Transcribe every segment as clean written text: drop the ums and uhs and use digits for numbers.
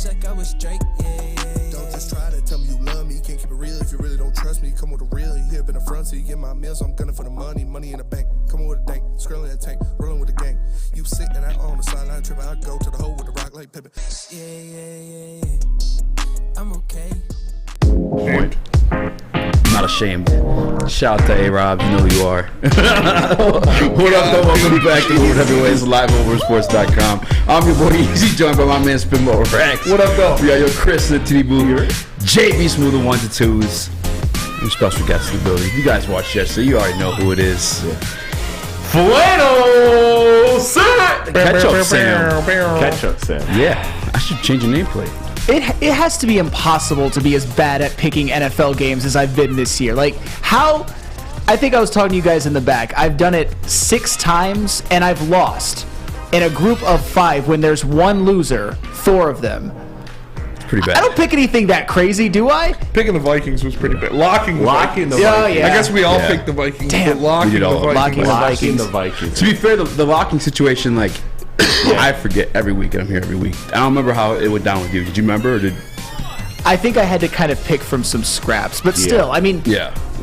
bitch like I was Drake, Don't just try to tell me you love me. Can't keep it real if you really don't trust me. Come with a real, you hip in the front, so you get my meals. I'm gunning for the money in the bank. Come on with a dank, scrolling in a tank, rolling with the gang. You sick and I on the sideline tripping. I go to the hole with the rock like Pippin. yeah. I'm okay. Point. Not ashamed. Shout out to A-Rob, you know who you are. What up, though? Welcome back to Woodward Heavyweights, live over sports.com. I'm your boy Eazy, joined by my man Spinball Rex. What up, though? We got your Chris in the TV booth, JB Smooth, the 1s and 2s, and special guests in the building. You guys watched yesterday, you already know who it is. Flannel Sam. KETCHUP Sam. KETCHUP Sam. Yeah, I should change your nameplate. It has to be impossible to be as bad at picking NFL games as I've been this year. Like, how... I think I was talking to you guys in the back. I've done it 6 times, and I've lost. In a group of 5, when there's one loser, 4 of them. It's pretty bad. I don't pick anything that crazy, do I? Picking the Vikings was pretty bad. Locking the Vikings. Yeah. I guess we all picked the Vikings. Damn. But locking We did all. the Vikings. Locking the Vikings. To be fair, the locking situation, like, I forget every week, and I'm here every week. I don't remember how it went down with you. Did you remember, or did... I think I had to kind of pick from some scraps. But still, I mean,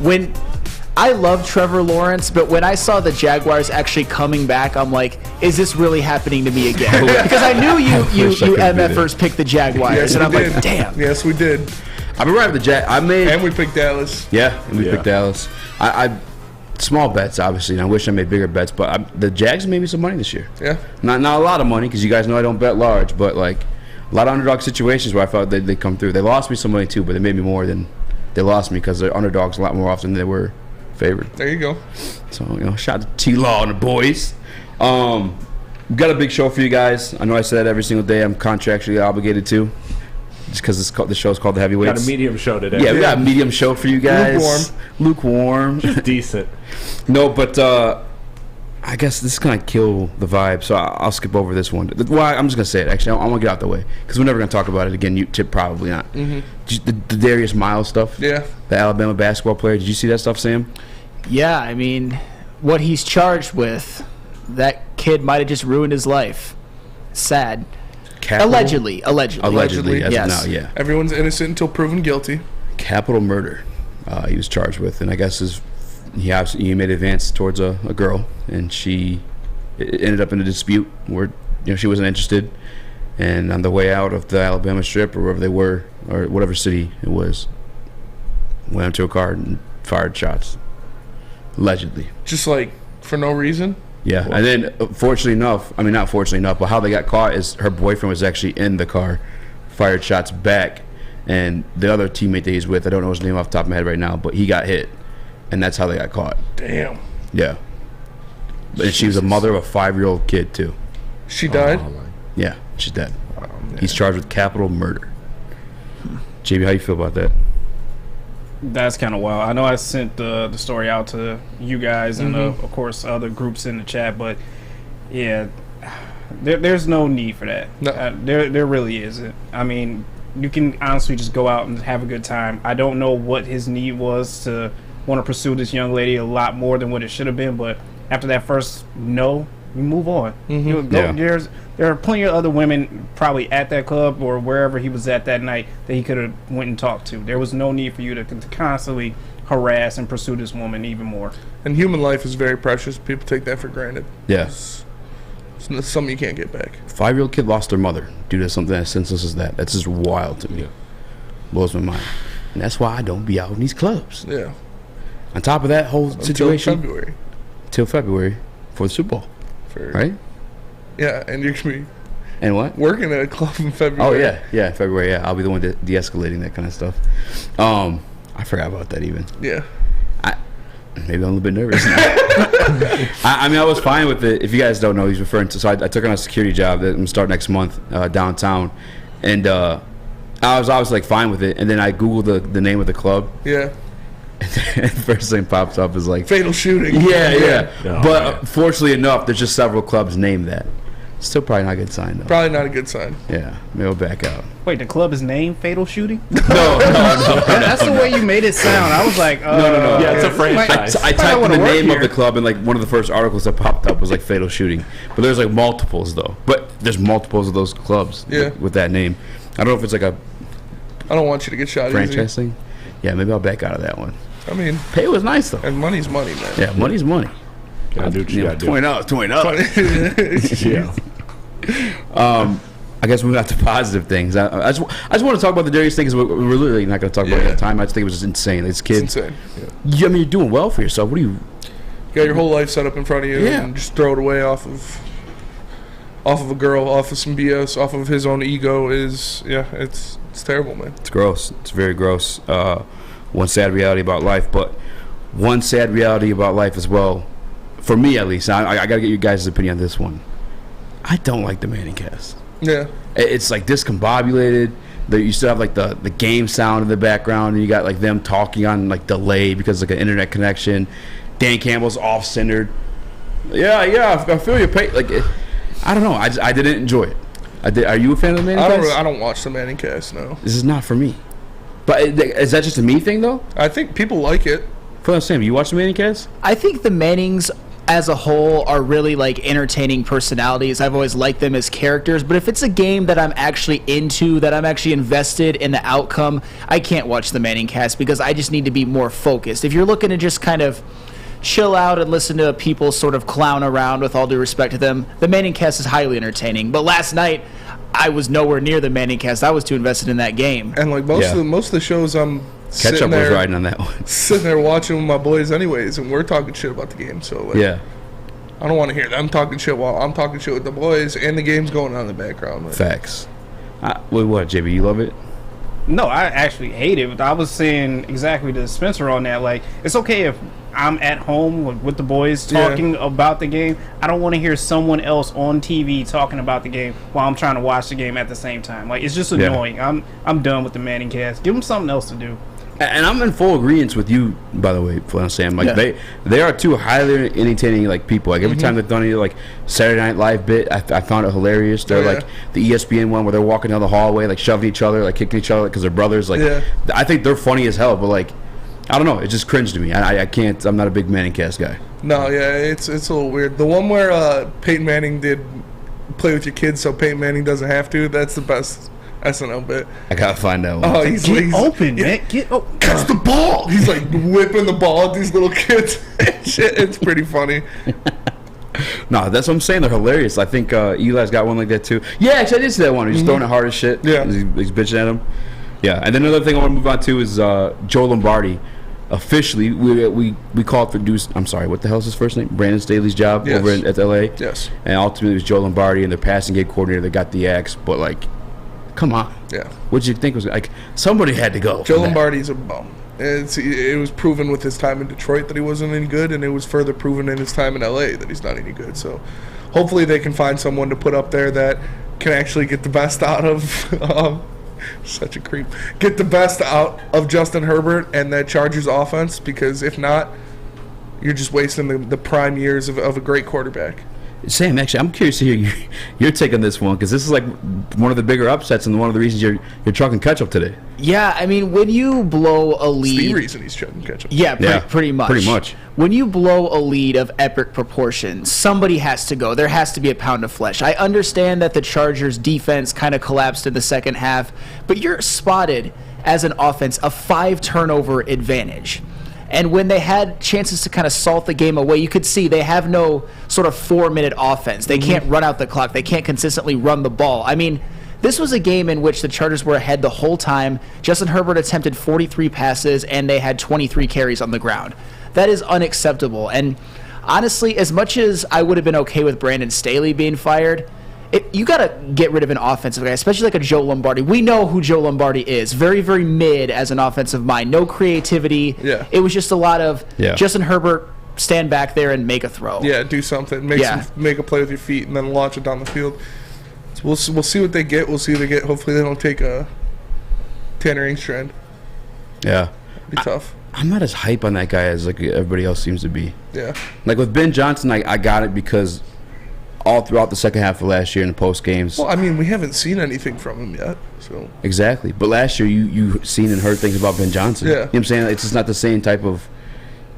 when... I love Trevor Lawrence, but when I saw the Jaguars actually coming back, I'm like, is this really happening to me again? Because I knew you MFers picked the Jaguars, Yes, and I'm we did. like, damn. Yes, we did. I remember having the And we picked Dallas. Yeah, and we picked Dallas. I small bets, obviously, and I wish I made bigger bets, but the Jags made me some money this year. Yeah. Not a lot of money, because you guys know I don't bet large, but like a lot of underdog situations where I felt they'd come through. They lost me some money too, but they made me more than they lost me because they're underdogs a lot more often than they were favored. There you go. So, shout out to T-Law and the boys. We've got a big show for you guys. I know I say that every single day. I'm contractually obligated to, just because the show's called The Heavyweights. Got a medium show today. Yeah, we got a medium show for you guys. Lukewarm. Decent. No, but I guess this is going to kill the vibe, so I'll skip over this one. Well, I'm just going to say it. Actually, I'm going to get out the way, because we're never going to talk about it again. You probably not. The Darius Miles stuff. Yeah. The Alabama basketball player. Did you see that stuff, Sam? Yeah, I mean, what he's charged with, that kid might have just ruined his life. Sad. Allegedly. Allegedly, as yes. of now, yeah. Everyone's innocent until proven guilty. Capital murder he was charged with, and I guess he made advance towards a girl, and it ended up in a dispute where she wasn't interested, and on the way out of the Alabama Strip or wherever they were, or whatever city it was, went into a car and fired shots, allegedly. Just like for no reason. Yeah, and then not fortunately enough, but how they got caught is her boyfriend was actually in the car, fired shots back, and the other teammate that he's with, I don't know his name off the top of my head right now, but he got hit, and that's how they got caught. Damn. Yeah. And she was a mother of a 5-year-old kid too. She died? Yeah, she's dead. He's charged with capital murder. JB, how you feel about that? That's kind of wild. I know I sent the story out to you guys and, of course, other groups in the chat, but, yeah, there's no need for that. No. There really isn't. I mean, you can honestly just go out and have a good time. I don't know what his need was to want to pursue this young lady a lot more than what it should have been, but after that first no, you move on. There are plenty of other women probably at that club or wherever he was at that night that he could have went and talked to. There was no need for you to constantly harass and pursue this woman even more. And human life is very precious. People take that for granted. Yes. It's something you can't get back. 5-year-old kid lost their mother due to something as senseless as that. That's just wild to me. Blows my mind. And that's why I don't be out in these clubs. Yeah. On top of that whole situation. Till February for the Super Bowl. Right? Yeah, and you're going to be and what? Working at a club in February. Oh, yeah, February, yeah. I'll be the one de-escalating that kind of stuff. I forgot about that even. Yeah. Maybe I'm a little bit nervous now. I mean, I was fine with it. If you guys don't know, he's referring to. So I took on a security job that I'm going to start next month downtown. And I was like fine with it. And then I Googled the name of the club. Yeah. And the first thing pops up is like fatal shooting. Yeah. Oh, but fortunately enough, there's just several clubs named that. Still probably not a good sign though. Probably not a good sign. Yeah, maybe I'll back out. Wait, the club is named Fatal Shooting? No. That's the way you made it sound. I was like, no. Yeah, it's a franchise. I typed in the name of the club, and like one of the first articles that popped up was like Fatal Shooting. But there's like multiples though. But there's multiples of those clubs with that name. I don't know if it's like a I don't want you to get shot franchise easy. thing. Yeah, maybe I'll back out of that one. I mean, Pay was nice though. and money's money, man. Yeah, money's money. Gotta do what you gotta do. $20. Yeah. I guess we got to positive things. I just want to talk about the Darius thing because we're literally not going to talk about it at the time. I just think it was just insane. This kid, It's insane. I mean, you're doing well for yourself. What do you? You got your whole life set up in front of you, Yeah. and just throw it away off of a girl, off of some BS, off of his own ego it's terrible, man. It's gross. It's very gross. One sad reality about life, but one sad reality about life as well, for me at least. I got to get you guys' opinion on this one. I don't like the Manning cast. Yeah. It's like discombobulated. You still have like the game sound in the background, and you got like them talking on like delay because like an internet connection. Dan Campbell's off-centered. Yeah, I feel your pain. Like, I don't know. I didn't enjoy it. Are you a fan of the Manning cast? I don't watch the Manning cast, no. This is not for me. But is that just a me thing though? I think people like it. Flannel Sam, you watch the Manning cast? I think the Mannings as a whole are really like entertaining personalities. I've always liked them as characters, but if it's a game that I'm actually into, that I'm actually invested in the outcome, I can't watch the Manning cast because I just need to be more focused. If you're looking to just kind of chill out and listen to people sort of clown around, with all due respect to them, the Manning cast is highly entertaining. But last night, I was nowhere near the Manning cast. I was too invested in that game. And like most of the shows I'm KETCHUP was riding on that one. sitting there watching with my boys anyways, and we're talking shit about the game. So like, Yeah. I don't want to hear them talking shit while I'm talking shit with the boys, and the game's going on in the background. Like, Facts. Wait, what, JB? You love it? No, I actually hate it. I was saying exactly to Spencer on that. Like, it's okay if I'm at home with the boys talking about the game. I don't want to hear someone else on TV talking about the game while I'm trying to watch the game at the same time. Like, it's just annoying. Yeah. I'm done with the Manning cast. Give them something else to do. And I'm in full agreement with you, by the way, Flannel Sam. Like they are two highly entertaining like people. Like every time they've done any like Saturday Night Live bit, I found it hilarious. They're like the ESPN one where they're walking down the hallway, like shoving each other, like kicking each other because they're brothers. Like I think they're funny as hell, but like I don't know, it just cringed to me. I can't. I'm not a big Manning cast guy. No, yeah, it's a little weird. The one where Peyton Manning did play with your kids, so Peyton Manning doesn't have to. That's the best SNL bit. I gotta find that one. Oh, he's open, man. Get open. Catch the ball. He's like whipping the ball at these little kids. Shit, it's pretty funny. No, that's what I'm saying. They're hilarious. I think Eli's got one like that too. Yeah, actually, I did see that one. He's throwing it hard as shit. Yeah, he's bitching at him. Yeah, and then another thing I want to move on to is Joe Lombardi. Officially, we called for Deuce. I'm sorry, what the hell is his first name? Brandon Staley's job over at LA. Yes. And ultimately, it was Joe Lombardi and their passing game coordinator that got the axe. But like, come on. Yeah. What did you think was like? Somebody had to go. Joe Lombardi's a bum. It was proven with his time in Detroit that he wasn't any good, and it was further proven in his time in LA that he's not any good. So, hopefully, they can find someone to put up there that can actually get the best out of. Such a creep. Get the best out of Justin Herbert and that Chargers offense, because if not, you're just wasting the prime years of a great quarterback. Sam, actually, I'm curious to hear your take on this one, because this is like one of the bigger upsets and one of the reasons you're trucking KETCHUP today. Yeah, I mean, when you blow a lead... It's the reason he's chugging KETCHUP. Yeah, pretty much. Pretty much. When you blow a lead of epic proportions, somebody has to go. There has to be a pound of flesh. I understand that the Chargers' defense kind of collapsed in the second half, but you're spotted as an offense a 5-turnover advantage. And when they had chances to kind of salt the game away, you could see they have no sort of 4-minute offense. They can't run out the clock. They can't consistently run the ball. I mean, this was a game in which the Chargers were ahead the whole time. Justin Herbert attempted 43 passes, and they had 23 carries on the ground. That is unacceptable. And honestly, as much as I would have been okay with Brandon Staley being fired, you got to get rid of an offensive guy, especially like a Joe Lombardi. We know who Joe Lombardi is. Very, very mid as an offensive mind. No creativity. Yeah. It was just a lot of Justin Herbert, stand back there and make a throw. Yeah, do something. Make a play with your feet and then launch it down the field. So we'll see what they get. We'll see what they get. Hopefully they don't take a Tanner Engstrand. Yeah. It'd be tough. I'm not as hype on that guy as like everybody else seems to be. Yeah. Like with Ben Johnson, I got it because all throughout the second half of last year in the post games. Well, I mean, we haven't seen anything from him yet. So exactly. But last year you seen and heard things about Ben Johnson. Yeah. You know what I'm saying? It's just not the same type of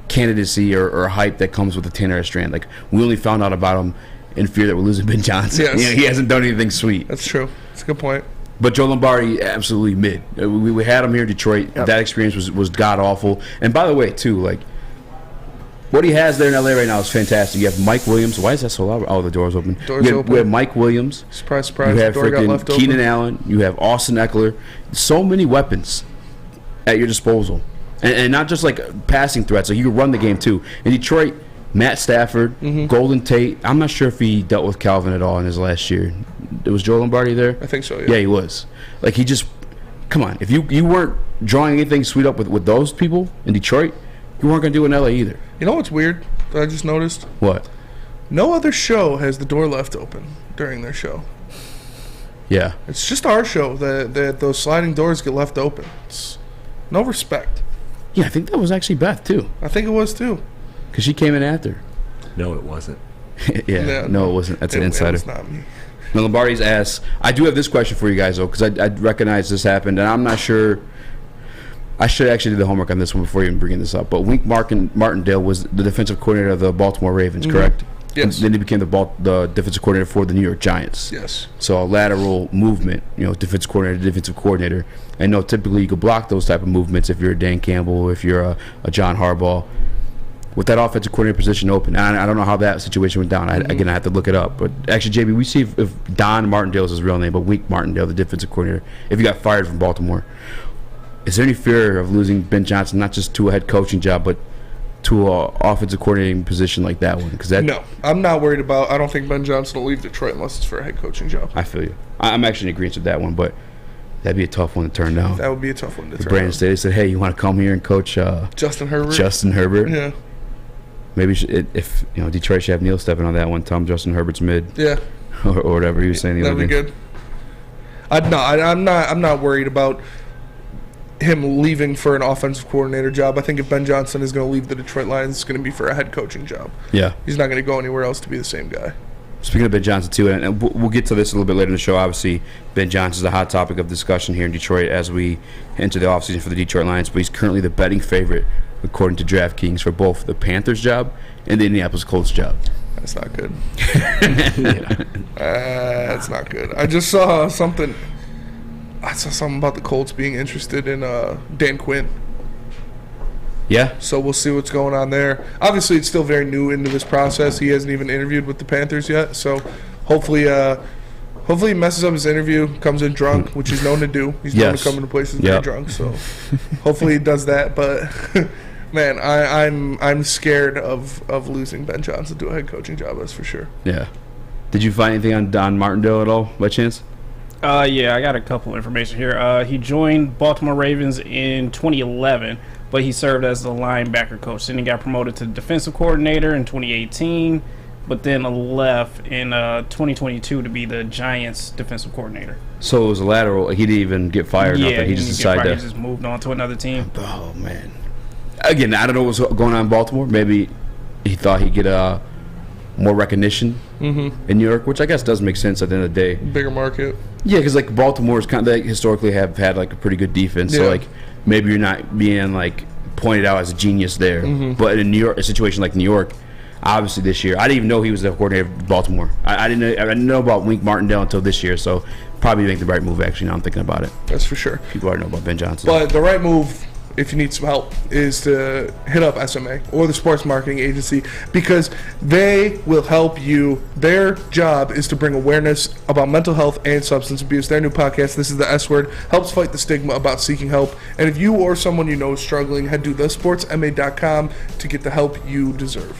candidacy or hype that comes with the Tanner Engstrand. Like, we only found out about him in fear that we're losing Ben Johnson. Yes. You know, he hasn't done anything sweet. That's true. That's a good point. But Joe Lombardi, absolutely mid. We had him here in Detroit. Yep. That experience was god awful. And by the way, too, like what he has there in LA right now is fantastic. You have Mike Williams. Why is that so loud? Oh, the door's open. We have Mike Williams. Surprise, surprise. You have the door got left freaking Keenan open. Allen. You have Austin Eckler. So many weapons at your disposal, and not just like passing threats. Like you can run the game too. In Detroit, Matt Stafford, Golden Tate. I'm not sure if he dealt with Calvin at all in his last year. Was Joe Lombardi there? I think so, yeah. Yeah, he was. Like, he just... Come on. If you weren't drawing anything sweet up with those people in Detroit, you weren't going to do it in L.A. either. You know what's weird that I just noticed? What? No other show has the door left open during their show. Yeah. It's just our show that those sliding doors get left open. It's no respect. Yeah, I think that was actually Beth, too. I think it was, too. Because she came in after. No, it wasn't. Yeah, no, it wasn't. That's an insider. It was not me. Now, Lombardi's asked, I do have this question for you guys, though, because I recognize this happened, and I'm not sure. I should actually do the homework on this one before even bringing this up. But Wink Martindale was the defensive coordinator of the Baltimore Ravens, correct? Yes. And then he became the defensive coordinator for the New York Giants. Yes. So a lateral movement, defensive coordinator to defensive coordinator. I know typically you could block those type of movements if you're a Dan Campbell, if you're a John Harbaugh. With that offensive coordinator position open, I don't know how that situation went down. Again, I have to look it up. But actually, JB, we see if Don Martindale is his real name, but Wink Martindale, the defensive coordinator, if he got fired from Baltimore, is there any fear of losing Ben Johnson, not just to a head coaching job, but to an offensive coordinating position like that one? No, I'm not worried about. I don't think Ben Johnson will leave Detroit unless it's for a head coaching job. I feel you. I'm actually in agreement with that one, but that'd be a tough one to turn down. That would be a tough one to turn Brandon down. Staley said, "Hey, you want to come here and coach Justin Herbert?" Justin Herbert. Yeah. Maybe if Detroit should have Neil stepping on that one, tell him Justin Herbert's mid. Yeah. or whatever he was saying the other day. That'd be good. I'm not worried about him leaving for an offensive coordinator job. I think if Ben Johnson is going to leave the Detroit Lions, it's going to be for a head coaching job. Yeah. He's not going to go anywhere else to be the same guy. Speaking of Ben Johnson, too, and we'll get to this a little bit later in the show, obviously, Ben Johnson's a hot topic of discussion here in Detroit as we enter the offseason for the Detroit Lions, but he's currently the betting favorite, according to DraftKings, for both the Panthers job and the Indianapolis Colts job. That's not good. That's not good. I just saw something. I saw something about the Colts being interested in Dan Quinn. Yeah. So we'll see what's going on there. Obviously, it's still very new into this process. He hasn't even interviewed with the Panthers yet. So hopefully he messes up his interview, comes in drunk, which he's known to do. He's known to come into places very drunk. So hopefully he does that. But man, I'm scared of losing Ben Johnson to a head coaching job. That's for sure. Yeah. Did you find anything on Don Martindale at all, by chance? Yeah, I got a couple information here. He joined Baltimore Ravens in 2011, but he served as the linebacker coach. Then he got promoted to defensive coordinator in 2018, but then left in 2022 to be the Giants defensive coordinator. So it was a lateral. He didn't even get fired. Yeah, nothing. He just decided He just moved on to another team. Oh, man. Again, I don't know what's going on in Baltimore. Maybe he thought he'd get more recognition in New York, which I guess does make sense at the end of the day. Bigger market. Yeah, because like Baltimore's kind of historically have had like a pretty good defense. So like maybe you're not being like pointed out as a genius there. But in New York, a situation like New York, obviously this year, I didn't even know he was the coordinator of Baltimore. I didn't know about Wink Martindale until this year. So probably make the right move. Actually, now I'm thinking about it. That's for sure. People already know about Ben Johnson. But the right move, if you need some help, is to hit up SMA or the sports marketing agency, because they will help you. Their job is to bring awareness about mental health and substance abuse. Their new podcast, This is the S Word, helps fight the stigma about seeking help. And if you or someone you know is struggling, head to thesportsma.com to get the help you deserve.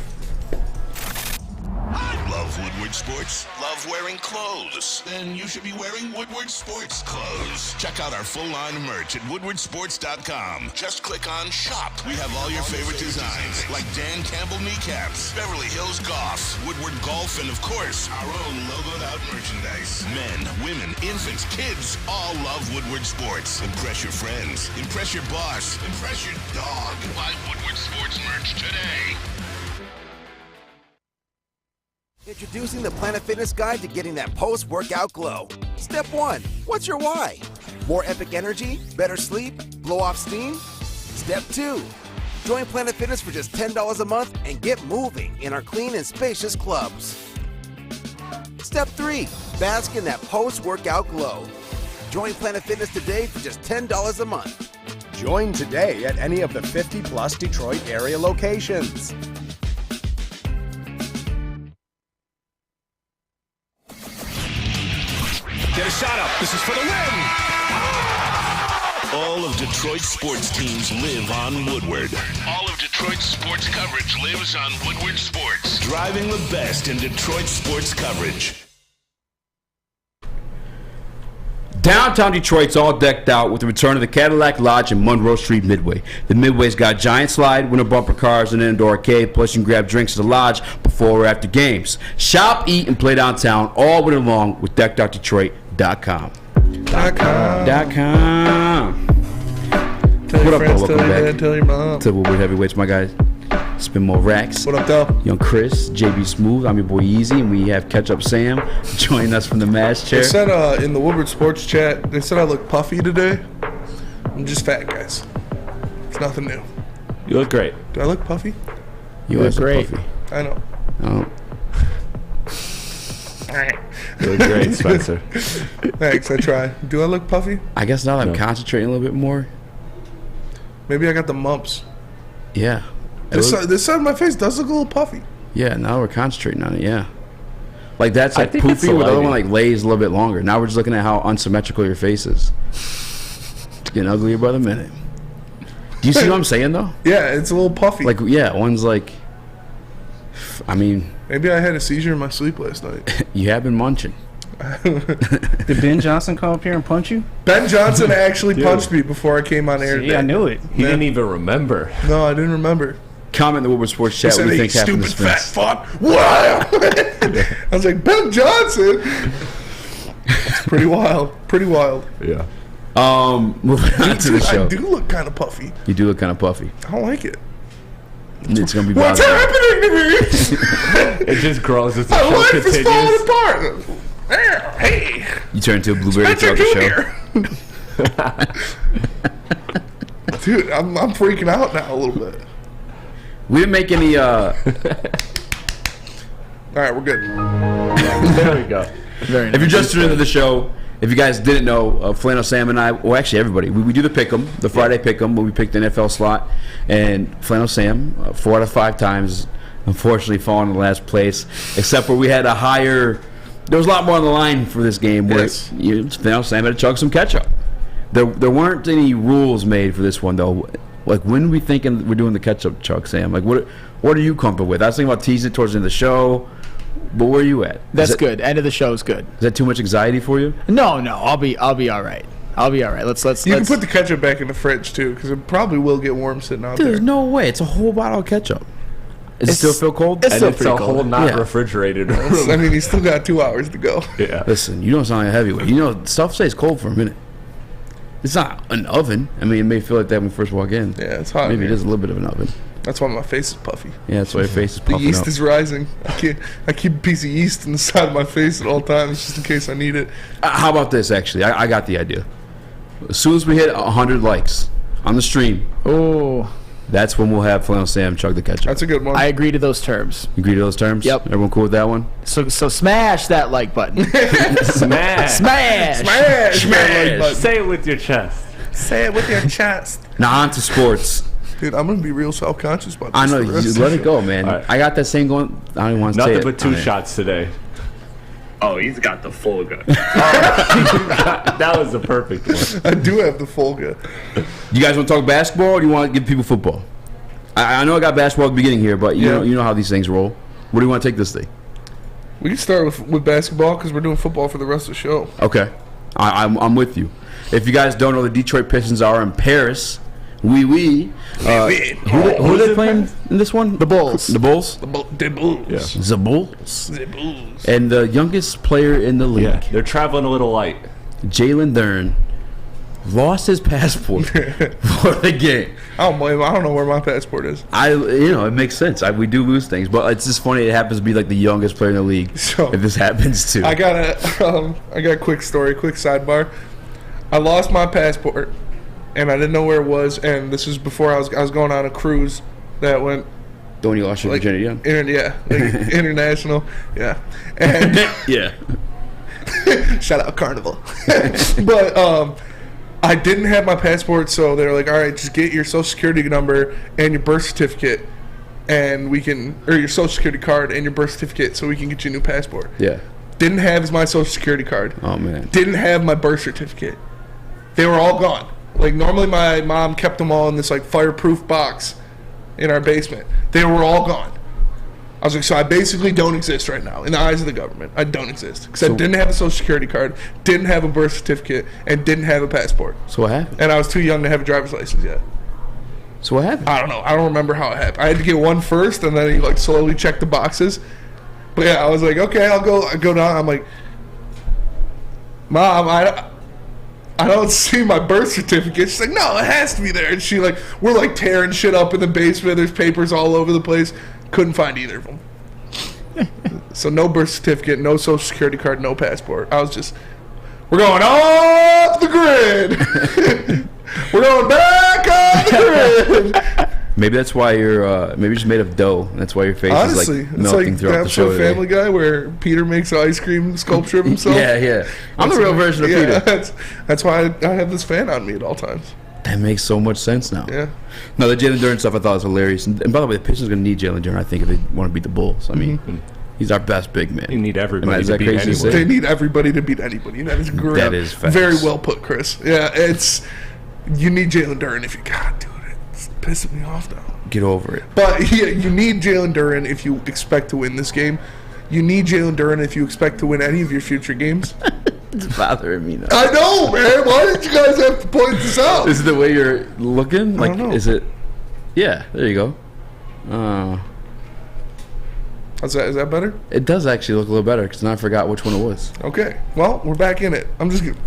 Love Woodward Sports? Love wearing clothes? Then you should be wearing Woodward Sports clothes. Check out our full line of merch at woodwardsports.com. Just click on Shop. We have all your favorite designs, like Dan Campbell kneecaps, Beverly Hills Golf, Woodward Golf, and of course, our own logoed out merchandise. Men, women, infants, kids, all love Woodward Sports. Impress your friends. Impress your boss. Impress your dog. Buy Woodward Sports merch today. Introducing the Planet Fitness Guide to getting that post-workout glow. Step 1. What's your why? More epic energy? Better sleep? Blow off steam? Step 2. Join Planet Fitness for just $10 a month and get moving in our clean and spacious clubs. Step 3. Bask in that post-workout glow. Join Planet Fitness today for just $10 a month. Join today at any of the 50-plus Detroit area locations. Get a shot up. This is for the win. All of Detroit's sports teams live on Woodward. All of Detroit's sports coverage lives on Woodward Sports. Driving the best in Detroit sports coverage. Downtown Detroit's all decked out with the return of the Cadillac Lodge in Monroe Street Midway. The Midway's got giant slide, winter bumper cars, and an indoor arcade, plus you can grab drinks at the lodge before or after games. Shop, eat, and play downtown all winter long with deckoutdetroit.com. .com. Tell What your up, friends, bro? tell Welcome your back dad, tell your mom. to Woodward Heavyweights, my guys. Spin more racks. What up, though? Young Chris, JB Smooth, I'm your boy Eazy, and we have KETCHUP Sam joining us from the Mass Chair. They said in the Woodward Sports chat, they said I look puffy today. I'm just fat, guys. It's nothing new. You look great. Do I look puffy? You look are great. Puffy. I know. Oh. You look great, Spencer. Thanks, I try. Do I look puffy? I guess now that I'm No. concentrating a little bit more, Maybe I got the mumps. yeah. This side of my face does look a little puffy. Yeah, now we're concentrating on it, yeah. Like that's I like think it's poofy, the where the other one lighting. like lays a little bit longer. Now we're just looking at how unsymmetrical your face is. It's getting uglier by the minute. Do you see what I'm saying though? Yeah, it's a little puffy. Like, yeah, one's like, I mean, Maybe I had a seizure in my sleep last night. you have been munching. Did Ben Johnson come up here and punch you? Ben Johnson actually punched me before I came on air today. Yeah, I knew it. He didn't even remember. No, I didn't remember. Comment in the Woodward Sports He chat said, what you "Hey, think happened to stupid fat Spence. fuck." Wow. I was like, Ben Johnson. It's pretty wild. Pretty wild. Yeah. Moving on to the show. I do look kind of puffy. You do look kind of puffy. I don't like it. It's gonna be What's bothering you. happening to me? It just grows as the My show life is falling continues. apart. There, hey, You turn into a blueberry Spencer throughout the show. Jr. Dude, I'm freaking out now a little bit. We didn't make any. All right, we're good. There we go. Very nice. If you're just tuning into the show, if you guys didn't know, Flannel Sam and I, well, actually everybody, we do the pick'em, the Friday pick'em, where we pick the NFL slot, and Flannel Sam, 4 out of 5 times, unfortunately fallen in the last place, except for we had a higher. There was a lot more on the line for this game where Yes. Flannel Sam had to chug some ketchup. There weren't any rules made for this one though. Like, when are we thinking we're doing the ketchup chug, Sam? Like, what are you comfortable with? I was thinking about teasing it towards the end of the show, but where are you at? That's good. End of the show is good. Is that too much anxiety for you? No, I'll be all right. I'll be all right. Let's You can put the ketchup back in the fridge too, because it probably will get warm sitting out There's there. no way. It's a whole bottle of ketchup. Does it still feel cold? It's And still it's pretty a cold. whole not Yeah. refrigerated room. I mean, he's still got 2 hours to go. Yeah. Listen, you don't sound like a heavyweight. You know, stuff stays cold for a minute. It's not an oven. I mean, it may feel like that when you first walk in. Yeah, it's hot. Maybe it here. is a little bit of an oven. That's why my face is puffy. Yeah, that's why your face is The puffing yeast up. is rising. I keep a piece of yeast in the side of my face at all times, just in case I need it. How about this, actually? I got the idea. As soon as we hit 100 likes on the stream, Oh, that's when we'll have Flannel Sam chug the ketchup. That's a good one. I agree to those terms. You agree to those terms? Yep. Everyone cool with that one? So smash that like button. Smash. Smash. Smash! Smash! Like, Say it with your chest. say it with your chest. Now on to sports. Dude, I'm going to be real self-conscious about this. I know, for the rest you of the let it show. go, man. All right. I got that saying going. I don't even want to say Nothing it. but 2 on air. shots today. Oh, he's got the full gun. That was the perfect one. I do have the Folga. You guys want to talk basketball, or do you want to give people football? I know I got basketball at the beginning here, but you know how these things roll. Where do you want to take this thing? We can start with basketball because we're doing football for the rest of the show. Okay, I'm with you. If you guys don't know, the Detroit Pistons are in Paris. Who are they playing in this one? The Bulls. The Bulls. The Bulls. Yeah. The Bulls. The Bulls. And the youngest player in the league, Yeah. They're traveling a little light. Jalen Duren, lost his passport for the game. I don't blame him. I don't know where my passport is. It makes sense. We do lose things, but it's just funny. It happens to be like the youngest player in the league. So, if this happens too, I got a quick story, quick sidebar. I lost my passport, and I didn't know where it was. And this was before I was going on a cruise that went the one you lost your virginity on. international, yeah. And Yeah. Shout out Carnival. But I didn't have my passport, so they were like, all right, just get your social security number and your birth certificate, and we can, or your social security card and your birth certificate, so we can get you a new passport. Yeah. Didn't have my social security card. Oh, man. Didn't have my birth certificate. They were all gone. Like, normally my mom kept them all in this, like, fireproof box in our basement. They were all gone. I was like, so I basically don't exist right now in the eyes of the government. I don't exist because I didn't have a social security card, didn't have a birth certificate, and didn't have a passport. So what happened? And I was too young to have a driver's license yet. So what happened? I don't know. I don't remember how it happened. I had to get one first, and then you like slowly check the boxes. But yeah, I was like, okay, I go down. I'm like, Mom, I don't see my birth certificate. She's like, no, it has to be there. And she like, we're like tearing shit up in the basement. There's papers all over the place. Couldn't find either of them. So no birth certificate, no social security card, no passport. I was just, we're going off the grid. We're going back on the grid. Maybe that's why you're maybe just made of dough. And that's why your face Honestly, is like melting throughout the show episode of Family Guy where Peter makes an ice cream sculpture of himself. Yeah. I'm the real version of Peter. That's why I have this fan on me at all times. That makes so much sense now. Yeah. No, the Jalen Duren stuff I thought was hilarious. And by the way, the Pistons are going to need Jalen Duren, I think, if they want to beat the Bulls. I mean, he's our best big man. You need everybody Is to that beat crazy to anyone. say? They need everybody to beat anybody. That is great. That is facts. Very well put, Chris. Yeah, you need Jalen Duren if you, God, dude, it's pissing me off now. Get over it. But yeah, you need Jalen Duren if you expect to win this game. You need Jalen Duren if you expect to win any of your future games. It's bothering me now. I know, man. Why did you guys have to point this out? Is it the way you're looking? I don't know. Is it? Yeah, there you go. Is that better? It does actually look a little better because now I forgot which one it was. Okay. Well, we're back in it. I'm just kidding.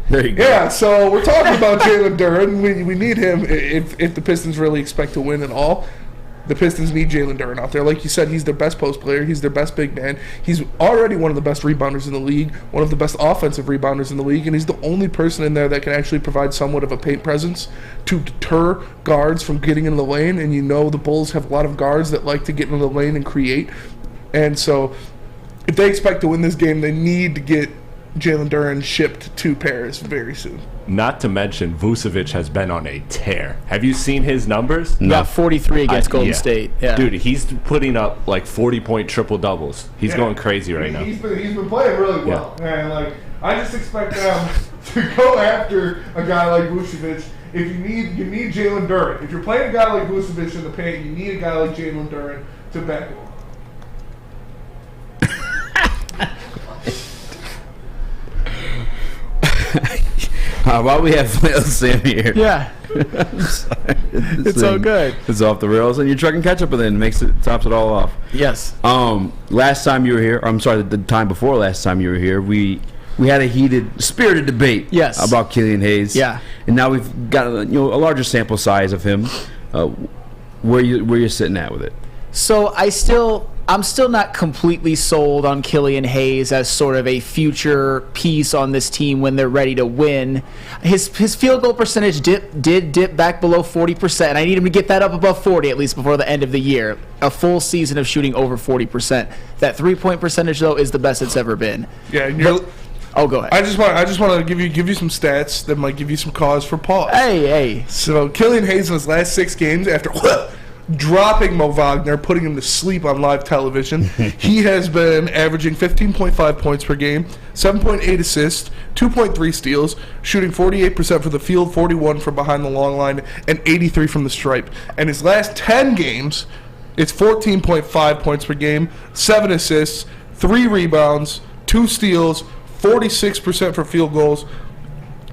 There you go. Yeah, so we're talking about Jalen Duren. We need him if the Pistons really expect to win at all. The Pistons need Jalen Duren out there. Like you said, he's their best post player. He's their best big man. He's already one of the best rebounders in the league, one of the best offensive rebounders in the league, and he's the only person in there that can actually provide somewhat of a paint presence to deter guards from getting in the lane. And you know the Bulls have a lot of guards that like to get in the lane and create. And so if they expect to win this game, they need to get Jalen Duren shipped to Paris very soon. Not to mention, Vucevic has been on a tear. Have you seen his numbers? No. Got 43 against Golden State. Yeah. Dude, he's putting up like 40-point triple-doubles. He's going crazy right now. He's been playing really well. And like, I just expect them to go after a guy like Vucevic. If you need Jalen Duren. If you're playing a guy like Vucevic in the paint, you need a guy like Jalen Duren to back him up. How about we have Flannel Sam here? Yeah. It's so good. It's off the rails, and you're trucking ketchup, and then tops it all off. Yes. Last time you were here, or I'm sorry, the time before last time you were here, we had a spirited debate. Yes. About Killian Hayes. Yeah. And now we've got a larger sample size of him. Where you're sitting at with it? So I'm still not completely sold on Killian Hayes as sort of a future piece on this team when they're ready to win. His field goal percentage did dip back below 40%. I need him to get that up above 40 at least before the end of the year. A full season of shooting over 40%. That 3-point percentage though is the best it's ever been. Yeah. Go ahead. I just want to give you some stats that might give you some cause for pause. Hey. So Killian Hayes in his last 6 games after dropping Mo Wagner, putting him to sleep on live television, he has been averaging 15.5 points per game, 7.8 assists, 2.3 steals, shooting 48% from the field, 41 from behind the long line, and 83 from the stripe. And his last 10 games, it's 14.5 points per game, 7 assists, 3 rebounds, 2 steals, 46% for field goals,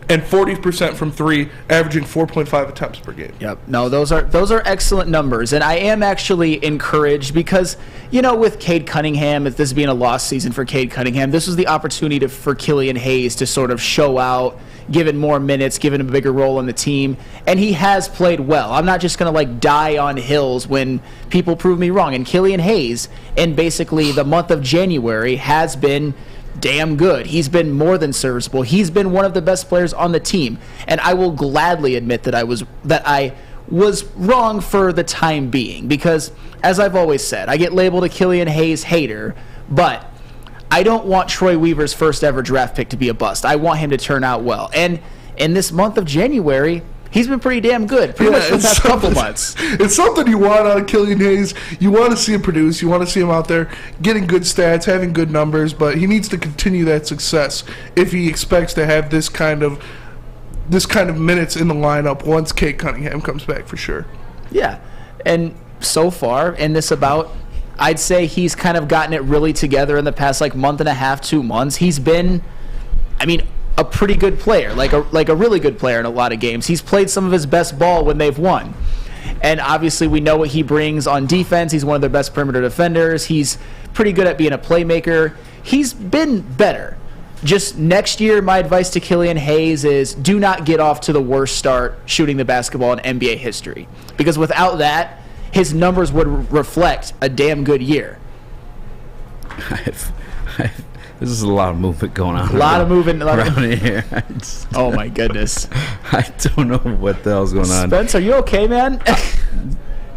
and 40% from 3, averaging 4.5 attempts per game. Yep. No, those are excellent numbers, and I am actually encouraged because, with Cade Cunningham, if this being a lost season for Cade Cunningham, this was the opportunity for Killian Hayes to sort of show out, given more minutes, given him a bigger role on the team, and he has played well. I'm not just going to die on hills when people prove me wrong. And Killian Hayes, in basically the month of January, has been damn good. He's been more than serviceable. He's been one of the best players on the team, and I will gladly admit that I was wrong for the time being, because as I've always said, I get labeled a Killian Hayes hater, but I don't want Troy Weaver's first ever draft pick to be a bust. I want him to turn out well. And in this month of January, he's been pretty damn good. Pretty much for the past couple months. It's something you want out of Killian Hayes. You want to see him produce. You want to see him out there getting good stats, having good numbers, but he needs to continue that success if he expects to have this kind of minutes in the lineup once Cade Cunningham comes back for sure. Yeah. And so far in this about, I'd say he's kind of gotten it really together in the past month and a half, 2 months. He's been, a pretty good player, like a really good player in a lot of games. He's played some of his best ball when they've won. And obviously we know what he brings on defense. He's one of their best perimeter defenders. He's pretty good at being a playmaker. He's been better. Just next year, my advice to Killian Hayes is do not get off to the worst start shooting the basketball in NBA history. Because without that, his numbers would reflect a damn good year. This is a lot of movement going on. A lot of movement around here. Oh my goodness! I don't know what the hell's going on. Spence, are you okay, man?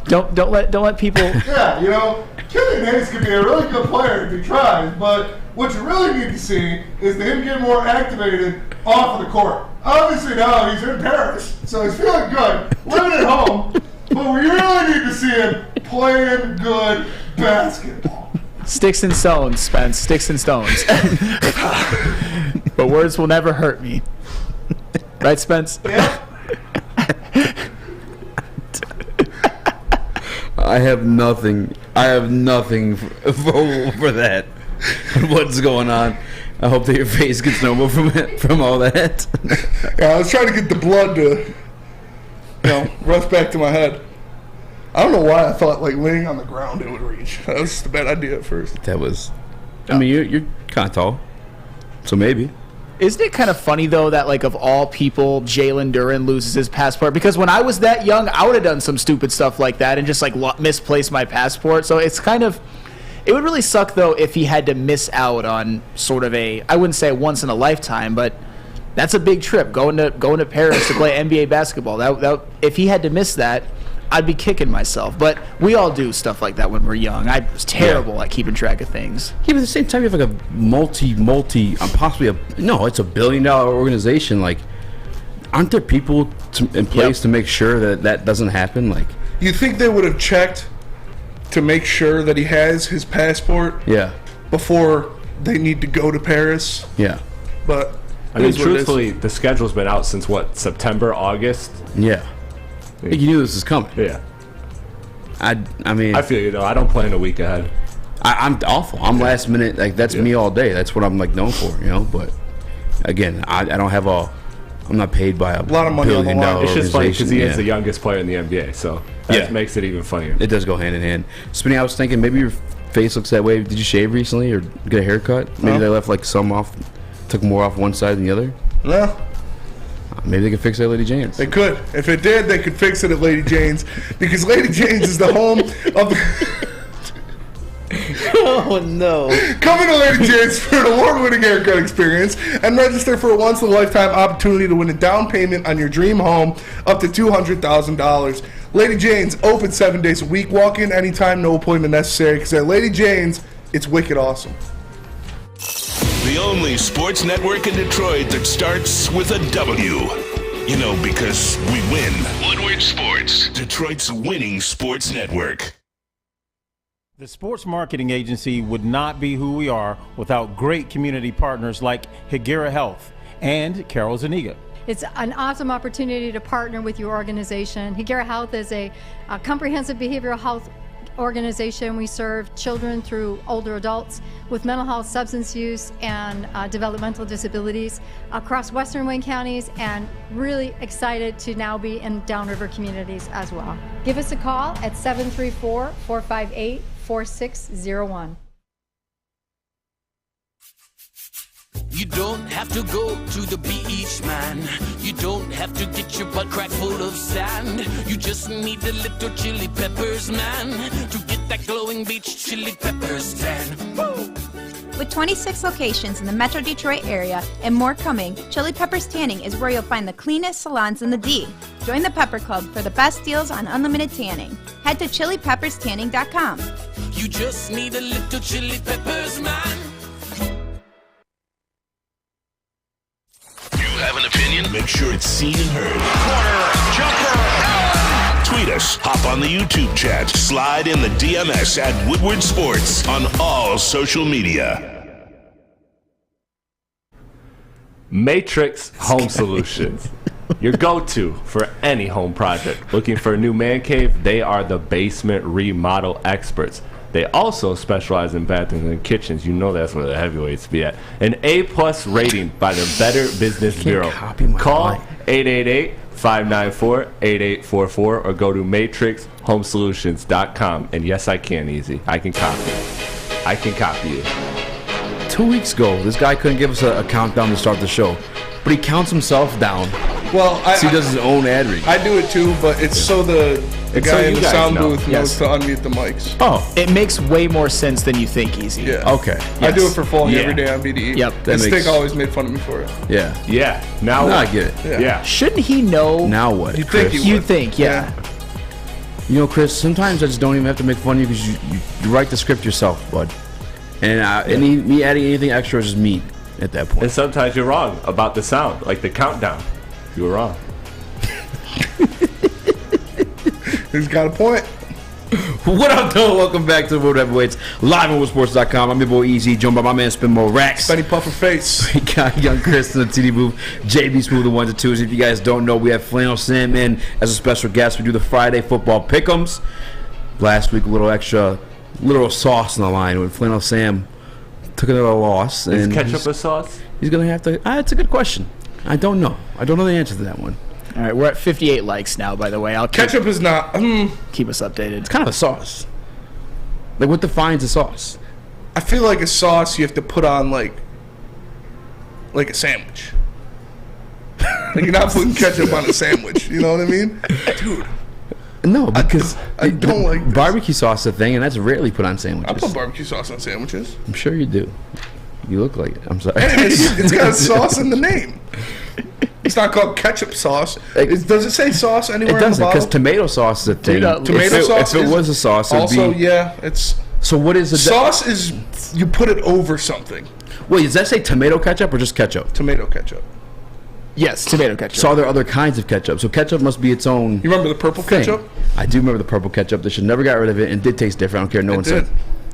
don't let people. Yeah, Killian Hayes could be a really good player if he tries, but what you really need to see is him get more activated off of the court. Obviously now he's in Paris, so he's feeling good, living at home, but we really need to see him playing good basketball. Sticks and stones, Spence. Sticks and stones. But words will never hurt me. Right, Spence? Yeah. I have nothing for that. What's going on? I hope that your face gets normal from all that. Yeah, I was trying to get the blood to, rush back to my head. I don't know why I thought laying on the ground it would reach. That was just a bad idea at first. That was. You're kind of tall, so maybe. Isn't it kind of funny though that of all people, Jalen Duren loses his passport? Because when I was that young, I would have done some stupid stuff like that and just misplaced my passport. So it's kind of. It would really suck though if he had to miss out on sort of I wouldn't say once in a lifetime, but that's a big trip going to Paris to play NBA basketball. That if he had to miss that, I'd be kicking myself. But we all do stuff like that when we're young. I was terrible at keeping track of things. Yeah, but at the same time, you have a it's $1 billion organization. Aren't there people in place to make sure that doesn't happen? You think they would have checked to make sure that he has his passport? Yeah. Before they need to go to Paris? Yeah. But truthfully, the schedule's been out since September, August? Yeah. You knew this was coming. Yeah. I feel you though. I don't plan a week ahead. I'm awful. I'm last minute. That's me all day. That's what I'm known for. But again, I don't have I'm not paid by a lot of money $1 billion organization. It's just funny because he is the youngest player in the NBA, so that makes it even funnier. It does go hand in hand. Spinny, I was thinking maybe your face looks that way. Did you shave recently or get a haircut? Maybe they left some off, took more off one side than the other. No. Maybe they could fix it at Lady Jane's. They could. If it did, they could fix it at Lady Jane's because Lady Jane's is the home of the... Oh, no. Come into Lady Jane's for an award-winning haircut experience and register for a once-in-a-lifetime opportunity to win a down payment on your dream home up to $200,000. Lady Jane's open 7 days a week. Walk in anytime, no appointment necessary because at Lady Jane's, it's wicked awesome. The only sports network in Detroit that starts with a W. Because we win. Woodward Sports, Detroit's winning sports network. The Sports Marketing Agency would not be who we are without great community partners like Higuera Health and Carol Zaniga. It's an awesome opportunity to partner with your organization. Higuera Health is a comprehensive behavioral health organization. We serve children through older adults with mental health, substance use, and developmental disabilities across Western Wayne counties, and really excited to now be in downriver communities as well. Give us a call at 734-458-4601. You don't have to go to the beach, man. You don't have to get your butt crack full of sand. You just need a little chili peppers, man, to get that glowing beach chili peppers tan. Woo! With 26 locations in the Metro Detroit area and more coming, Chili Peppers Tanning is where you'll find the cleanest salons in the D. Join the Pepper Club for the best deals on unlimited tanning. Head to chilipepperstanning.com. You just need a little chili peppers, man. make sure it's seen and heard. Corner, jumper, tweet us, hop on the YouTube chat, slide in the DMS at Woodward Sports on all social media. Matrix Home Solutions, your go-to for any home project. Looking for a new man cave? They are the basement remodel experts. They also specialize in bathrooms and kitchens. You know that's where the heavyweights be at. An A+ rating by the Better Business Bureau. Call 888-594-8844 or go to matrixhomesolutions.com. And yes, I can, Eazy. I can copy. I can copy you. 2 weeks ago, this guy couldn't give us a countdown to start the show, but he counts himself down. Well, he does his own ad read. I do it too, but it's so the guy in the sound booth knows to unmute the mics. Oh, it makes way more sense than you think, Eazy. Yeah. Okay. I do it for Fulham every day on BDE. Yep. And Stick always made fun of me for it. Yeah. Yeah. Now I get it. Yeah. Shouldn't he know? Now what? You think Chris? he would. You think, yeah. You know, Chris, sometimes I just don't even have to make fun of you because you write the script yourself, bud. And me adding anything extra is just mean at that point. And sometimes you're wrong about the sound, like the countdown. You were wrong. He's got a point. What up, though? Welcome back to the World Heavyweights, live on WoodSports.com. I'm your boy Eazy, joined by my man Spinmo Rax. Spenny Puffer Face. We got Young Chris in the TD booth. JB Smooth, the 1s and 2s. If you guys don't know, we have Flannel Sam in as a special guest. We do the Friday football pick'ems. Last week, a little sauce on the line when Flannel Sam took another loss. Is ketchup a sauce? He's going to have to... it's a good question. I don't know. I don't know the answer to that one. All right, we're at 58 likes now, by the way. Ketchup is not... keep us updated. It's kind of a sauce. Like, what defines a sauce? I feel like a sauce you have to put on, like a sandwich. Like, you're not putting ketchup on a sandwich. You know what I mean? Dude. No, because I don't like this. Barbecue sauce is a thing, and that's rarely put on sandwiches. I put barbecue sauce on sandwiches. I'm sure you do. You look like it. I'm sorry. It's got sauce in the name. It's not called ketchup sauce. Does it say sauce anywhere? It doesn't, in the because bottle? tomato sauce is a thing. Tomato sauce. If it was a sauce, it would also, be. yeah, it's. So what is the sauce? Is you put it over something. Wait, does that say tomato ketchup or just ketchup? Tomato ketchup. Yes, tomato ketchup. So are there other kinds of ketchup? So ketchup must be its own. You remember the purple thing. ketchup? I do remember the purple ketchup. They should never got rid of it, and did taste different. I don't care. No one said.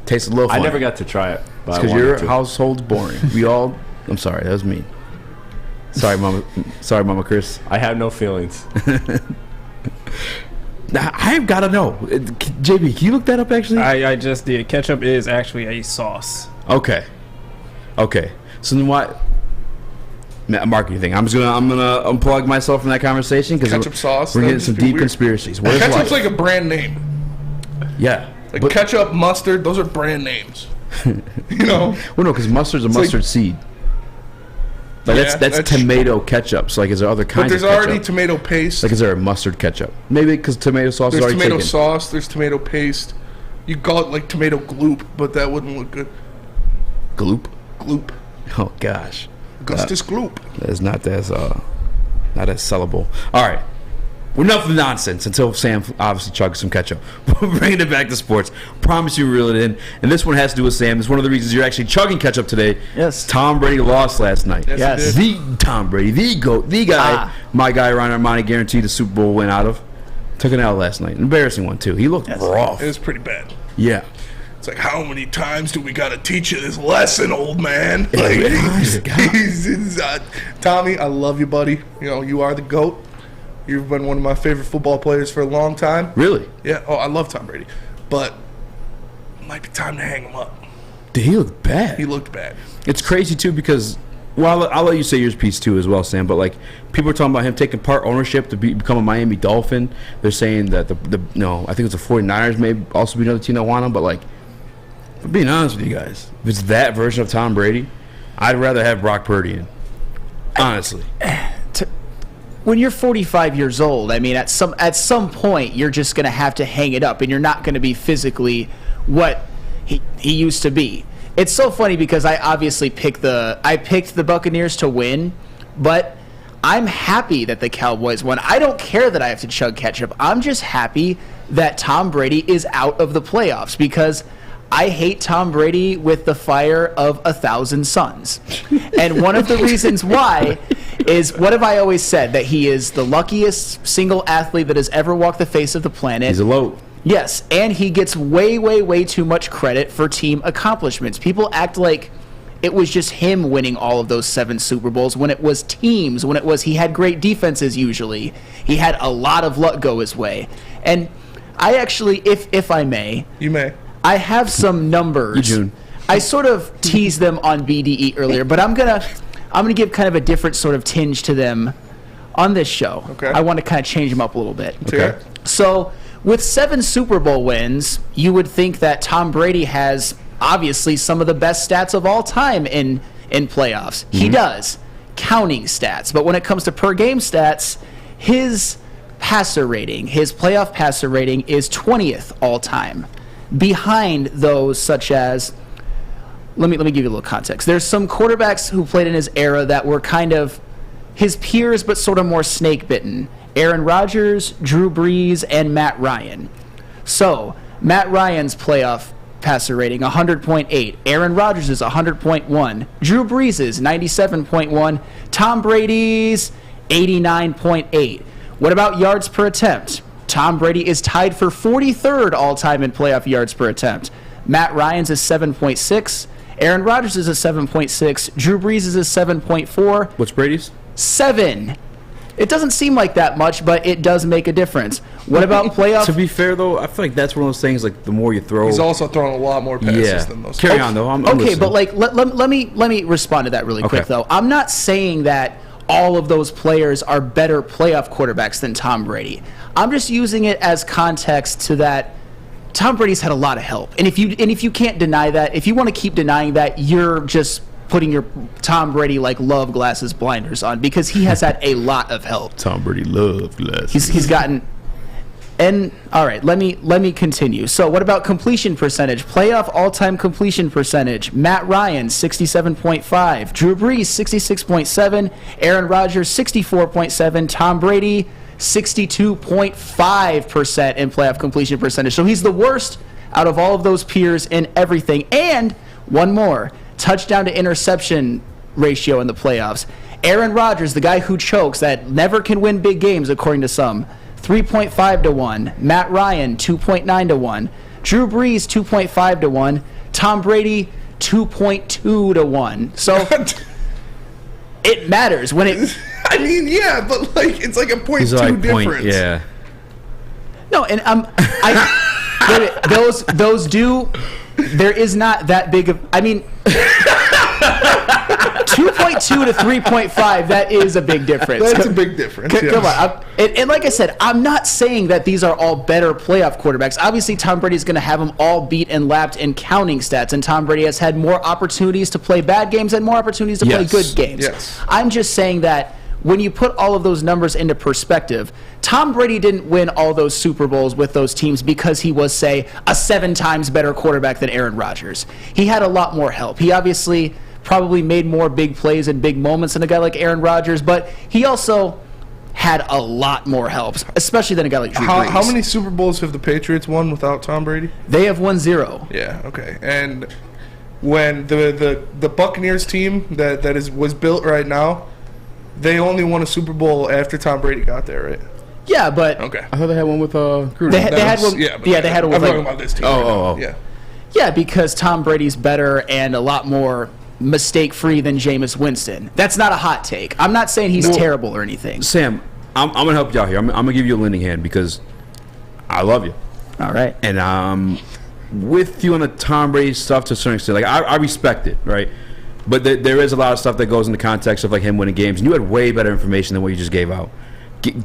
Tastes a little funny. I never got to try it. Because your household's boring. We all. I'm sorry. That was mean. Sorry, Mama. Sorry, Mama Chris. I have no feelings. I've got to know. JB, can you look that up, actually? I just did. Ketchup is actually a sauce. Okay. So then what? A marketing thing. I'm gonna unplug myself from that conveation because ketchup sauce. We're getting some deep conspiracies. What is ketchup's life? like a brand name. Yeah. Like ketchup, mustard. Those are brand names. You know. Well, no, because mustard's a mustard seed. But that's tomato ketchup. So, like, is there other kinds of ketchup? But there's already tomato paste. Like, is there a mustard ketchup? Maybe because tomato sauce is already already taken. taken. There's tomato sauce. There's tomato paste. You call it, like, tomato gloop, but that wouldn't look good. Gloop? Gloop. Oh, gosh. Augustus Gloop. That is not as sellable. All right. Well, enough of the nonsense until Sam obviously chugs some ketchup. We're bringing it back to sports. Promise you reel it in. And this one has to do with Sam. It's one of the reasons you're actually chugging ketchup today. Yes. Tom Brady lost last night. Yes. The Tom Brady, the GOAT, the guy, my guy Ryan Armani guaranteed the Super Bowl win out of. Took an L last night. Embarrassing one, too. He looked rough. It was pretty bad. Yeah. It's like, how many times do we got to teach you this lesson, old man? Tommy, I love you, buddy. You know, you are the GOAT. You've been one of my favorite football players for a long time. Really? Yeah. Oh, I love Tom Brady. But it might be time to hang him up. Did he look bad? He looked bad. It's crazy, too, because, well, I'll let you say yours piece, too, as well, Sam, but, like, people are talking about him taking part ownership to become a Miami Dolphin. They're saying that I think it's the 49ers may also be another team that want him, but, like, I'm being honest with you guys, if it's that version of Tom Brady, I'd rather have Brock Purdy in. Honestly. When you're 45 years old, I mean, at some point, you're just going to have to hang it up, and you're not going to be physically what he used to be. It's so funny because I obviously picked the Buccaneers to win, but I'm happy that the Cowboys won. I don't care that I have to chug ketchup. I'm just happy that Tom Brady is out of the playoffs because I hate Tom Brady with the fire of 1,000 suns. And one of the reasons why is, what have I always said? That he is the luckiest single athlete that has ever walked the face of the planet. He's a low. Yes, and he gets way, way, way too much credit for team accomplishments. People act like it was just him winning all of those 7 Super Bowls when it was teams, when it was he had great defenses usually. He had a lot of luck go his way. And I actually, if I may... You may. I have some numbers. June. I sort of teased them on BDE earlier, but I'm gonna give kind of a different sort of tinge to them on this show. Okay. I want to kind of change them up a little bit. Okay. So with 7 Super Bowl wins, you would think that Tom Brady has obviously some of the best stats of all time in playoffs. He does, counting stats. But when it comes to per game stats, his passer rating, his playoff passer rating is 20th all time, behind those such as, let me give you a little context. There's some quarterbacks who played in his era that were kind of his peers, but sort of more snake bitten. Aaron Rodgers, Drew Brees, and Matt Ryan. So Matt Ryan's playoff passer rating 100.8, Aaron Rodgers is 100.1, Drew Brees is 97.1, Tom Brady's 89.8. What about yards per attempt? Tom Brady is tied for 43rd all-time in playoff yards per attempt. Matt Ryan's is 7.6, Aaron Rodgers is a 7.6, Drew Brees is a 7.4. What's Brady's? 7. It doesn't seem like that much, but it does make a difference. What about playoff? To be fair, though, I feel like that's one of those things, like, the more you throw... He's also throwing a lot more passes than those. Carry on, though. I'm okay, listening. but like, let me respond to that really quick, though. I'm not saying that all of those players are better playoff quarterbacks than Tom Brady. I'm just using it as context to that Tom Brady's had a lot of help. And if you can't deny that, if you want to keep denying that, you're just putting your Tom Brady like love glasses blinders on, because he has had a lot of help. Tom Brady love glasses. He's gotten... And all right, let me continue. So what about completion percentage? Playoff all-time completion percentage. Matt Ryan 67.5, Drew Brees 66.7, Aaron Rodgers 64.7, Tom Brady 62.5% in playoff completion percentage. So he's the worst out of all of those peers in everything. And one more, touchdown to interception ratio in the playoffs. Aaron Rodgers, the guy who chokes, that never can win big games according to some, 3.5 to 1. Matt Ryan, 2.9 to 1. Drew Brees, 2.5 to 1. Tom Brady, 2.2 to 1. So it matters when it. I mean, yeah, but like it's like a 0.2 like difference. Yeah. No, and those do. There is not that big of. I mean. 2.2 to 3.5, that is a big difference. That's a big difference. Come on. And like I said, I'm not saying that these are all better playoff quarterbacks. Obviously, Tom Brady's going to have them all beat and lapped in counting stats, and Tom Brady has had more opportunities to play bad games and more opportunities to play good games. Yes. I'm just saying that when you put all of those numbers into perspective, Tom Brady didn't win all those Super Bowls with those teams because he was, say, a 7 times better quarterback than Aaron Rodgers. He had a lot more help. He obviously probably made more big plays and big moments than a guy like Aaron Rodgers, but he also had a lot more help, especially than a guy like Drew Brees. How many Super Bowls have the Patriots won without Tom Brady? They have won 0. Yeah, okay. And when the Buccaneers team that was built right now, they only won a Super Bowl after Tom Brady got there, right? Yeah, but okay. I thought they had one with Gruden. They had one. Yeah, they had one. I'm talking about this team. Oh. Yeah. Yeah, because Tom Brady's better and a lot more mistake-free than Jameis Winston. That's not a hot take. I'm not saying he's terrible or anything. Sam, I'm going to help you out here. I'm going to give you a lending hand because I love you. All right. And I'm with you on the Tom Brady stuff to a certain extent. Like, I respect it, right? But there is a lot of stuff that goes in the context of, like, him winning games. And you had way better information than what you just gave out.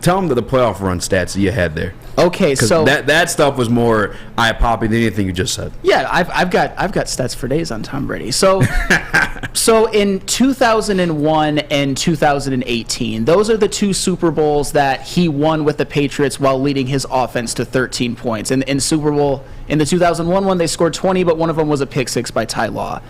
Tell him the playoff run stats that you had there. Okay, so that stuff was more eye-popping than anything you just said. Yeah, I've got stats for days on Tom Brady. So in 2001 and 2018, those are the 2 Super Bowls that he won with the Patriots while leading his offense to 13 points. In Super Bowl in the 2001 one, they scored 20, but one of them was a pick 6 by Ty Law.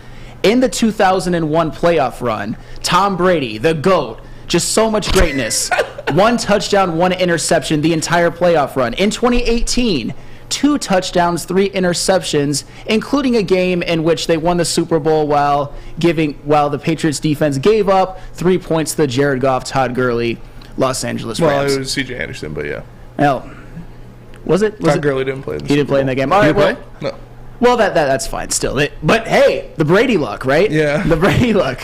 In the 2001 playoff run, Tom Brady, the GOAT, just so much greatness. 1 touchdown, 1 interception the entire playoff run. In 2018, 2 touchdowns, 3 interceptions, including a game in which they won the Super Bowl while the Patriots defense gave up 3 points to the Jared Goff, Todd Gurley, Los Angeles Rams. Well, it was C.J. Anderson, but yeah. Well, was it? Todd Gurley didn't play in the He didn't play in that game. All right, well, No. well, that's fine still. But hey, the Brady luck, right? Yeah. The Brady luck.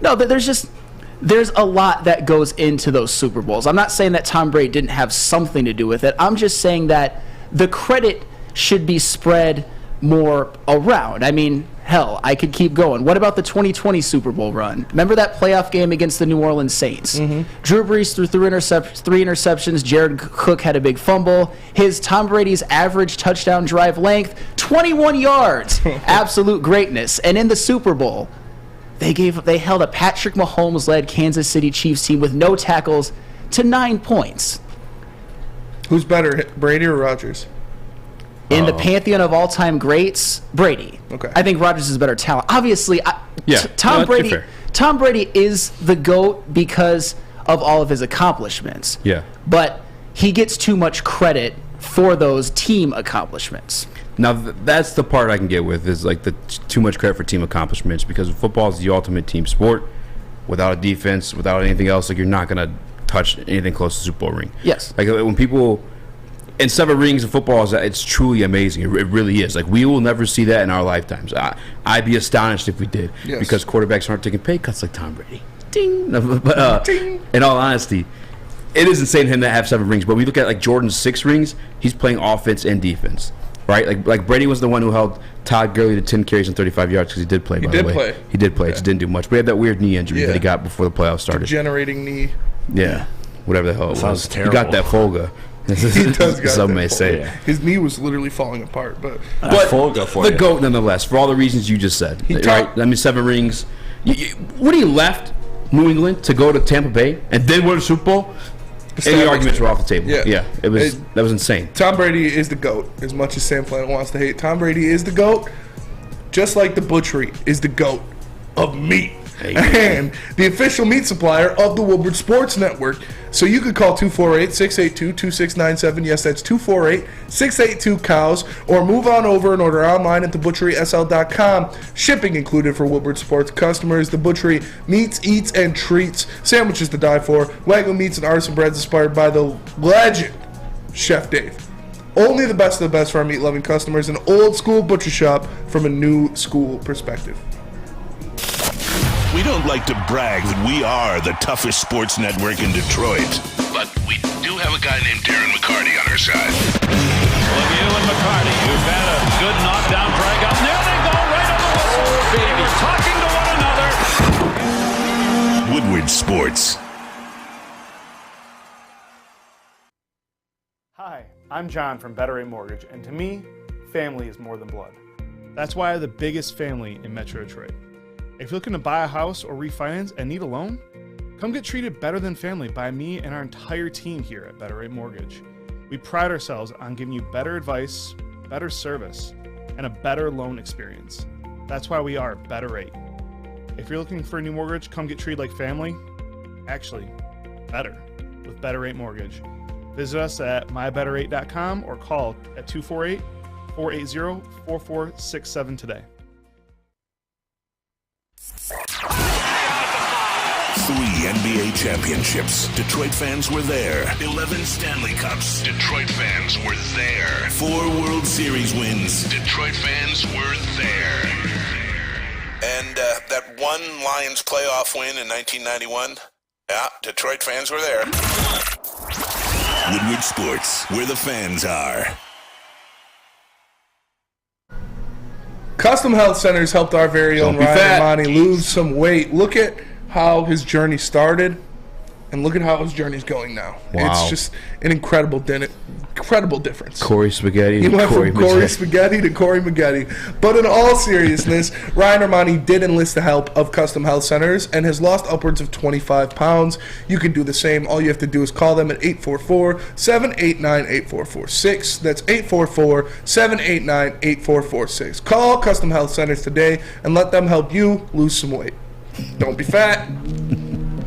No, there's a lot that goes into those Super Bowls. I'm not saying that Tom Brady didn't have something to do with it. I'm just saying that the credit should be spread more around. I mean, hell, I could keep going. What about the 2020 Super Bowl run? Remember that playoff game against the New Orleans Saints? Drew Brees threw 3 interceptions. Jared Cook had a big fumble. Tom Brady's average touchdown drive length, 21 yards. Absolute greatness. And in the Super Bowl, they held a Patrick Mahomes-led Kansas City Chiefs team with no tackles to 9 points. Who's better, Brady or Rodgers? In the pantheon of all-time greats, Brady. Okay. I think Rodgers is better talent. Obviously, Tom Brady is the GOAT because of all of his accomplishments. Yeah. But he gets too much credit for those team accomplishments. Now, that's the part I can get with, is like the too much credit for team accomplishments, because football is the ultimate team sport. Without a defense, without anything else, like, you're not going to touch anything close to Super Bowl ring. Yes. Like, when people... And 7 rings in football, it's truly amazing. It really is. Like, we will never see that in our lifetimes. I'd be astonished if we did, because quarterbacks aren't taking pay cuts like Tom Brady. Ding. But Ding. In all honesty, it is insane for him to have 7 rings. But we look at like Jordan's 6 rings. He's playing offense and defense, right? Like Brady was the one who held Todd Gurley to 10 carries and 35 yards because he did play. He did play. He just didn't do much. But he had that weird knee injury that he got before the playoffs started. Degenerating knee. Yeah, whatever the hell it Sounds was. terrible. He got that Folga. He does got Some that may Folga. say. Yeah. His knee was literally falling apart, but Folga for the GOAT nonetheless, for all the reasons you just said. Right? I mean, 7 rings. When he left New England to go to Tampa Bay and then win a Super Bowl, any arguments were off the table. Yeah, that was insane. Tom Brady is the GOAT, as much as Sam Flannel wants to hate. Tom Brady is the GOAT, just like the butchery is the GOAT of meat. And the official meat supplier of the Woodward Sports Network. So you could call 248-682-2697. Yes, that's 248-682-COWS. Or move on over and order online at thebutcherysl.com. Shipping included for Woodward Sports customers. The Butchery meats, eats, and treats. Sandwiches to die for. Wagyu meats and artisan breads inspired by the legend, Chef Dave. Only the best of the best for our meat-loving customers. An old-school butcher shop from a new-school perspective. We don't like to brag that we are the toughest sports network in Detroit, but we do have a guy named Darren McCarty on our side. Lemieux and McCarty, who've had a good knockdown drag up. There they go, right on the whistle. They were talking to one another. Woodward Sports. Hi, I'm John from Better Rate Mortgage, and to me, family is more than blood. That's why I have the biggest family in Metro Detroit. If you're looking to buy a house or refinance and need a loan, come get treated better than family by me and our entire team here at Better Rate Mortgage. We pride ourselves on giving you better advice, better service, and a better loan experience. That's why we are Better Rate. If you're looking for a new mortgage, come get treated like family. Actually, better with Better Rate Mortgage. Visit us at mybetterrate.com or call at 248-480-4467 today. 3 NBA championships. Detroit fans were there. 11 Stanley Cups. Detroit fans were there. 4 World Series wins. Detroit fans were there. And that one Lions playoff win in 1991. Yeah, Detroit fans were there. Woodward Sports, where the fans are. Custom Health Centers helped our very own Ryan Armani lose some weight. Look at how his journey started, and look at how his journey's going now. Wow. It's just an incredible difference. Corey Spaghetti. He went from Corey Spaghetti to Corey Maggette. But in all seriousness, Ryan Armani did enlist the help of Custom Health Centers and has lost upwards of 25 pounds. You can do the same. All you have to do is call them at 844-789-8446. That's 844-789-8446. Call Custom Health Centers today and let them help you lose some weight. Don't be fat.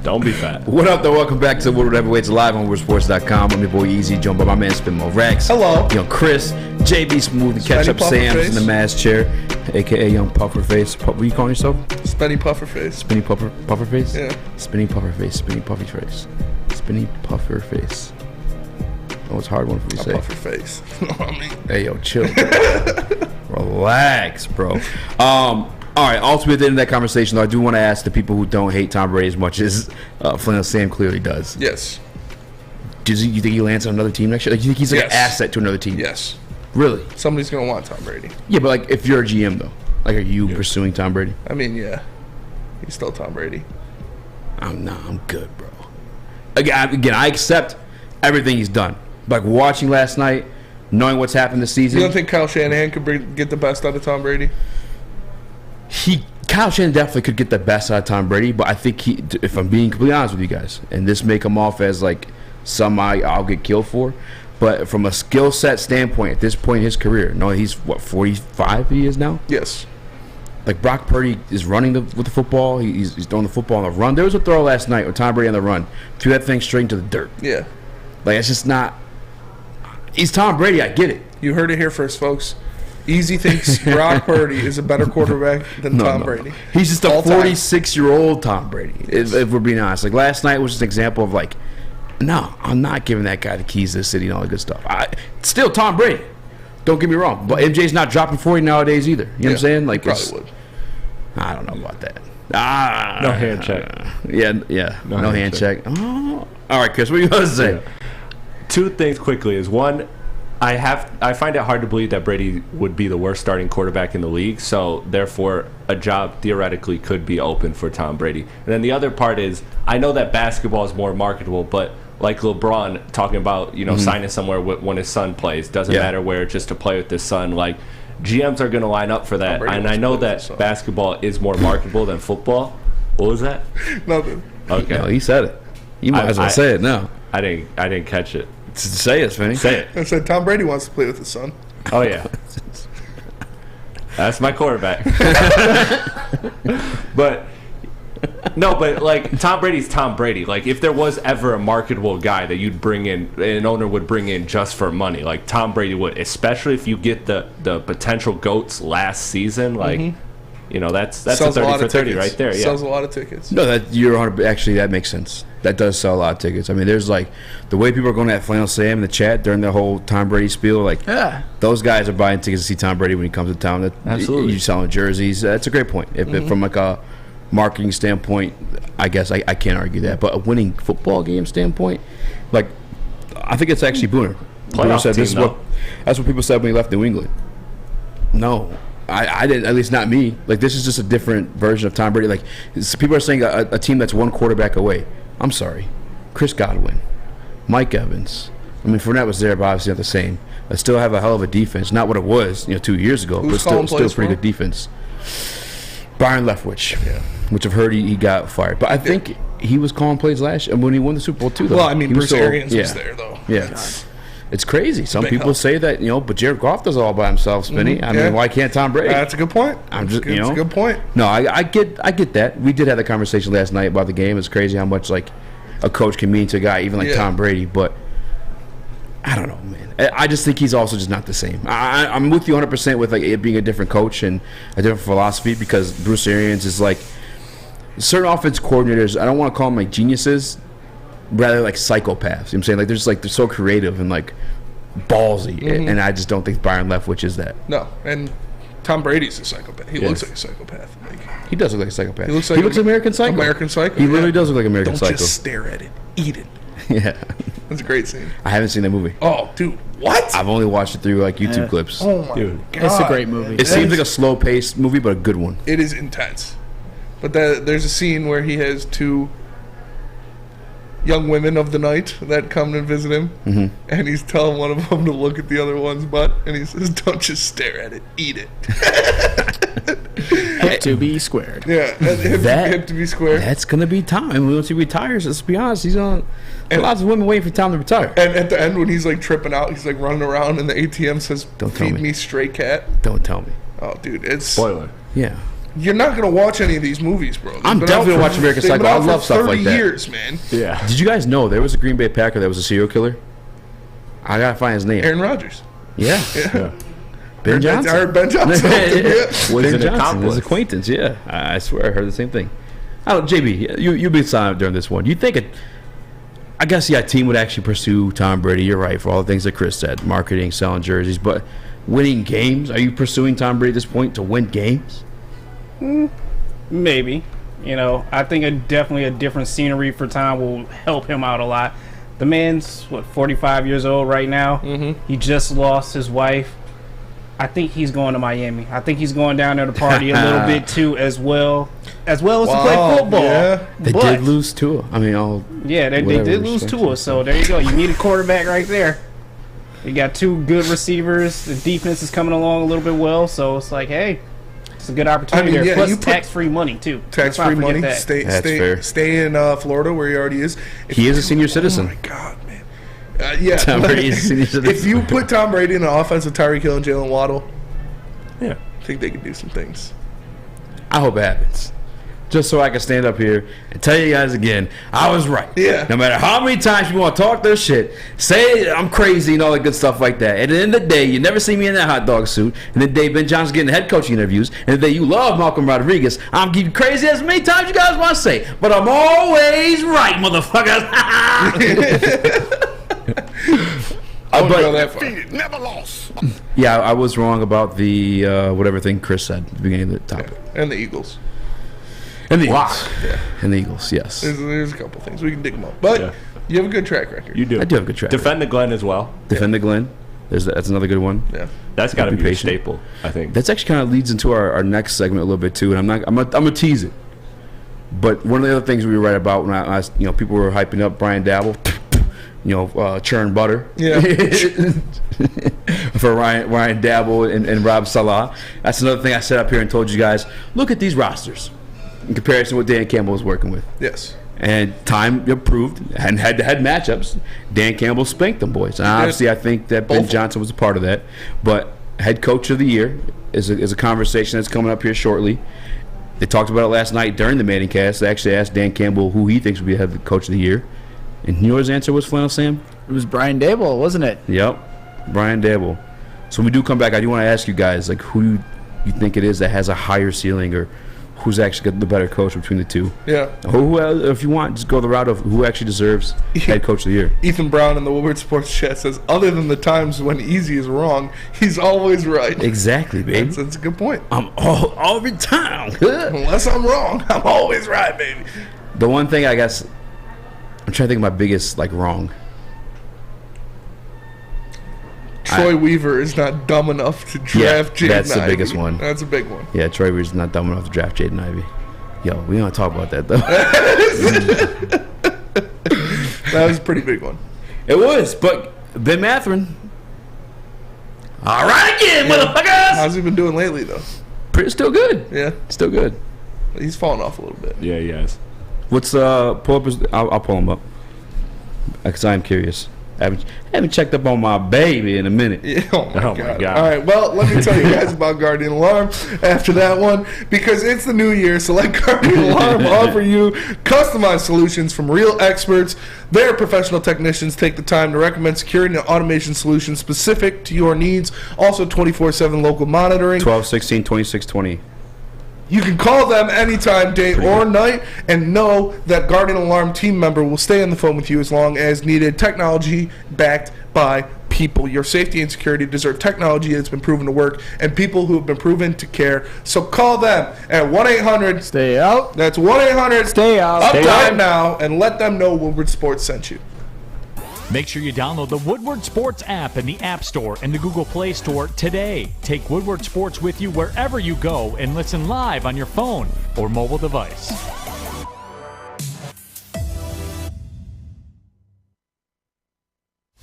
Don't be fat. What up, though? Welcome back to Woodward Heavyweights live on WoodwardSports.com. I'm your boy Eazy, joined by my man Spin Mo Rex. Hello. Young Chris, JB Smooth, and Ketchup Sam in the Mass Chair, aka Young Pufferface. What are you calling yourself? Spinny Pufferface. Spinny Pufferface? Yeah. Spinny Pufferface. Spinny Puffy Face. Spinny Pufferface. Oh, it's a hard one for me to say. Pufferface. Hey, yo, chill. Relax, bro. All right, ultimately at the end of that conversation, though, I do want to ask the people who don't hate Tom Brady as much as Flannel Sam clearly does. Yes. Do you think he lands on another team next year? Like, you think he's like an asset to another team? Yes. Really? Somebody's going to want Tom Brady. Yeah, but like if you're a GM, though, like are you pursuing Tom Brady? I mean, yeah. He's still Tom Brady. I'm good, bro. Again, I accept everything he's done. Like watching last night, knowing what's happened this season. You don't think Kyle Shanahan could get the best out of Tom Brady? Kyle Shanahan definitely could get the best out of Tom Brady, but I think if I'm being completely honest with you guys, and this may come off as like I'll get killed for, but from a skill set standpoint, at this point in his career, he's what 45 he is now. Yes. Like Brock Purdy is running with the football. He's throwing the football on the run. There was a throw last night with Tom Brady on the run. Threw that thing straight into the dirt. Yeah. Like it's just not. He's Tom Brady. I get it. You heard it here first, folks. Eazy thinks Brock Purdy is a better quarterback than Tom Brady. He's just a 46-year-old Tom Brady, if we're being honest. Like, last night was just an example of, like, no, I'm not giving that guy the keys to the city and all that good stuff. Still Tom Brady. Don't get me wrong. But MJ's not dropping 40 nowadays either. You know what I'm saying? Like, probably would. I don't know about that. No hand check. Yeah. No hand check. Oh. All right, Chris, what are you going to say? Yeah. Two things quickly is one, I find it hard to believe that Brady would be the worst starting quarterback in the league, so therefore a job theoretically could be open for Tom Brady. And then the other part is, I know that basketball is more marketable, but like LeBron talking about, signing somewhere when his son plays, doesn't matter where, just to play with his son. Like, GMs are going to line up for that, and I know that basketball is more marketable than football. What was that? Nothing. Okay. No, he said it. You might as well say it now. I didn't catch it. Say it, Spenny. Say it. I said Tom Brady wants to play with his son. Oh, yeah. That's my quarterback. But like Tom Brady's Tom Brady. Like if there was ever a marketable guy that you'd bring in, an owner would bring in just for money, like Tom Brady would, especially if you get the potential GOATs last season, like that's a 30 for 30 right there. Yeah. Sells a lot of tickets. No, actually that makes sense. That does sell a lot of tickets. I mean, there's like the way people are going at Flannel Sam in the chat during the whole Tom Brady spiel. Like, those guys are buying tickets to see Tom Brady when he comes to town. Absolutely, you're selling jerseys. That's a great point. If from like a marketing standpoint, I guess I can't argue that. But a winning football game standpoint, like I think it's actually Booner. Booner said this is that's what people said when he left New England. No. I didn't, at least not me. Like, this is just a different version of Tom Brady. Like, people are saying a team that's one quarterback away. I'm sorry. Chris Godwin, Mike Evans. I mean, Fournette was there, but obviously not the same. I still have a hell of a defense. Not what it was, 2 years ago, but still pretty good defense. Byron Leftwich, which I've heard he got fired. But I think he was calling plays last year when he won the Super Bowl, too, though. Well, I mean, Bruce Arians was there, though. Yeah. God. It's crazy. Some people say that, but Jared Goff does it all by himself, Spinny. I mean, why can't Tom Brady? That's a good point. That's a good point. No, I get that. We did have the conversation last night about the game. It's crazy how much like a coach can mean to a guy, even like Tom Brady. But I don't know, man. I just think he's also just not the same. I'm with you 100% with like it being a different coach and a different philosophy, because Bruce Arians is like certain offense coordinators. I don't want to call them like geniuses. Rather like psychopaths. You know what I'm saying? Like they're so creative and like ballsy, and I just don't think Byron Leftwich is that. No, and Tom Brady's a psychopath. He looks like a psychopath. Like, he does look like a psychopath. He looks like American Psycho. American Psycho. He literally does look like American Psycho. Don't just stare at it. Eat it. Yeah. That's a great scene. I haven't seen that movie. Oh, dude. What? I've only watched it through like YouTube clips. Oh my God. It's a great movie. It seems like a slow-paced movie, but a good one. It is intense. But there's a scene where he has two young women of the night that come and visit him, and he's telling one of them to look at the other one's butt, and he says, "Don't just stare at it, eat it." Hip to be squared. Yeah, hip to be squared. That's gonna be time. Once he retires, let's be honest, he's on. Lots of women waiting for Tom to retire. And at the end, when he's like tripping out, he's like running around, and the ATM says, "Feed me stray cat." Don't tell me. Oh, dude, it's spoiler. Yeah. you're not gonna watch any of these movies, bro. I'm definitely watching American Psycho. I love stuff like that. 30 years, man. Yeah. Did you guys know there was a Green Bay Packer that was a serial killer? I gotta find his name. Aaron Rodgers. Yeah. Yeah. Ben Johnson. I heard Ben Johnson. Was Ben an Johnson, accomplice. his acquaintance. Yeah, I swear I heard the same thing. I don't, JB, you've been silent during this one. You think I guess a team would actually pursue Tom Brady. You're right for all the things that Chris said, marketing, selling jerseys, but winning games. Are you pursuing Tom Brady at this point to win games? Maybe. I think definitely a different scenery for Tom will help him out a lot. The man's 45 years old right now. Mm-hmm. He just lost his wife. I think he's going to Miami. I think he's going down there to party a little bit too, as well as to play football. Yeah. They did lose Tua. I mean, they did lose Tua. So there you go. You need a quarterback right there. You got two good receivers. The defense is coming along a little bit well. So it's like, hey, it's a good opportunity there. Plus tax-free money too. Tax-free money. That's Stay in Florida where he already is. He is a senior citizen. Oh my God, man. Yeah. Tom Brady is a senior citizen. If you put Tom Brady in an offense with Tyreek Hill and Jalen Waddle, yeah, I think they can do some things. I hope it happens. Just so I can stand up here and tell you guys again, I was right. Yeah. No matter how many times you want to talk their shit, say I'm crazy and all that good stuff like that. At the end of the day, you never see me in that hot dog suit. And the day Ben Johnson's getting head coaching interviews, and the day you love Malcolm Rodriguez, I'm giving crazy as many times you guys want to say. But I'm always right, motherfuckers. I wouldn't go that far. Never lost. Yeah, I was wrong about the whatever thing Chris said at the beginning of the topic. Yeah. And the Eagles. And the Eagles. Yeah. And the Eagles, yes. There's a couple things. We can dig them up. But you have a good track record. You do. I do have a good track Defend the Glen as well. Defend the Glen. That's another good one. Yeah. That's got to be a staple, I think. That's actually kind of leads into our next segment a little bit too, and I'm gonna tease it. But one of the other things we were right about when I people were hyping up Brian Daboll, churn butter. Yeah. For Ryan Daboll and Rob Salah. That's another thing I set up here and told you guys. Look at these rosters in comparison to what Dan Campbell was working with. Yes. And time proved, and head-to-head matchups, Dan Campbell spanked them boys. And obviously, I think that Ben Johnson was a part of that. But head coach of the year is a conversation that's coming up here shortly. They talked about it last night during the Manning cast. They actually asked Dan Campbell who he thinks would be head coach of the year. And you know what his answer was, Flannel Sam? It was Brian Daboll, wasn't it? Yep, Brian Daboll. So when we do come back, I do want to ask you guys, like, who you think it is that has a higher ceiling, or who's actually got the better coach between the two. Yeah. Who, if you want, just go the route of who actually deserves head coach of the year. Ethan Brown in the Woodward Sports Chat says, other than the times when Eazy is wrong, he's always right. Exactly, baby. That's a good point. I'm all the time. Unless I'm wrong, I'm always right, baby. The one thing I guess, I'm trying to think of my biggest, wrong. Troy Weaver is not dumb enough to draft Jaden Ivey. That's the biggest one. That's a big one. Yeah, Troy Weaver's not dumb enough to draft Jaden Ivey. Yo, we don't talk about that, though. That was a pretty big one. It was, but Ben Matherin. All right again, motherfuckers! How's he been doing lately, though? Still good. Yeah. Still good. He's fallen off a little bit. Yeah, he has. What's, pull up his, I'll pull him up. Because I'm curious. I haven't checked up on my baby in a minute. Yeah, oh my God. All right, well, let me tell you guys about Guardian Alarm after that one, because it's the new year, so let Guardian Alarm offer you customized solutions from real experts. Their professional technicians take the time to recommend security and automation solutions specific to your needs. Also 24/7 local monitoring. 12-16-26-20. You can call them anytime, day or night, and know that Guardian Alarm team member will stay on the phone with you as long as needed. Technology backed by people. Your safety and security deserve technology that's been proven to work and people who have been proven to care. So call them at 1-800 Stay out. That's 1-800 Stay out. Uptime now, and let them know Woodward Sports sent you. Make sure you download the Woodward Sports app in the App Store and the Google Play Store today. Take Woodward Sports with you wherever you go and listen live on your phone or mobile device.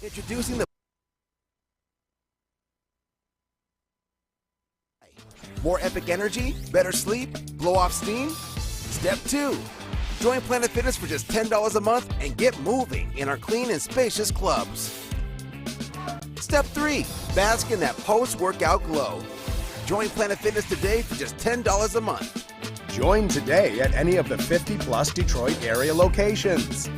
Introducing the more epic energy, better sleep, blow off steam? Step 2. Join Planet Fitness for just $10 a month and get moving in our clean and spacious clubs. Step 3. Bask in that post-workout glow. Join Planet Fitness today for just $10 a month. Join today at any of the 50-plus Detroit area locations.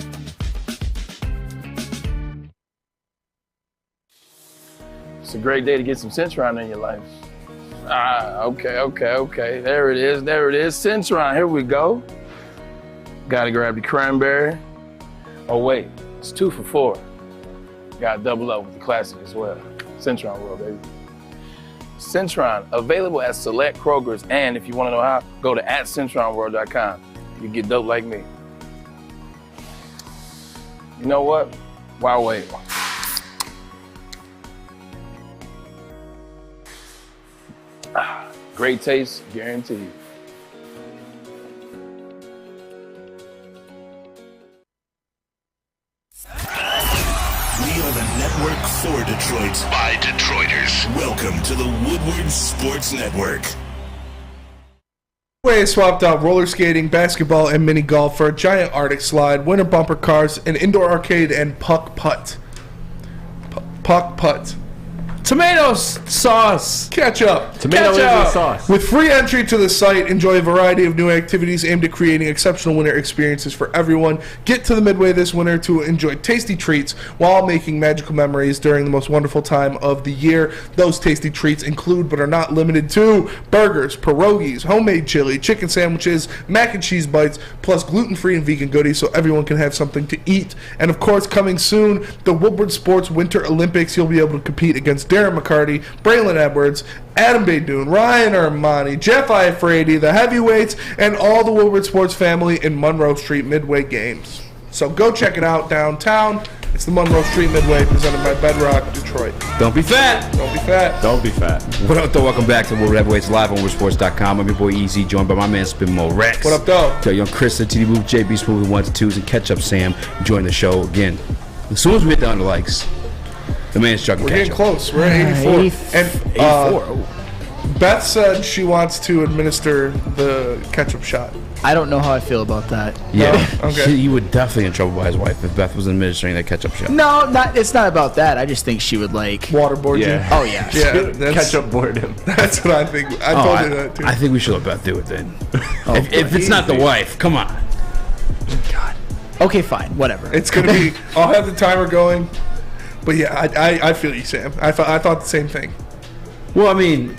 It's a great day to get some Centron in your life. Okay. There it is. Centron, here we go. Gotta grab the cranberry. Oh wait, it's 2 for $4. Gotta double up with the classic as well. Centron World, baby. Centron, available at select Krogers, and if you wanna know how, go to @CentronWorld.com. You get dope like me. You know what? Why wait? Great taste, guaranteed. We are the network for Detroit by Detroiters. Welcome to the Woodward Sports Network. Way swapped out roller skating, basketball, and mini golf for a giant Arctic slide, winter bumper cars, an indoor arcade, and puck putt. Puck putt. Tomato sauce. Ketchup. Tomato is the sauce. With free entry to the site, enjoy a variety of new activities aimed at creating exceptional winter experiences for everyone. Get to the Midway this winter to enjoy tasty treats while making magical memories during the most wonderful time of the year. Those tasty treats include, but are not limited to, burgers, pierogies, homemade chili, chicken sandwiches, mac and cheese bites, plus gluten-free and vegan goodies so everyone can have something to eat. And of course, coming soon, the Woodward Sports Winter Olympics. You'll be able to compete against Darren McCarty, Braylon Edwards, Adam Baydoun, Ryan Armani, Jeff Ifrady, the heavyweights, and all the Woodward Sports family in Monroe Street Midway Games. So go check it out downtown. It's the Monroe Street Midway presented by Bedrock Detroit. Don't be fat. Don't be fat. Don't be fat. What up, though? Welcome back to Woodward Heavyweights live on WoodwardSports.com. I'm your boy Eazy, joined by my man Spin Mo Rex. What up, though? Yo, young Chris, the TD Move, JB Smooth, 1s, 2s, and Ketchup Sam join the show again. As soon as we hit the under likes, the man's chugging We're ketchup. getting close. We're at 84. And 84. Beth said she wants to administer the ketchup shot. I don't know how I feel about that. Yeah. No? Okay. He would definitely in trouble by his wife if Beth was administering that ketchup shot. No, it's not about that. I just think she would like waterboard you. Oh yeah. Yeah, Ketchup board him. That's what I think. I told you that too. I think we should let Beth do it then. Oh, if it's not the wife, come on. God. Okay, fine. Whatever. It's gonna be. I'll have the timer going. But yeah, I feel you, Sam. I thought the same thing. Well, I mean,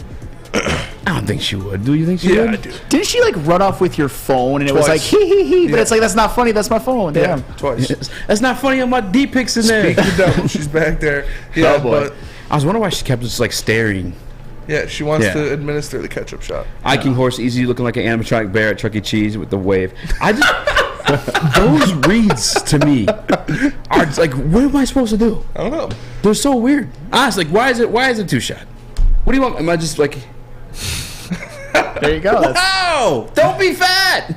I don't think she would. Do you think she would? Yeah, I do. Didn't she like run off with your phone and it was like Twice. hee? But Yeah. it's like that's not funny. That's my phone. Yeah, Damn. twice. That's not funny on my D pics in there. Speak the devil. She's back there. Yeah, Oh, boy. but I was wondering why she kept just like staring. yeah, she wants Yeah. to administer the ketchup shot. Eye King Horse, Easy looking like an animatronic bear at Chuck E. Cheese with the wave. I just those reads to me are just like, what am I supposed to do? I don't know. They're so weird. Honestly, like, why is it two shot? What do you want? Am I just like, There you go. That's, wow, don't be fat.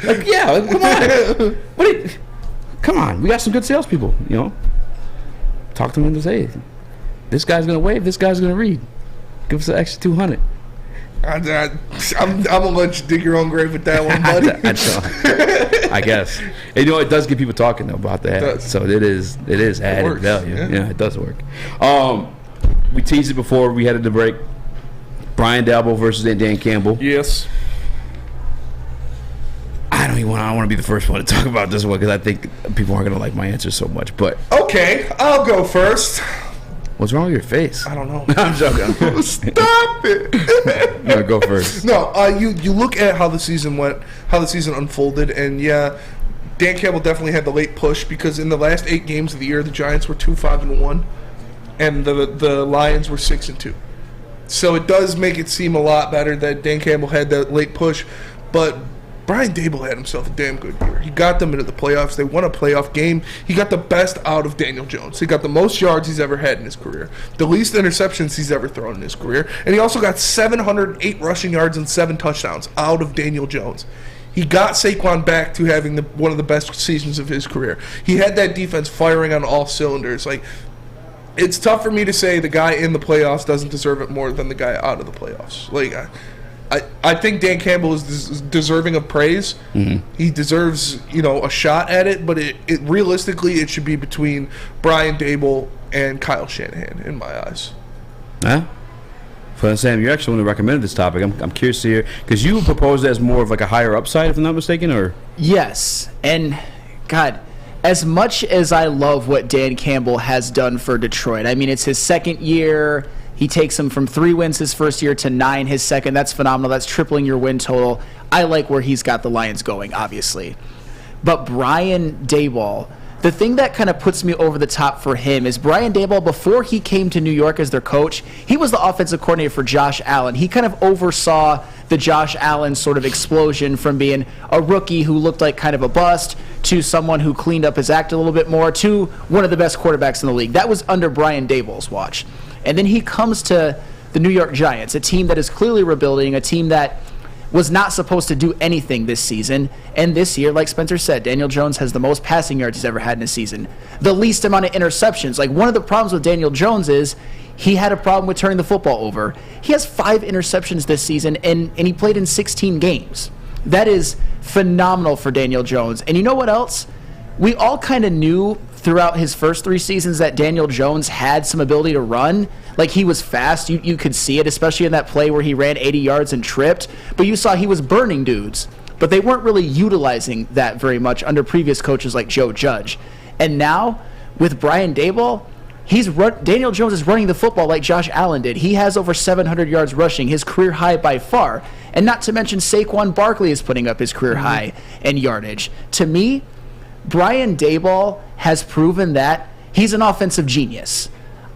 Like, yeah, like, come on. What do you, come on, we got some good salespeople, you know. Talk to them and say, this guy's gonna wave, this guy's gonna read. Give us an extra 200. I'm gonna let you dig your own grave with that one, buddy. I guess. And, you know, it does get people talking though about that. does. So it is added works, value. yeah. Yeah, it does work. We teased it before we headed to break. Brian Daboll versus Dan Campbell. Yes. I don't want to be the first one to talk about this one because I think people aren't going to like my answer so much. But Okay, I'll go first. what's wrong with your face? I don't know. I'm joking. Stop it. No, go first. No, you look at how the season went, how the season unfolded, and yeah, Dan Campbell definitely had the late push because in the last 8 games of the year, the Giants were 2-5-1, and the Lions were 6-2. So it does make it seem a lot better that Dan Campbell had that late push, but Brian Daboll had himself a damn good year. He got them into the playoffs. They won a playoff game. He got the best out of Daniel Jones. He got the most yards he's ever had in his career, the least interceptions he's ever thrown in his career, and he also got 708 rushing yards and 7 touchdowns out of Daniel Jones. He got Saquon back to having one of the best seasons of his career. He had that defense firing on all cylinders. Like, it's tough for me to say the guy in the playoffs doesn't deserve it more than the guy out of the playoffs. Like, I think Dan Campbell is deserving of praise. Mm-hmm. He deserves, a shot at it, but it realistically it should be between Brian Daboll and Kyle Shanahan in my eyes. Huh? Flannel Sam, you're actually the one who recommended this topic. I'm curious to hear, because you proposed it as more of like a higher upside, if I'm not mistaken, or? Yes, and God, as much as I love what Dan Campbell has done for Detroit, I mean, it's his second year. He takes them from 3 wins his first year to 9 his second. That's phenomenal. That's tripling your win total. I like where he's got the Lions going, obviously. But Brian Daboll, the thing that kind of puts me over the top for him is Brian Daboll, before he came to New York as their coach, he was the offensive coordinator for Josh Allen. He kind of oversaw the Josh Allen sort of explosion from being a rookie who looked like kind of a bust to someone who cleaned up his act a little bit more to one of the best quarterbacks in the league. That was under Brian Daboll's watch. And then he comes to the New York Giants, a team that is clearly rebuilding, a team that was not supposed to do anything this season. And this year, like Spencer said, Daniel Jones has the most passing yards he's ever had in a season. The least amount of interceptions. Like, one of the problems with Daniel Jones is he had a problem with turning the football over. He has 5 interceptions this season, and he played in 16 games. That is phenomenal for Daniel Jones. And you know what else? We all kind of knew throughout his first 3 seasons that Daniel Jones had some ability to run. Like, he was fast. You could see it, especially in that play where he ran 80 yards and tripped. But you saw he was burning dudes. But they weren't really utilizing that very much under previous coaches like Joe Judge. And now, with Brian Daboll, Daniel Jones is running the football like Josh Allen did. He has over 700 yards rushing, his career high by far. And not to mention Saquon Barkley is putting up his career high in yardage. To me, Brian Daboll has proven that he's an offensive genius.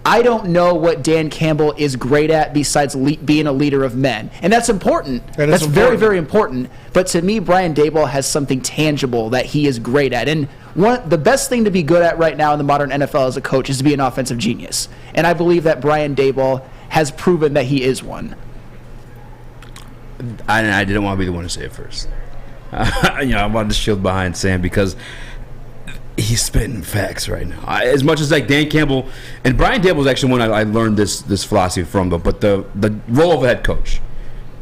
I don't know what Dan Campbell is great at besides being a leader of men. And that's important. That's very, very important. But to me, Brian Daboll has something tangible that he is great at. And the best thing to be good at right now in the modern NFL as a coach is to be an offensive genius. And I believe that Brian Daboll has proven that he is one. I didn't want to be the one to say it first. I wanted to shield behind Sam because he's spitting facts right now. As much as like Dan Campbell and Brian Daboll is actually one I learned this philosophy from, but the role of a head coach,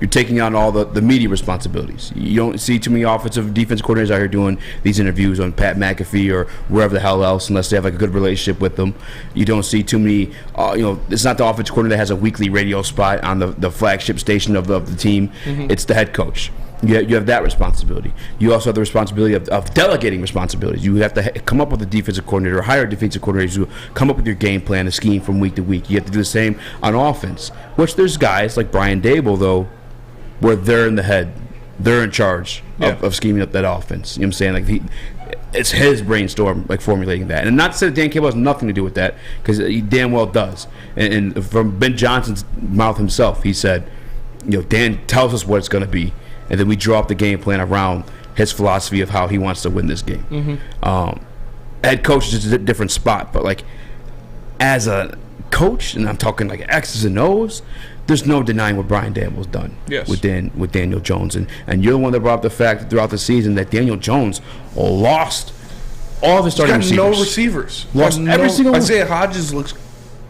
you're taking on all the media responsibilities. You don't see too many offensive defense coordinators out here doing these interviews on Pat McAfee or wherever the hell else, unless they have like a good relationship with them. You don't see too many. It's not the offensive coordinator that has a weekly radio spot on the flagship station of the team. Mm-hmm. It's the head coach. You have that responsibility. You also have the responsibility of delegating responsibilities. You have to come up with a defensive coordinator or hire defensive coordinators who come up with your game plan, a scheme from week to week. You have to do the same on offense, which there's guys like Brian Daboll, though, where they're in the head. They're in charge of scheming up that offense. You know what I'm saying? Like it's his brainstorm, like formulating that. And not to say that Dan Campbell has nothing to do with that, because he damn well does. And from Ben Johnson's mouth himself, he said, Dan tells us what it's going to be. And then we draw up the game plan around his philosophy of how he wants to win this game. Mm-hmm. Head coach is just a different spot, but like as a coach, and I'm talking like X's and O's, there's no denying what Brian Daboll's done with Daniel Jones. And you're the one that brought up the fact that throughout the season that Daniel Jones lost all of his starting receivers. No receivers. Lost every single one. Isaiah Hodges looks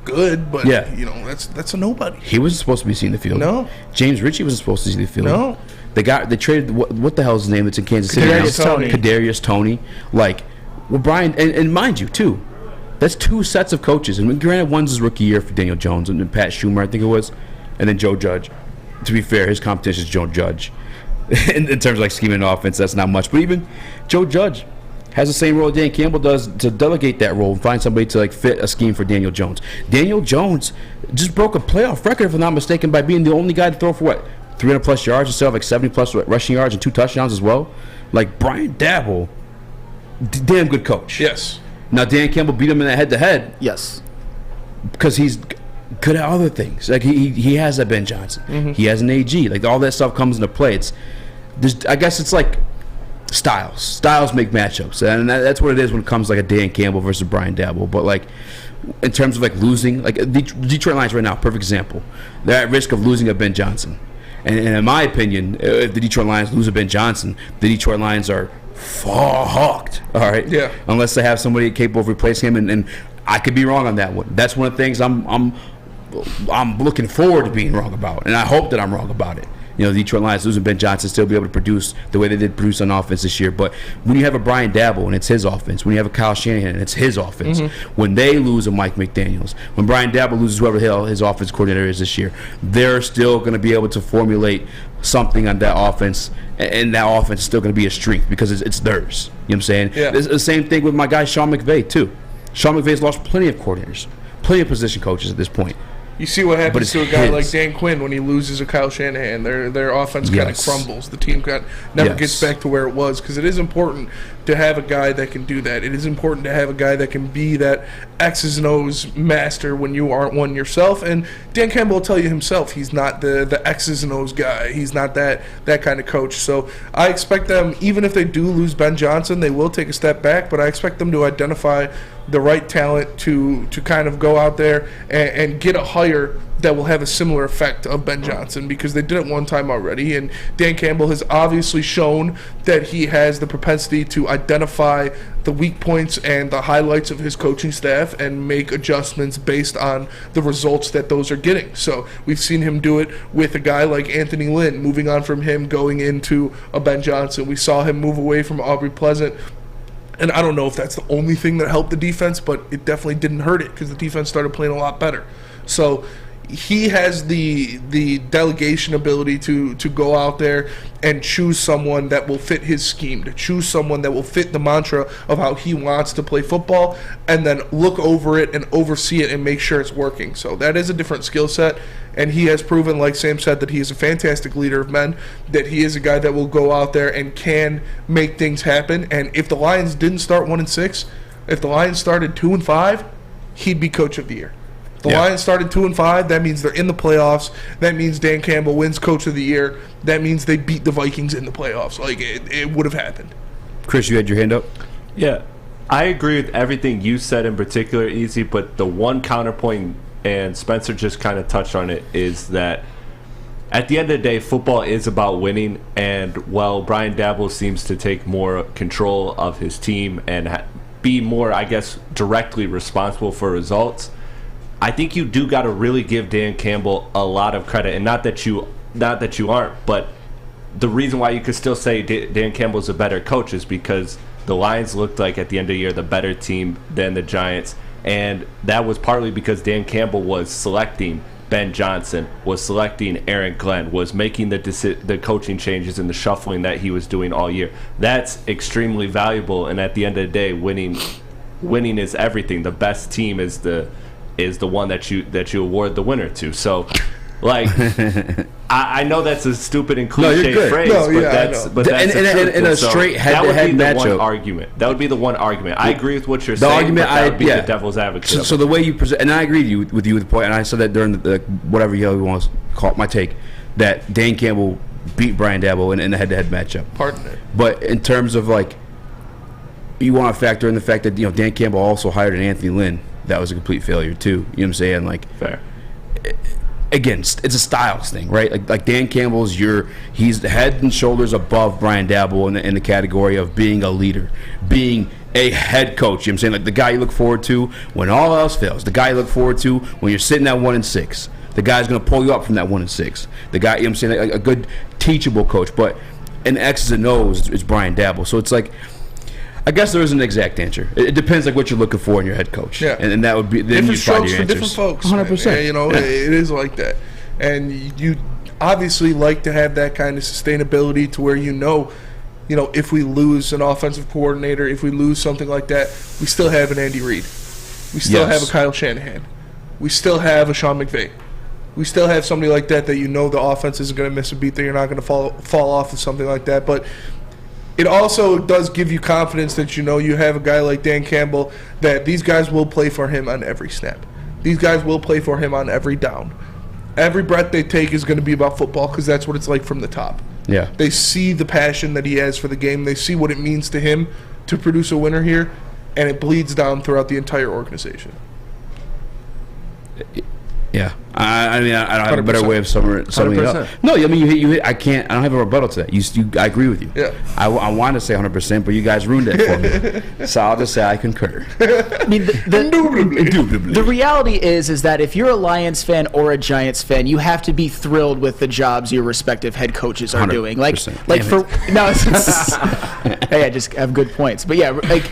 good, but that's a nobody. He wasn't supposed to be seeing the field. No. James Ritchie wasn't supposed to see the field. No. They traded what the hell is his name that's in Kansas City? Kadarius Toney. Like, well, Brian, and mind you too, that's 2 sets of coaches. And granted, one's his rookie year for Daniel Jones and Pat Schumer, I think it was, and then Joe Judge. To be fair, his competition is Joe Judge. in terms of like scheming offense, that's not much. But even Joe Judge has the same role Dan Campbell does to delegate that role and find somebody to like fit a scheme for Daniel Jones. Daniel Jones just broke a playoff record, if I'm not mistaken, by being the only guy to throw for 300+ yards instead of like 70+ rushing yards and 2 touchdowns as well. Like Brian Daboll, damn good coach. Yes. Now Dan Campbell beat him in that head-to-head. Yes. Because he's good at other things. Like he has a Ben Johnson. Mm-hmm. He has an AG. Like all that stuff comes into play. I guess it's like styles. Styles make matchups, and that's what it is when it comes like a Dan Campbell versus Brian Daboll. But like in terms of like losing, like the Detroit Lions right now, perfect example. They're at risk of losing a Ben Johnson. And in my opinion, if the Detroit Lions lose a Ben Johnson, the Detroit Lions are fucked. All right. Yeah. Unless they have somebody capable of replacing him, and I could be wrong on that one. That's one of the things I'm looking forward to being wrong about, and I hope that I'm wrong about it. the Detroit Lions losing Ben Johnson still be able to produce the way they did produce on offense this year. But when you have a Brian Daboll and it's his offense, when you have a Kyle Shanahan and it's his offense, when they lose a Mike McDaniels, when Brian Daboll loses whoever the hell his offense coordinator is this year, they're still going to be able to formulate something on that offense, and that offense is still going to be a strength because it's theirs. You know what I'm saying? Yeah. It's the same thing with my guy Sean McVay too. Sean McVay's lost plenty of coordinators, plenty of position coaches at this point. You see what happens to a guy his. like Dan Quinn when he loses a Kyle Shanahan. Their offense kind of crumbles. The team never gets back to where it was, because it is important to have a guy that can do that. It is important to have a guy that can be that X's and O's master when you aren't one yourself. And Dan Campbell will tell you himself he's not the X's and O's guy. He's not that kind of coach. So I expect them, even if they do lose Ben Johnson, they will take a step back, but I expect them to identify the right talent to kind of go out there and get a hire that will have a similar effect of Ben Johnson, because they did it one time already, and Dan Campbell has obviously shown that he has the propensity to identify the weak points and the highlights of his coaching staff and make adjustments based on the results that those are getting. So we've seen him do it with a guy like Anthony Lynn, moving on from him, going into a Ben Johnson. We saw him move away from Aubrey Pleasant. And I don't know if that's the only thing that helped the defense, but it definitely didn't hurt it, because the defense started playing a lot better. So he has the delegation ability to go out there and choose someone that will fit his scheme, to choose someone that will fit the mantra of how he wants to play football, and then look over it and oversee it and make sure it's working. So that is a different skill set, and he has proven, like Sam said, that he is a fantastic leader of men, that he is a guy that will go out there and can make things happen. And if the Lions didn't start 1-6, if the Lions started 2-5, he'd be coach of the year. The Lions started 2-5. That means they're in the playoffs. That means Dan Campbell wins Coach of the Year. That means they beat the Vikings in the playoffs. Like, it would have happened. Chris, you had your hand up? Yeah, I agree with everything you said in particular, Eazy, but the one counterpoint, and Spencer just kind of touched on it, is that at the end of the day, football is about winning, and while Brian Daboll seems to take more control of his team and be more, I guess, directly responsible for results, I think you do got to really give Dan Campbell a lot of credit, and not that you aren't, but the reason why you could still say Dan Campbell's a better coach is because the Lions looked like at the end of the year the better team than the Giants, and that was partly because Dan Campbell was selecting Ben Johnson, was selecting Aaron Glenn, was making the coaching changes and the shuffling that he was doing all year. That's extremely valuable, and at the end of the day, winning is everything. The best team is the one that you award the winner to. So, like, I know that's a stupid and cliche phrase, but that's in a straight head-to-head matchup. That would be the one argument. I agree with what you're saying. That would be the devil's advocate. So the way you present, and I agree with you with the point, and I said that during the whatever you want to call it, my take, that Dan Campbell beat Brian Daboll in the head-to-head matchup. Pardon it. But in terms of, like, you want to factor in the fact that Dan Campbell also hired an Anthony Lynn. That was a complete failure too. You know what I'm saying? Like, fair. Again, it's a styles thing, right? Like Dan Campbell's he's head and shoulders above Brian Daboll in the category of being a leader, being a head coach. You know what I'm saying? Like the guy you look forward to when all else fails. The guy you look forward to when you're sitting at 1-6. The guy's gonna pull you up from that 1-6. The guy, you know what I'm saying? Like a good teachable coach, but in X's and O's is Brian Daboll. So it's like, I guess there isn't an exact answer. It depends like what you're looking for in your head coach. Yeah. And that would be then different you find strokes your for answers. different folks. 100%. You know, it is like that. And you obviously like to have that kind of sustainability to where you know, if we lose an offensive coordinator, if we lose something like that, we still have an Andy Reid. We still have a Kyle Shanahan. We still have a Sean McVay. We still have somebody like that the offense isn't going to miss a beat, that you're not going to fall off of something like that. But it also does give you confidence that you have a guy like Dan Campbell, that these guys will play for him on every snap. These guys will play for him on every down. Every breath they take is going to be about football, because that's what it's like from the top. Yeah. They see the passion that he has for the game. They see what it means to him to produce a winner here, and it bleeds down throughout the entire organization. Yeah. I mean, I don't have a better way of summing it up. No, I mean, you hit. I can't. I don't have a rebuttal to that. I agree with you. Yeah. I want to say 100%, but you guys ruined it for me. So I'll just say I concur. I mean, Indubitably. the reality is that if you're a Lions fan or a Giants fan, you have to be thrilled with the jobs your respective head coaches are doing. Hey, I just have good points, but yeah, with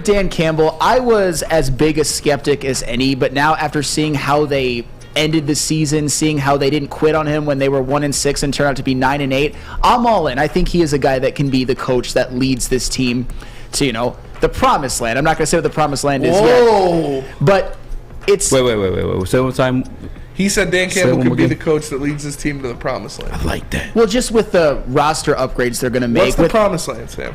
Dan Campbell, I was as big a skeptic as any, but now after seeing how they ended the season, seeing how they didn't quit on him when they were 1-6 and turned out to be 9-8, I'm all in. I think he is a guy that can be the coach that leads this team to, the promised land. I'm not going to say what the promised land is yet, but it's... Wait. Say one time. He said Dan Campbell could be the coach that leads his team to the promised land. I like that. Well, just with the roster upgrades they're going to make. What's the promised land, Sam?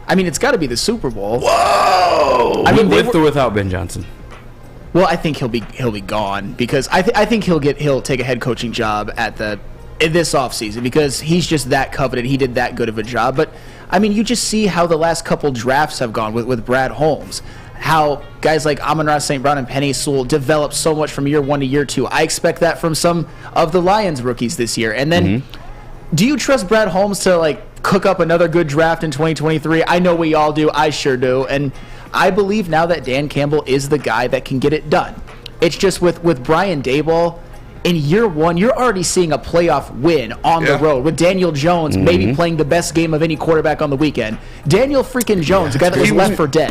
I mean, it's got to be the Super Bowl. Whoa! I mean, with or without Ben Johnson? Well, I think he'll be gone because I think he'll take a head coaching job in this offseason because he's just that coveted. He did that good of a job. But I mean, you just see how the last couple drafts have gone with Brad Holmes. How guys like Amon-Ra St. Brown and Penei Sewell developed so much from year 1 to year 2. I expect that from some of the Lions rookies this year. And then, do you trust Brad Holmes to cook up another good draft in 2023? I know we all do. I sure do. And I believe now that Dan Campbell is the guy that can get it done. It's just with Brian Daboll, in year 1, you're already seeing a playoff win on the road with Daniel Jones maybe playing the best game of any quarterback on the weekend. Daniel freaking Jones, the guy that was left for dead.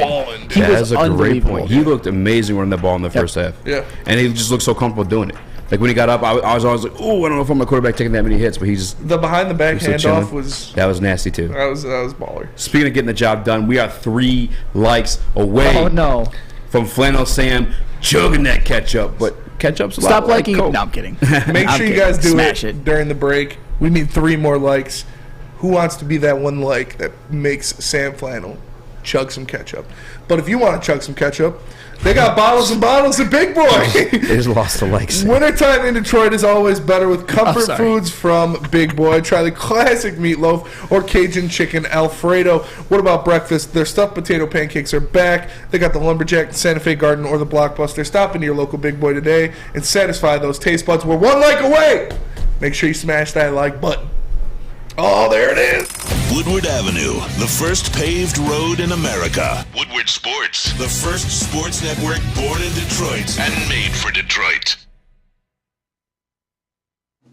He was that's a great point. He He looked amazing running the ball in the first half. Yeah. And he just looked so comfortable doing it. Like when he got up, I was always like, "Oh, I don't know if I'm a quarterback taking that many hits," but the behind the back handoff was nasty too. That was baller. Speaking of getting the job done, we are 3 likes away. Oh no! From Flannel Sam chugging that ketchup, but ketchup's a lot Stop like liking. Coke. No, I'm kidding. Make sure you guys do it during the break. We need 3 more likes. Who wants to be that one like that makes Sam Flannel chug some ketchup? But if you want to chug some ketchup, they got bottles and bottles of Big Boy. They just lost the likes. Wintertime in Detroit is always better with comfort foods from Big Boy. Try the classic meatloaf or Cajun chicken Alfredo. What about breakfast? Their stuffed potato pancakes are back. They got the Lumberjack, Santa Fe Garden, or the Blockbuster. Stop into your local Big Boy today and satisfy those taste buds. We're 1 like away. Make sure you smash that like button. Oh, there it is. Woodward Avenue, the first paved road in America. Woodward Sports, the first sports network born in Detroit and made for Detroit.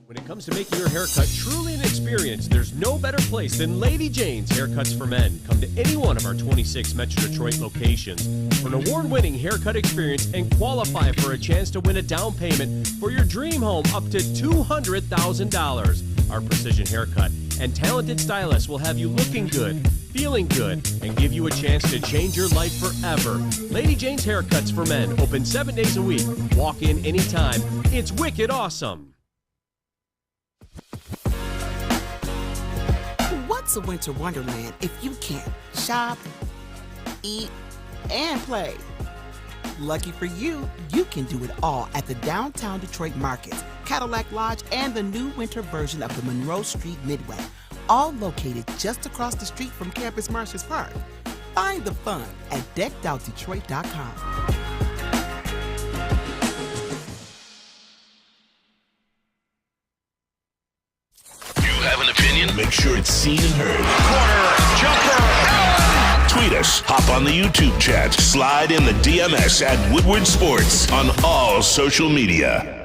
When it comes to making your haircut truly an experience, there's no better place than Lady Jane's Haircuts for Men. Come to any one of our 26 Metro Detroit locations for an award-winning haircut experience and qualify for a chance to win a down payment for your dream home up to $200,000. Our precision haircut and talented stylists will have you looking good, feeling good, and give you a chance to change your life forever. Lady Jane's Haircuts for Men, open 7 days a week. Walk in anytime. It's wicked awesome. What's a winter wonderland if you can't shop, eat, and play? Lucky for you, you can do it all at the Downtown Detroit Markets, Cadillac Lodge, and the new winter version of the Monroe Street Midway, all located just across the street from Campus Martius Park. Find the fun at deckedoutdetroit.com. Have an opinion? Make sure it's seen and heard. Corner, jumper, tweet us, hop on the YouTube chat, slide in the DMS at Woodward Sports on all social media.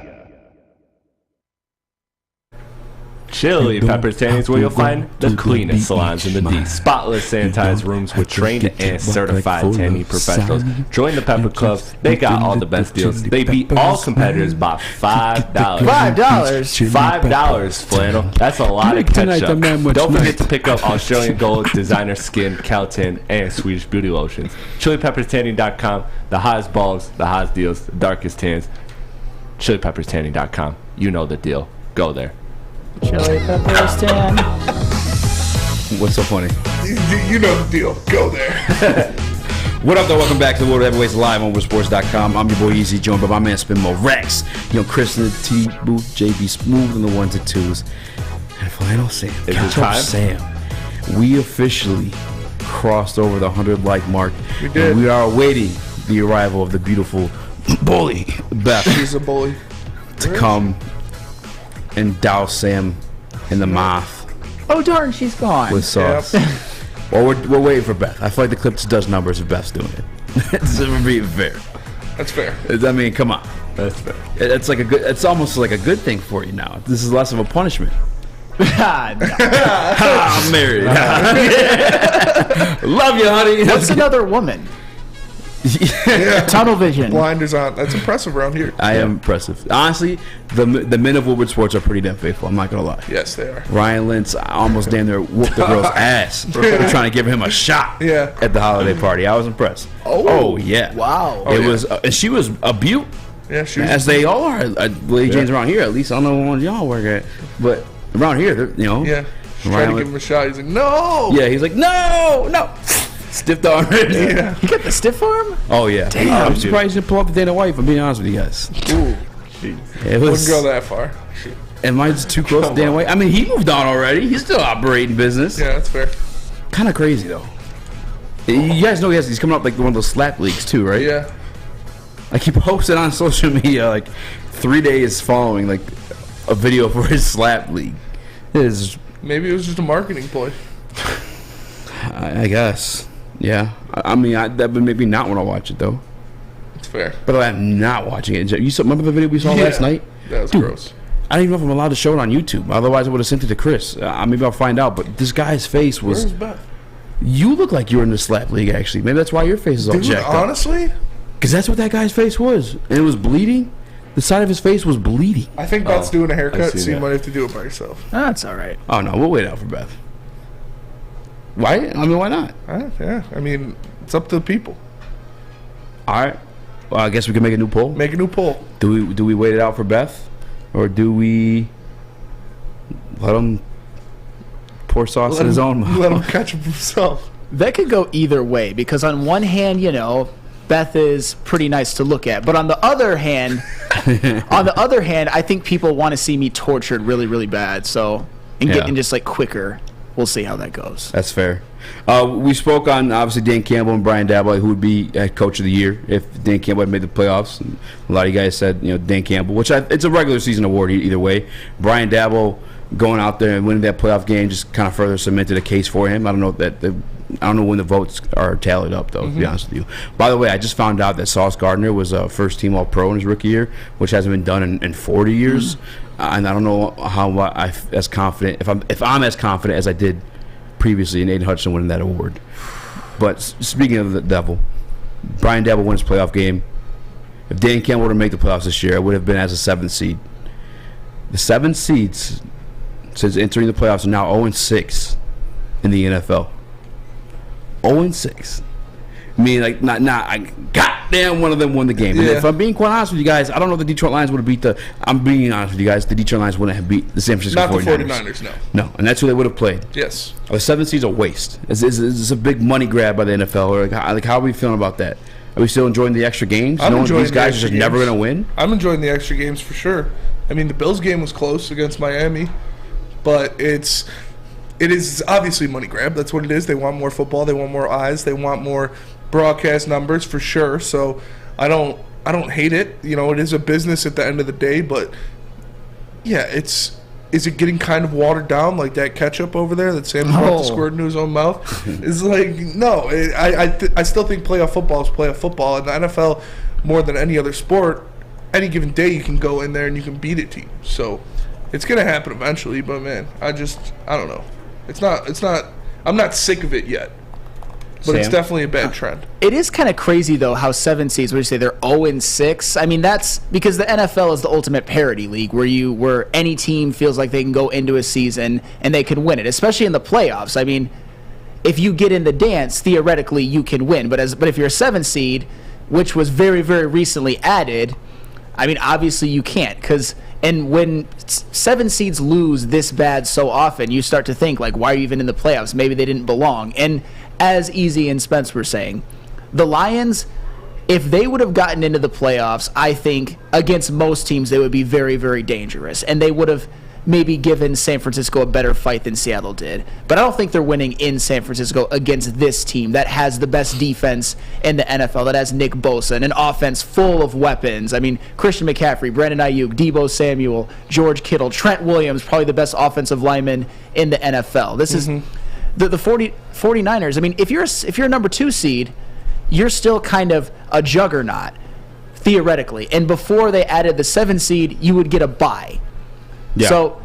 Chili Peppers Tanning is where you'll find the cleanest salons in the D. Spotless, sanitized rooms with trained and certified tanning professionals. Join the Pepper Club. They got all the best deals. They beat all competitors by $5. $5, Flannel. That's a lot of ketchup. Don't forget to pick up Australian Gold, Designer Skin, Caltan, and Swedish Beauty Lotions. ChiliPeppersTanning.com. The hottest balls, the hottest deals, the darkest tans. ChiliPeppersTanning.com. You know the deal. Go there. Chili peppers tan. What's so funny? You know the deal. Go there. What up, though? Welcome back to the World Heavyweights live on WoodSports.com. I'm your boy Eazy, joined by my man Spinmo Rex. Chris in the T booth, JB Smooth in the 1s and 2s, and Flannel Sam. KETCHUP Sam. We officially crossed over the 100 like mark. We did. And we are awaiting the arrival of the beautiful bully Beth. She's a bully. To come and douse Sam in the mouth Oh, darn, she's gone. with sauce. Well, we're waiting for Beth. I feel like the clip just does numbers if Beth's doing it. It's being fair. That's fair. I mean, come on. That's fair. It's like a good. It's almost like a good thing for you now. This is less of a punishment. No. I'm married. Love you, honey. What's another woman? Yeah. Tunnel vision. Blinders on. That's impressive around here. I am impressive. Honestly, the men of Woodward Sports are pretty damn faithful. I'm not gonna lie. Yes, they are. Ryan Lentz almost damn near whooped the girl's ass for trying to give him a shot at the holiday party. I was impressed. Oh yeah. Wow. It was, and she was a beaut. Yeah, she was. As they all are. Lady Jane's around here. At least I don't know what ones y'all work at, but around here, you know. Yeah. She tried to give him a shot. He's like, no. Yeah, he's like, no. Stiff arm. Yeah. You got the stiff arm? Oh yeah. Damn. I'm surprised you didn't pull up the Dana White. If I'm being honest with you guys. Ooh. It was. Wouldn't go that far. Am I just too close to Dana White? I mean, he moved on already. He's still operating business. Yeah, that's fair. Kind of crazy though. You guys know he's coming up like one of those slap leagues too, right? Yeah. Like he posted on social media like 3 days following like a video for his slap league. Maybe it was just a marketing ploy. I guess. Yeah. I mean, that would make me not want to watch it though. It's fair. But I'm not watching it. Remember the video we saw last night? That was gross. I don't even know if I'm allowed to show it on YouTube. Otherwise, I would have sent it to Chris. Maybe I'll find out. But this guy's face was. Where's Beth? You look like you were in the slap league, actually. Maybe that's why your face is all jacked up. Honestly? Because that's what that guy's face was. And it was bleeding. The side of his face was bleeding. I think Beth's doing a haircut, so you might have to do it by yourself. That's all right. Oh, no. We'll wait out for Beth. Why? I mean, why not? Yeah. I mean, it's up to the people. All right. Well, I guess we can make a new poll. Make a new poll. Do we wait it out for Beth? Or do we let him pour sauce in his own mouth? Let him catch him himself. That could go either way because on one hand, you know, Beth is pretty nice to look at, but on the other hand, I think people want to see me tortured really, really bad. So, getting just like quicker. We'll see how that goes. That's fair. We spoke on obviously Dan Campbell and Brian Daboll, who would be coach of the year if Dan Campbell had made the playoffs. And a lot of you guys said, Dan Campbell, which it's a regular season award either way. Brian Daboll going out there and winning that playoff game just kind of further cemented a case for him. I don't know when the votes are tallied up, though, to be honest with you. By the way, I just found out that Sauce Gardner was a first-team All-Pro in his rookie year, which hasn't been done in 40 years. And I don't know how I'm as confident as I did previously in Aiden Hudson winning that award. But speaking of the devil, Brian Daboll won his playoff game. If Dan Campbell were to make the playoffs this year, it would have been as a 7th seed. The 7 seeds since entering the playoffs are now 0-6 in the NFL. 0-6. I mean, like, goddamn, one of them won the game. And if I'm being quite honest with you guys, I don't know if the Detroit Lions would have beat I'm being honest with you guys, the Detroit Lions wouldn't have beat the San Francisco 49ers. Not the 49ers, no. No, and that's who they would have played. Yes. The 7th seed's a waste. It's a big money grab by the NFL. Or how are we feeling about that? Are we still enjoying the extra games? I'm enjoying these guys are just never going to win? I'm enjoying the extra games for sure. I mean, the Bills game was close against Miami, but it is obviously money grab. That's what it is. They want more football. They want more eyes. They want more broadcast numbers for sure. So I don't hate it. It is a business at the end of the day, but yeah, is it getting kind of watered down like that ketchup over there that Sam's about to squirt into his own mouth? It's like, no. I still think playoff football is playoff football. In the NFL, more than any other sport, any given day you can go in there and you can beat a team. So it's going to happen eventually, but man, I don't know. It's not. I'm not sick of it yet. But it's definitely a bad trend. It is kind of crazy, though, how 7 seeds, where you say they're 0-6. I mean, that's because the NFL is the ultimate parity league where any team feels like they can go into a season and they can win it, especially in the playoffs. I mean, if you get in the dance, theoretically, you can win. But if you're a 7 seed, which was very, very recently added, I mean, obviously you can't. And when 7 seeds lose this bad so often, you start to think, like, why are you even in the playoffs? Maybe they didn't belong. And as Eazy and Spence were saying, the Lions, if they would have gotten into the playoffs, I think against most teams they would be very, very dangerous. And they would have maybe given San Francisco a better fight than Seattle did. But I don't think they're winning in San Francisco against this team that has the best defense in the NFL, that has Nick Bosa and an offense full of weapons. I mean, Christian McCaffrey, Brandon Ayuk, Deebo Samuel, George Kittle, Trent Williams, probably the best offensive lineman in the NFL. This is the 49ers. I mean, if you're a number 2 seed, you're still kind of a juggernaut, theoretically. And before they added the 7 seed, you would get a bye. Yeah. So,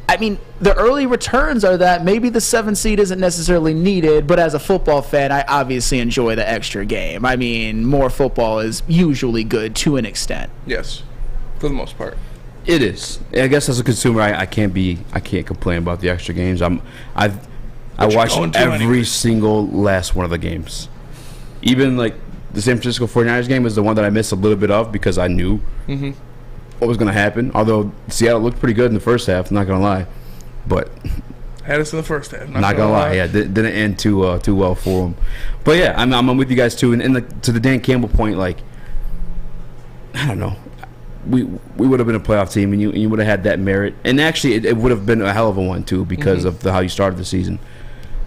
I mean, the early returns are that maybe the 7 seed isn't necessarily needed, but as a football fan, I obviously enjoy the extra game. I mean, more football is usually good to an extent. Yes, for the most part. It is. I guess as a consumer, I can't complain about the extra games. I watch every single last one of the games. Even like the San Francisco 49ers game was the one that I missed a little bit of because I knew what was going to happen. Although Seattle looked pretty good in the first half, not going to lie. But had us in the first half. Not gonna lie, yeah, didn't end too well for them. But yeah, I'm with you guys too. And to the Dan Campbell point, like, I don't know, we would have been a playoff team, and you would have had that merit. And actually, it would have been a hell of a one too because of how you started the season.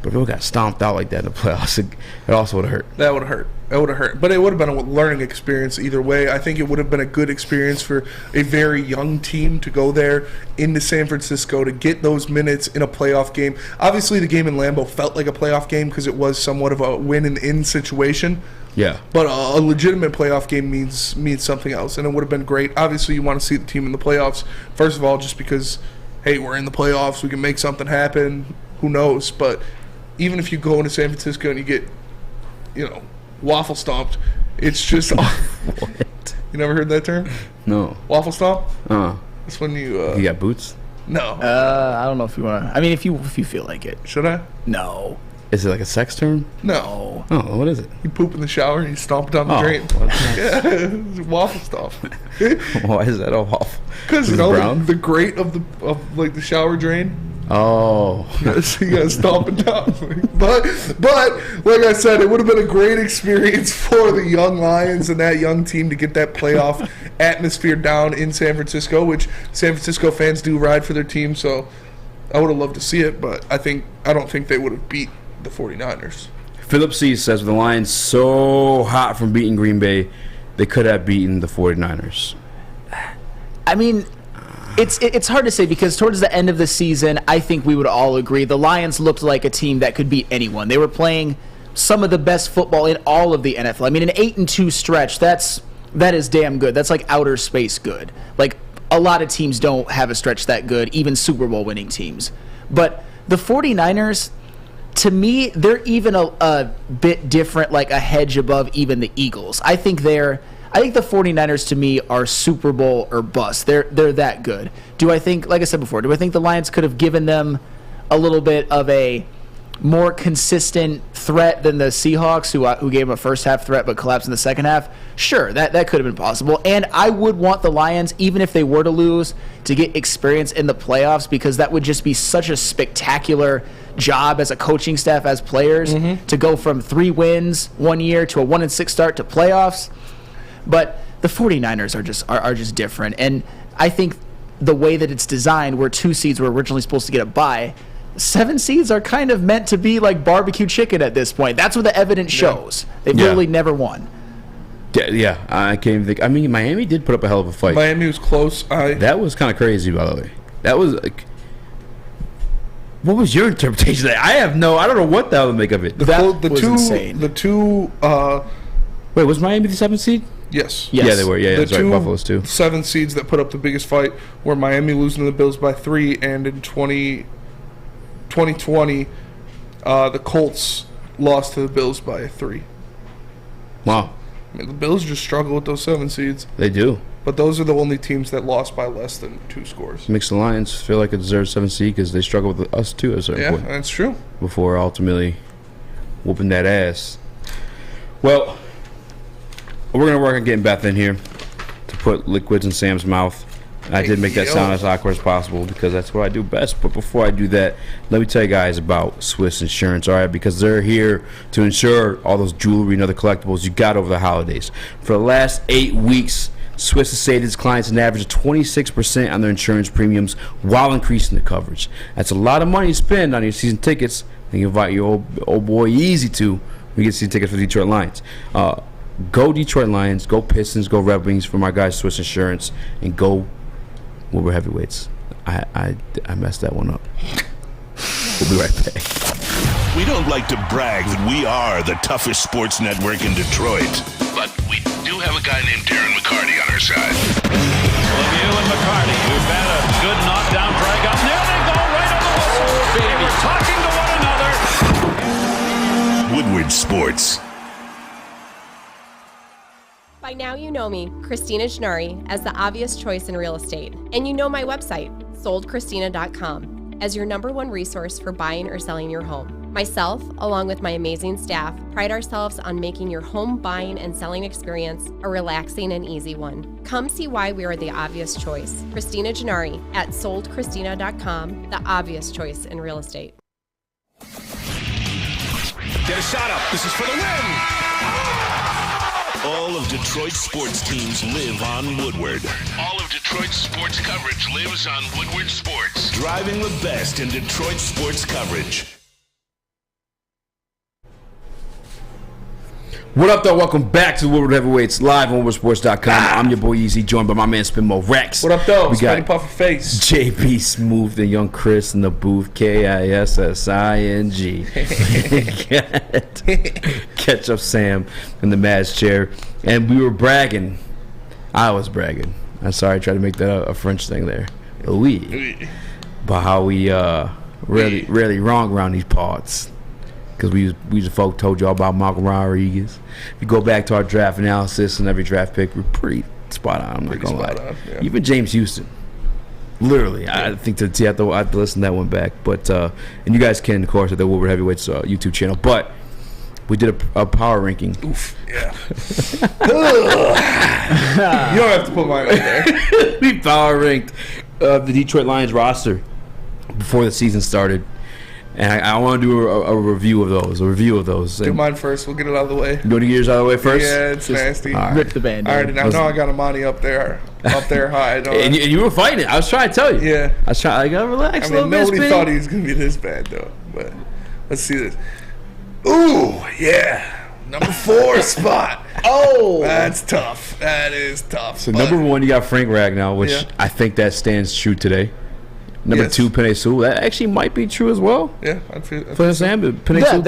But if we got stomped out like that in the playoffs, it also would have hurt. That would have hurt. It would have hurt. But it would have been a learning experience either way. I think it would have been a good experience for a very young team to go there into San Francisco to get those minutes in a playoff game. Obviously, the game in Lambeau felt like a playoff game because it was somewhat of a win-and-in situation. Yeah. But a legitimate playoff game means something else, and it would have been great. Obviously, you want to see the team in the playoffs, first of all, just because, hey, we're in the playoffs, we can make something happen. Who knows? But even if you go into San Francisco and you get, waffle stomped, it's just what? You never heard that term? No. Waffle stomp? That's when you got boots? No. I don't know if you want to. I mean, if you feel like it. Should I? No. Is it like a sex term? No. Oh, what is it? You poop in the shower and you stomp it down the drain. Yeah, it's a waffle stomp. Why is that a waffle? Because the grate of the shower drain. Oh. So you gotta stomp it down. But like I said, it would have been a great experience for the young Lions and that young team to get that playoff atmosphere down in San Francisco, which San Francisco fans do ride for their team. So I would have loved to see it, but I don't think they would have beat the 49ers. Philip C says, with the Lions so hot from beating Green Bay, they could have beaten the 49ers. I mean, it's hard to say because towards the end of the season, I think we would all agree the Lions looked like a team that could beat anyone. They were playing some of the best football in all of the NFL. I mean, an 8-2 stretch, that is damn good. That's like outer space good. Like, a lot of teams don't have a stretch that good, even Super Bowl winning teams. But the 49ers, to me, they're even a bit different, like a hedge above even the Eagles. I think the 49ers to me are Super Bowl or bust. They're that good. Do I think, like I said before, do I think the Lions could have given them a little bit of a more consistent threat than the Seahawks, who gave them a first half threat but collapsed in the second half? Sure, that could have been possible. And I would want the Lions, even if they were to lose, to get experience in the playoffs because that would just be such a spectacular job as a coaching staff, as players, to go from 3 wins one year to a 1-6 start to playoffs. But the 49ers are just different. And I think the way that it's designed, where 2 seeds were originally supposed to get a bye, 7 seeds are kind of meant to be like barbecue chicken at this point. That's what the evidence shows. They've literally never won. Yeah, I can't even think. I mean, Miami did put up a hell of a fight. Miami was close. That was kind of crazy, by the way. That was like... What was your interpretation of that? I don't know what the hell to make of it. That was insane. The two... Wait, was Miami the 7th seed? Yes. Yeah, they were. Yeah, that's right. Buffalo's too. 7 seeds that put up the biggest fight were Miami losing to the Bills by 3, and in 2020, the Colts lost to the Bills by 3. Wow. I mean, the Bills just struggle with those 7 seeds. They do. But those are the only teams that lost by less than 2 scores. Makes the Lions feel like it deserves 7th seed because they struggle with us too at a certain point. Yeah, that's true. Before ultimately whooping that ass. Well, we're going to work on getting Beth in here to put liquids in Sam's mouth. I did make that sound as awkward as possible because that's what I do best. But before I do that, let me tell you guys about Swiss Insurance, all right? Because they're here to insure all those jewelry and other collectibles you got over the holidays. For the last 8 weeks, Swiss has saved its clients an average of 26% on their insurance premiums while increasing the coverage. That's a lot of money to spend on your season tickets. And you invite your old boy Eazy to when you get season tickets for the Detroit Lions. Go Detroit Lions, go Pistons, go Red Wings for my guys Swiss Insurance, and go Woodward Heavyweights. I messed that one up. We'll be right back. We don't like to brag that we are the toughest sports network in Detroit, but we do have a guy named Duren on our side. Lemieux and McCarty, who've had a good knockdown drag up. There they go, right on the whistle. They were talking to one another. Woodward Sports. By now you know me, Christina Gennari, as the obvious choice in real estate. And you know my website, soldchristina.com, as your #1 resource for buying or selling your home. Myself, along with my amazing staff, pride ourselves on making your home buying and selling experience a relaxing and easy one. Come see why we are the obvious choice. Christina Gennari at soldchristina.com, the obvious choice in real estate. Get a shot up. This is for the win. All of Detroit's sports teams live on Woodward. All of Detroit's sports coverage lives on Woodward Sports. Driving the best in Detroit sports coverage. What up, though? Welcome back to the Woodward Heavyweights live on WoodwardSports.com. I'm your boy Eazy, joined by my man Spinmo Rex. What up, though? We got Puffer Face. JB Smooth and Young Chris in the booth. KISSING. Ketchup Sam in the Maz chair. And we were bragging. I was bragging. I'm sorry, I tried to make that a French thing there. Oui. About how we really wrong around these parts. Because we just folk told y'all about Malcolm Rodriguez. If you go back to our draft analysis and every draft pick, we're pretty spot on. I'm not gonna lie. Yeah. Even James Houston, literally, I think I have to listen to that one back. But and you guys can, of course, at the Woodward Heavyweights YouTube channel. But we did a power ranking. Oof. Yeah. You don't have to put mine up there. We power ranked the Detroit Lions roster before the season started. And I want to do a review of those. Do mine first. We'll get it out of the way. You want to get yours out of the way first? Yeah, it's nasty. Right. Rip the band. I already know I got Amani up there high. And you were fighting it. I was trying to tell you. Yeah. I was trying. I gotta relax a little bit. Nobody thought he was gonna be this bad though. But let's see this. Ooh, yeah. Number 4 spot. Oh, that's tough. That is tough. So number 1, you got Frank Ragnow, which I think that stands true today. Number 2, Penei Sewell. That actually might be true as well. Yeah, I'd feel Sam, Penei Sewell.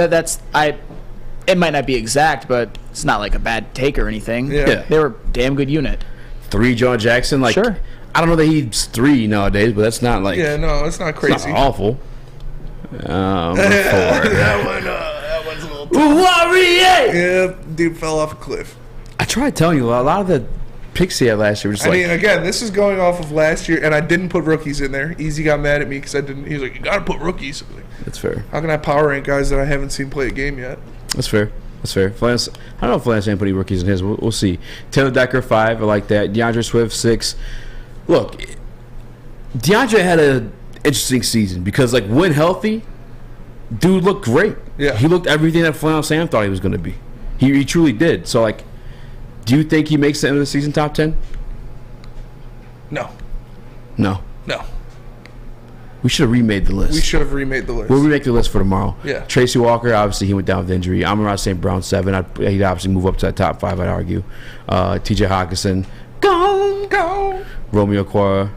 It might not be exact, but it's not like a bad take or anything. Yeah. They were a damn good unit. 3, John Jackson. Sure. I don't know that he's 3 nowadays, but that's not like. Yeah, no, it's not crazy. It's not awful. Number 4. that one's a little tough. Warrior! Yeah, dude fell off a cliff. I tried telling you, a lot of the picks he had last year were just again, this is going off of last year, and I didn't put rookies in there. Eazy got mad at me because I didn't. He's like, you got to put rookies. I'm like, that's fair. How can I power rank guys that I haven't seen play a game yet? That's fair. I don't know if Flannel Sam put any rookies in his. We'll see. Taylor Decker, 5. I like that. DeAndre Swift, 6. Look, DeAndre had an interesting season because, when healthy, dude looked great. Yeah. He looked everything that Flannel Sam thought he was going to be. He truly did. So, do you think he makes the end of the season top 10? No. We should have remade the list. We'll remake the list for tomorrow. Yeah. Tracy Walker, obviously, he went down with injury. Amon-Ra St. Brown, 7. He'd obviously move up to that top 5, I'd argue. TJ Hawkinson, gone. Romeo Quara,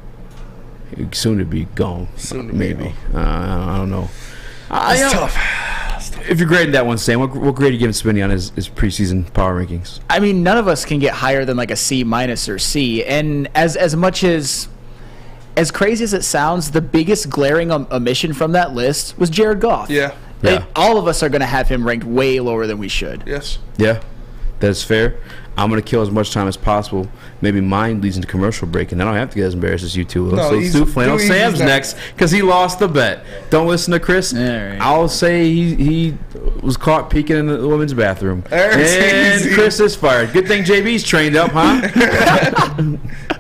soon to be gone. Maybe. I don't know. It's tough. If you're grading that one, Sam, what grade are you giving Spinney on his preseason power rankings? I mean, none of us can get higher than a C- or C. And as much as crazy as it sounds, the biggest glaring omission from that list was Jared Goff. Yeah. All of us are going to have him ranked way lower than we should. Yes. Yeah, that's fair. I'm going to kill as much time as possible. Maybe mine leads into commercial break, and I don't have to get as embarrassed as you two. So let's do Flannel Sam's next because he lost the bet. Don't listen to Chris. Right. I'll say he was caught peeking in the women's bathroom. And easy. Chris is fired. Good thing JB's trained up, huh? I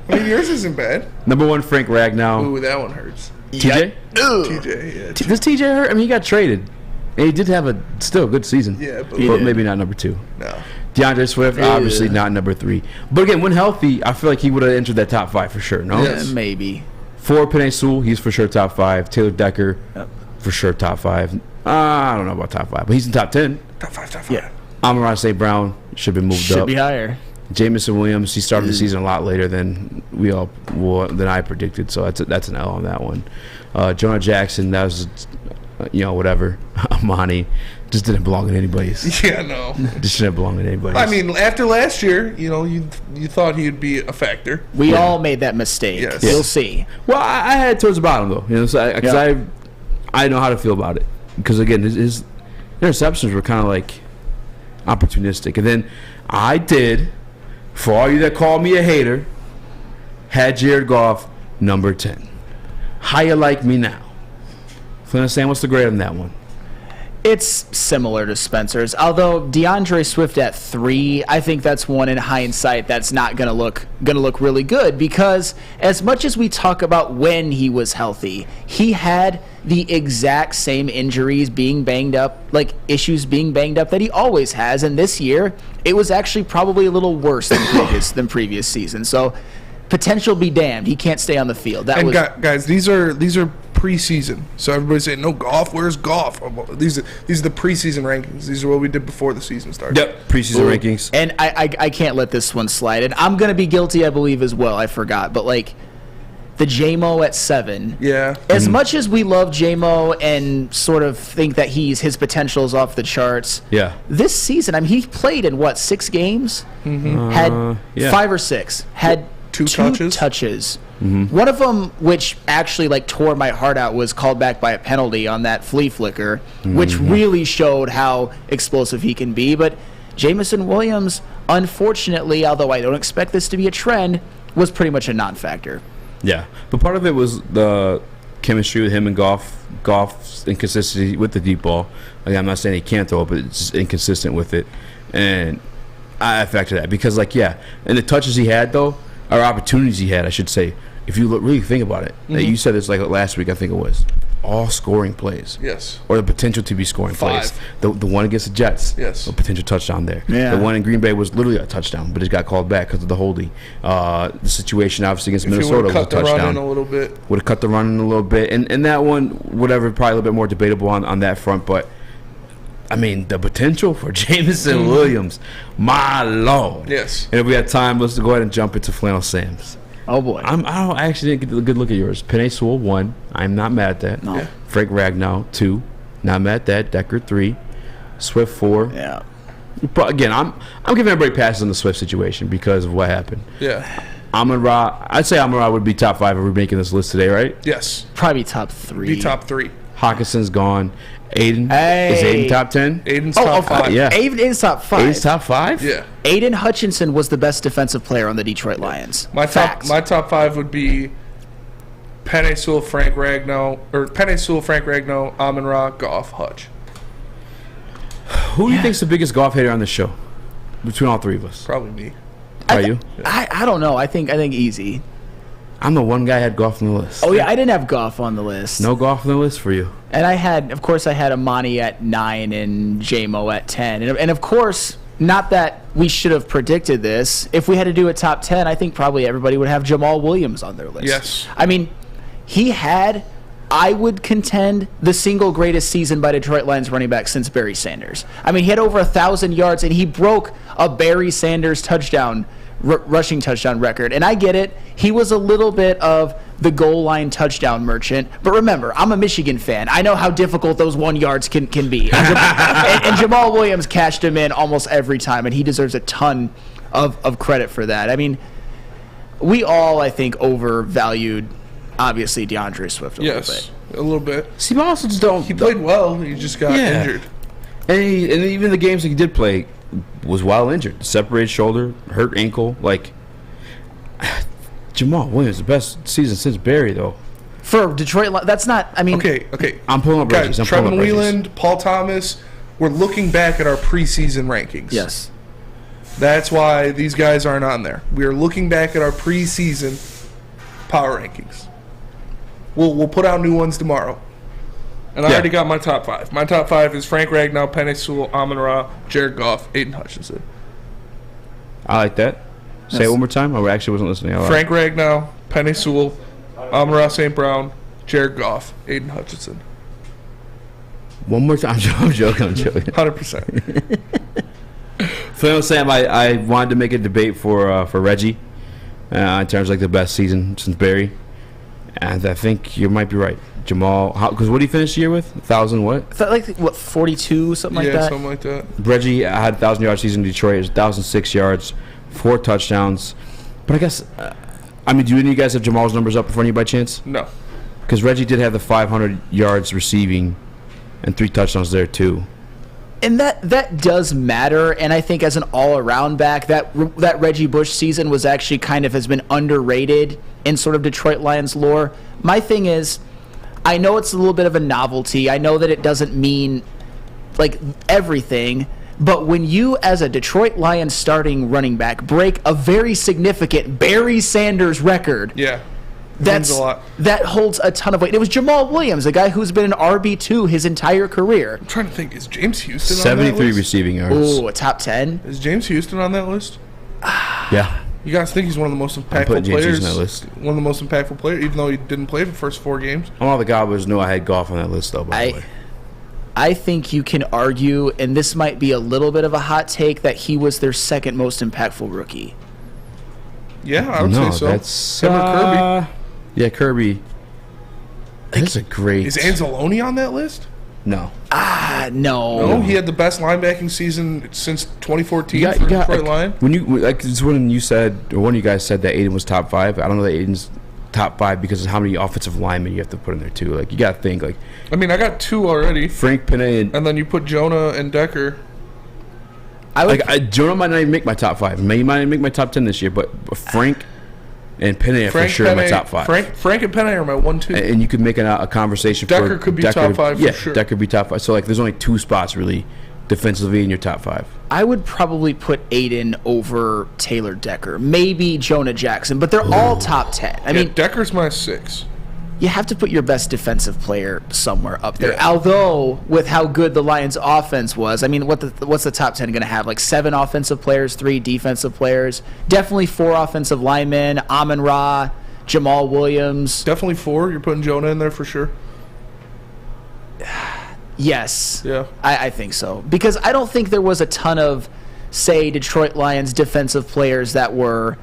mean, yours isn't bad. Number 1, Frank Ragnow. Ooh, that one hurts. TJ? TJ, yeah. Does TJ hurt? I mean, he got traded. And he did have a still good season. Yeah, but maybe not number 2. No. DeAndre Swift, obviously not number 3. But again, when healthy, I feel like he would have entered that top 5 for sure. No, maybe. 4, Penei Sewell, he's for sure top 5. Taylor Decker, for sure top 5. I don't know about top 5, but he's in top 10. Top 5. Yeah. Amon-Ra St. Brown should be moved up. Should be higher. Jamison Williams, he started the season a lot later than than I predicted, so that's an L on that one. Jonah Jackson, that was whatever. Amani just didn't belong in anybody's. Yeah, no. Just didn't belong in anybody's. I mean, after last year, you thought he'd be a factor. We all made that mistake. Yes. We'll see. Well, I had towards the bottom though, because I know how to feel about it. Because again, his interceptions were kind of like opportunistic, and then I did. For all you that call me a hater, had Jared Goff number 10. How you like me now? Flannel Sam, what's the grade on that one? It's similar to Spencer's, although DeAndre Swift at 3, I think that's one in hindsight that's not gonna look really good, because as much as we talk about when he was healthy, he had the exact same injuries being banged up, like issues being banged up that he always has, and this year it was actually probably a little worse than previous season. So potential be damned, he can't stay on the field. Guys, these are preseason. So everybody's saying, no, Goff, where's Goff? These are the preseason rankings. These are what we did before the season started. Yep, preseason rankings. And I can't let this one slide. And I'm going to be guilty, I believe, as well. I forgot. But, like, the J-Mo at 7. Yeah. As much as we love J-Mo and sort of think that his potential is off the charts. Yeah. This season, I mean, he played in, 6 games? Mm-hmm. Had 5 or 6. Had two touches. Mm-hmm. One of them, which actually tore my heart out, was called back by a penalty on that flea flicker, which really showed how explosive he can be. But Jamison Williams, unfortunately, although I don't expect this to be a trend, was pretty much a non-factor. Yeah, but part of it was the chemistry with him and Goff's inconsistency with the deep ball. I'm not saying he can't throw it, but it's just inconsistent with it, and I factor that because, and the touches he had though, or opportunities he had, I should say. If you really think about it, you said this last week, I think it was, all scoring plays. Yes. Or the potential to be scoring 5. plays. The one against the Jets, yes, a potential touchdown there. Yeah. The one in Green Bay was literally a touchdown, but it got called back because of the holding. The situation obviously against Minnesota was a touchdown. Would have cut the run in a little bit. Would have cut the run in a little bit, and that one, whatever, probably a little bit more debatable on that front, but. I mean, the potential for Jamison Williams, my Lord. Yes. And if we have time, let's go ahead and jump into Flannel Sam's. Oh, boy. I actually didn't get a good look at yours. Penei Sewell, 1. I'm not mad at that. No. Yeah. Frank Ragnow, 2. Not mad at that. Decker, 3. Swift, 4. Yeah. But again, I'm giving everybody passes on the Swift situation because of what happened. Yeah. Amon-Ra, I'd say Amon-Ra would be top 5 if we're making this list today, right? Yes. Probably top 3. Be top 3. Hawkinson's gone. Aiden. Hey. Is Aiden top 10? Aiden's top 5. Yeah. Aiden's top 5. Aiden's top 5? Yeah. Aiden Hutchinson was the best defensive player on the Detroit Lions. My top 5 would be Penei Sewell, Frank Ragnow, Amon-Ra, Goff, Hutch. Who do you think's the biggest golf hater on the show between all 3 of us? Probably me. Are you? I don't know. I think Eazy. I'm the one guy who had Goff on the list. Oh, yeah, I didn't have Goff on the list. No Goff on the list for you. And I had Amani at 9 and J-Mo at 10. And of course, not that we should have predicted this. If we had to do a top 10, I think probably everybody would have Jamal Williams on their list. Yes. I mean, he had, I would contend, the single greatest season by Detroit Lions running back since Barry Sanders. I mean, he had over 1,000 yards, and he broke a Barry Sanders rushing touchdown record. And I get it. He was a little bit of the goal line touchdown merchant. But remember, I'm a Michigan fan. I know how difficult those 1 yards can be. And Jamal Williams cashed him in almost every time, and he deserves a ton of credit for that. I mean, we all, I think, overvalued, obviously, DeAndre Swift a little bit. A little bit. See, but also just don't. He played well. He just got injured. And even the games that he did play was while injured. Separated shoulder, hurt ankle. Jamal Williams, the best season since Barry, though. For Detroit, that's not, I mean. Okay. I'm pulling up Guys, Reggie's. Trevin Wheeland, Paul Thomas, we're looking back at our preseason rankings. Yes. That's why these guys aren't on there. We are looking back at our preseason power rankings. We'll put out new ones tomorrow. And I already got my top 5. My top 5 is Frank Ragnow, Penei Sewell, Amon-Ra, Jared Goff, Aiden Hutchinson. I like that. Say it one more time. I actually wasn't listening. Frank Ragnow, Penny Sewell, Amon-Ra St. Brown, Jared Goff, Aiden Hutchinson. One more time. I'm joking. 100%. Flannel Sam, I wanted to make a debate for Reggie in terms of like the best season since Barry. And I think you might be right. Jamal, because what did he finish the year with? 1,000 what? 42, something like that? Yeah, something like that. Reggie had a 1,000-yard season in Detroit. It was 1,006 yards, 4 touchdowns. But I guess, do any of you guys have Jamal's numbers up in front of you by chance? No. Because Reggie did have the 500 yards receiving and 3 touchdowns there too. And that does matter, and I think as an all-around back, that Reggie Bush season was actually kind of has been underrated in sort of Detroit Lions lore. My thing is, I know it's a little bit of a novelty. I know that it doesn't mean like everything, but when you, as a Detroit Lions starting running back, break a very significant Barry Sanders record, that holds a ton of weight. It was Jamal Williams, a guy who's been an RB2 his entire career. I'm trying to think, is James Houston on that 73 list? receiving yards. Ooh, a top 10? Is James Houston on that list? Yeah. You guys think he's one of the most impactful players? On that list. One of the most impactful players, even though he didn't play the first 4 games. All the Cowboys know I had Goff on that list, though, by the way. I think you can argue, and this might be a little bit of a hot take, that he was their second most impactful rookie. Yeah, I would say so. That's Him or Kirby. Yeah, Kirby. That's a great. Is Anzalone on that list? No. No. No, he had the best linebacking season since 2014 for Detroit Lions. When you it's when you said, or one of you guys said that Aiden was top 5. I don't know that Aiden's top 5 because of how many offensive linemen you have to put in there too. Like you got to think like. I mean, I got 2 already. Frank Pinay and then you put Jonah and Decker. Jonah might not even make my top 5. He might not make my top 10 this year, but Frank and Pinay for sure in my top 5. Frank and Pinay are my 1-2. And you could make a conversation. Decker could be top 5 for sure. Decker could be top 5. So like, there's only 2 spots really defensively in your top 5. I would probably put Aiden over Taylor Decker, maybe Jonah Jackson, but they're all top 10. I mean, Decker's my 6. You have to put your best defensive player somewhere up there. Yeah. Although, with how good the Lions' offense was, I mean, what's the top 10 going to have? Like 7 offensive players, 3 defensive players, definitely 4 offensive linemen, Amon-Ra, Jamal Williams. Definitely 4. You're putting Jonah in there for sure. Yes. Yeah. I think so. Because I don't think there was a ton of, say, Detroit Lions defensive players that were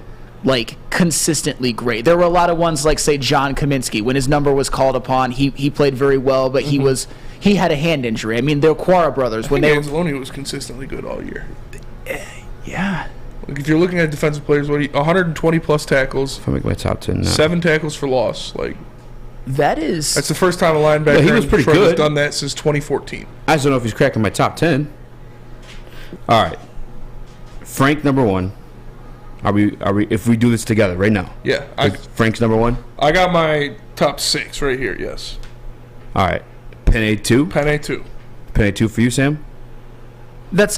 like consistently great. There were a lot of ones like, say, John Kaminsky. When his number was called upon, he played very well, but he had a hand injury. I mean, the Quara brothers, when they Anzalone was consistently good all year. Yeah. Like if you're looking at defensive players, 120 plus tackles. If I make my top 10 now. 7 tackles for loss. Like that's the first time a linebacker he was pretty good. Has done that since 2014. I just don't know if he's cracking my top 10. All right. Frank number 1. Are we if we do this together right now? Yeah. Frank's number 1? I got my top 6 right here, yes. All right. Penny 2? Penny 2. Penny 2 for you, Sam?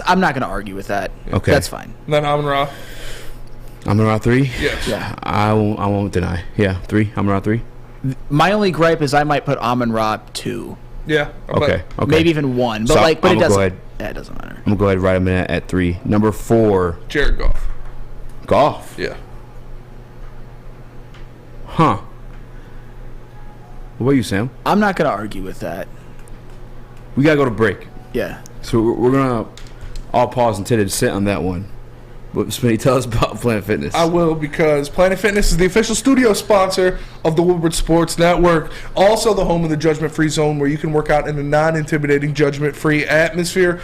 I'm not going to argue with that. Okay. That's fine. And then Amon-Ra. Amon-Ra 3? Yes. Yeah. I won't deny. Yeah, 3. Amon-Ra 3. My only gripe is I might put Amon-Ra 2. Yeah. Okay. Maybe even 1. But so it doesn't. It doesn't matter. I'm gonna go ahead and write him in at 3. Number 4. Jared Goff. Goff. Yeah. Huh. What about you, Sam? I'm not gonna argue with that. We gotta go to break. Yeah. So we're gonna all pause and sit on that one. But Smitty, tell us about Planet Fitness. I will, because Planet Fitness is the official studio sponsor of the Woodward Sports Network. Also the home of the judgment-free zone, where you can work out in a non-intimidating, judgment-free atmosphere.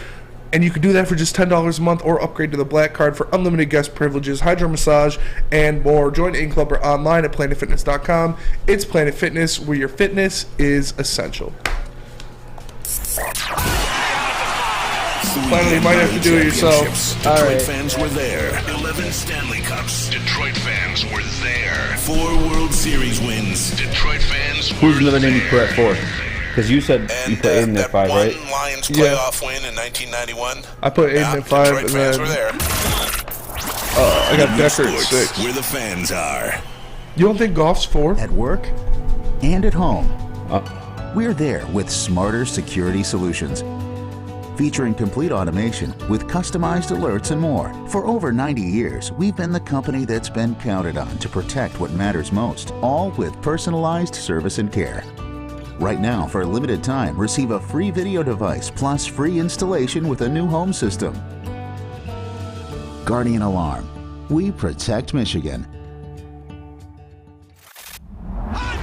And you can do that for just $10 a month, or upgrade to the Black Card for unlimited guest privileges, hydro massage, and more. Join In Club or online at planetfitness.com. It's Planet Fitness, where your fitness is essential. Planet, you might have to do it yourself. Detroit fans were there. 11 Stanley Cups. Detroit fans were there. 4 World Series wins. Detroit fans were Who's another name you put at 4? Because you said you put Aiden at 5, right? Lions playoff win in 1991. I put Aiden at 5, Detroit and fans then were there. I got Decker at 6. Where the fans are. You don't think Goff's 4? At work and at home. We're there with smarter security solutions. featuring complete automation with customized alerts and more. For over 90 years, we've been the company that's been counted on to protect what matters most, all with personalized service and care. Right now, for a limited time, receive a free video device plus free installation with a new home system. Guardian Alarm. We protect Michigan.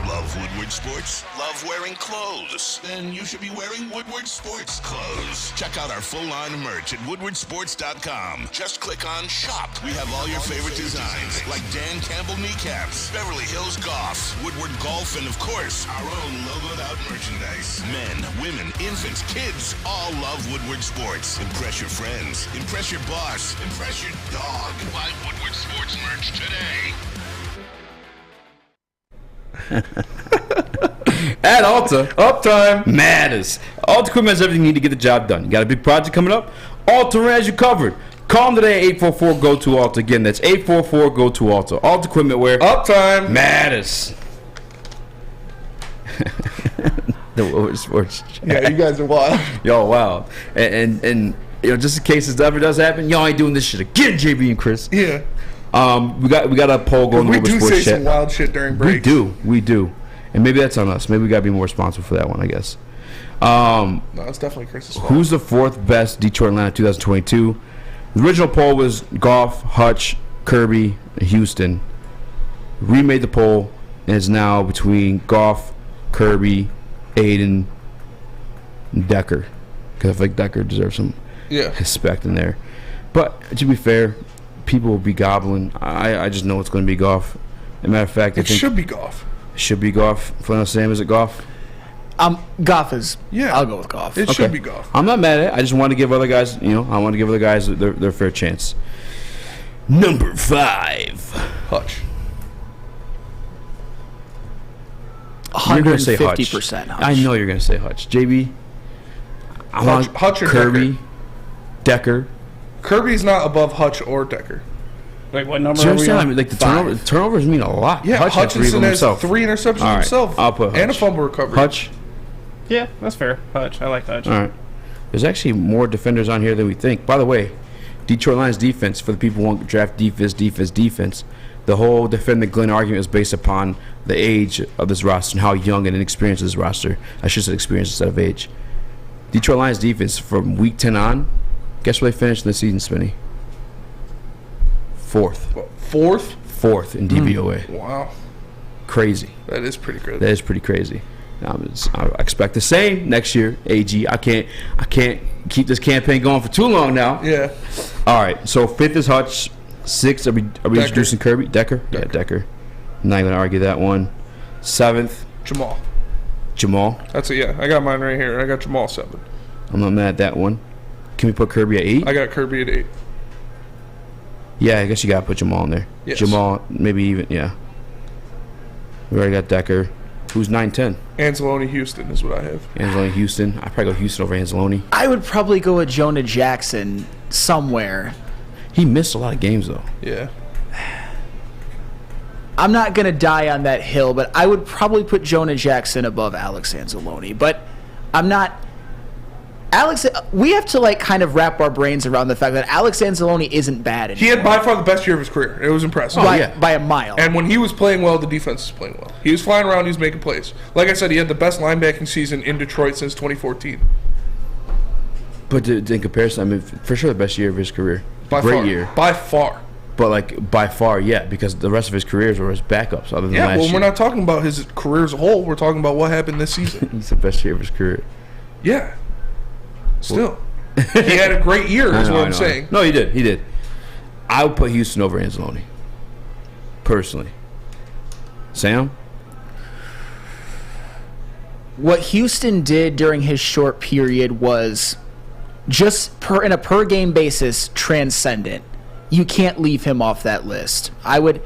Love Woodward Sports? Love wearing clothes? Then you should be wearing Woodward Sports clothes. Check out our full line of merch at woodwardsports.com. Just click on Shop. We have all your favorite designs, like Dan Campbell kneecaps, Beverly Hills Golf, Woodward Golf, and of course, our own logoed out merchandise. Men, women, infants, kids all love Woodward Sports. Impress your friends. Impress your boss. Impress your dog. Buy Woodward Sports merch today. At Alta, uptime matters. Alta Equipment has everything you need to get the job done. You got a big project coming up? Alta has you covered. Call them today at 844-GO-TO-ALTA. Again, that's 844-GO-TO-ALTA. Alta Equipment where uptime matters. The Woodward Sports. Yeah, you guys are wild. Y'all wild. And you know, just in case this ever does happen, y'all ain't doing this shit again, JB and Chris. Yeah. We got a poll going on the Woodward Sports chat. We do say some wild shit during breaks. We do. And maybe that's on us. Maybe we got to be more responsible for that one, I guess. No, it's definitely Chris's fault. Who's the fourth best Detroit Atlanta 2022? The original poll was Goff, Hutch, Kirby, and Houston. Remade the poll, and it's now between Goff, Kirby, Aiden, and Decker. Because I feel like Decker deserves some respect in there. But to be fair, people will be gobbling. I just know it's going to be Goff. As a matter of fact, I think should be Goff. Should be Goff. Flannel Sam, is it Goff? Goff is. Yeah, I'll go with Goff. It should be Goff. I'm not mad at it. I just want to give other guys, I want to give other guys their fair chance. Number 5. Hutch. You're going to say Hutch. 150% Hutch. I know you're going to say Hutch. JB? I want Hutch or Kirby, Decker. Kirby's not above Hutch or Decker. Like what number? Do you understand? I mean, like the turnovers mean a lot. Yeah, Hutch Hutchinson has himself. 3 interceptions All right, himself. I'll put Hutch. And a fumble recovery. Hutch. Yeah, that's fair. Hutch. I like Hutch. All right. There's actually more defenders on here than we think. By the way, Detroit Lions defense, for the people who want to draft defense, the whole defend the Glenn argument is based upon the age of this roster and how young and inexperienced this roster. I should say experience instead of age. Detroit Lions defense from week 10 on, guess where they finished in the season, Spinny? 4th. 4th? 4th in DVOA. Wow. Crazy. That is pretty good. That is pretty crazy. I expect the same next year, AG. I can't keep this campaign going for too long now. Yeah. All right. So 5th is Hutch. 6th, are we introducing Kirby? Decker? Yeah, Decker. I'm not going to argue that one. 7th. Jamal. That's it, yeah. I got mine right here. I got Jamal 7. I'm not mad at that one. Can we put Kirby at 8? I got Kirby at 8. Yeah, I guess you got to put Jamal in there. Yes. Jamal, maybe even, yeah. We already got Decker. Who's 9-10? Anzalone Houston is what I have. Anzalone Houston. I'd probably go Houston over Anzalone. I would probably go with Jonah Jackson somewhere. He missed a lot of games, though. Yeah. I'm not going to die on that hill, but I would probably put Jonah Jackson above Alex Anzalone. But I'm not... we have to kind of wrap our brains around the fact that Alex Anzalone isn't bad anymore. He had by far the best year of his career. It was impressive. By a mile. And when he was playing well, the defense was playing well. He was flying around, he was making plays. Like I said, he had the best linebacking season in Detroit since 2014. But in comparison, I mean, for sure the best year of his career. Great year. By far. But by far, yeah, because the rest of his careers were his backups other than last year. Yeah, well, we're not talking about his career as a whole. We're talking about what happened this season. He's the best year of his career. Yeah. Still. He had a great year, is what I'm saying. No, he did. I would put Houston over Anzalone. Personally. Sam? What Houston did during his short period was just in a per game basis transcendent. You can't leave him off that list. I would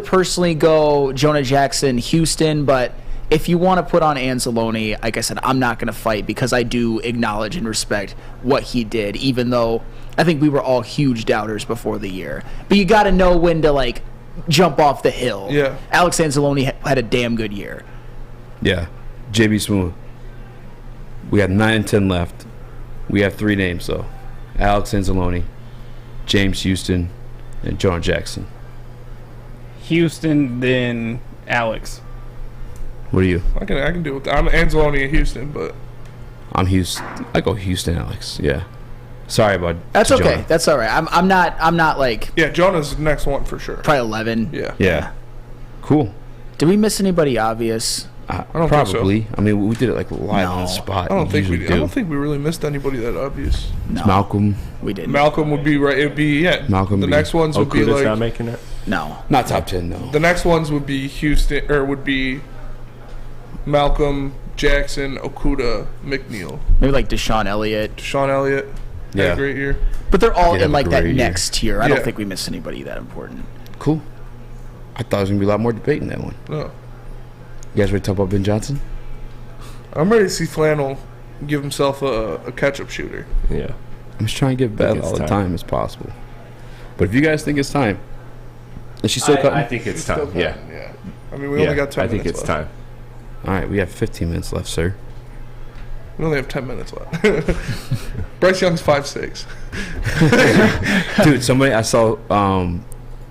personally go Jonah Jackson, Houston, but if you want to put on Anzalone, like I said, I'm not going to fight because I do acknowledge and respect what he did, even though I think we were all huge doubters before the year. But you got to know when to jump off the hill. Yeah. Alex Anzalone had a damn good year. Yeah. JB Smooth. We got 9 and 10 left. We have 3 names, though. Alex Anzalone, James Houston, and John Jackson. Houston, then Alex. What are you? I can do it. I'm Anzalone in Houston, but I'm Houston. I go Houston, Alex. Yeah. Sorry about That's okay. Jonah. That's all right. I'm not like yeah. Jonah's the next one for sure. probably 11. Yeah. Yeah. Cool. Did we miss anybody obvious? I don't Probably. think so. I mean, we did it like live on the spot. I don't think we usually did. I don't think we really missed anybody that obvious. No. Malcolm. We didn't. Malcolm would be right. It'd be Malcolm The B. next ones would be Okuda's like not making it. No. Not top 10, no. the next ones would be Houston or would be Malcolm, Jackson, Okuda, McNeil, Maybe like Deshaun Elliott. Deshaun Elliott. Had Yeah. a great year. But they're all Did have in a like that great year. next tier. I Yeah. don't think we missed anybody that important. Cool. I thought there was going to be a lot more debate in that one. No. You guys ready to talk about Ben Johnson? I'm ready to see Flannel give himself a catch-up shooter. Yeah. I'm just trying to get better it's all the time. time as possible. But if you guys think it's time, is she still cutting? I think it's time. Yeah. Yeah. I mean, we only got 10 I minutes think it's left. time. All right, we have 15 minutes left, sir. We only have 10 minutes left. Bryce Young's 5'6". Dude, somebody I saw,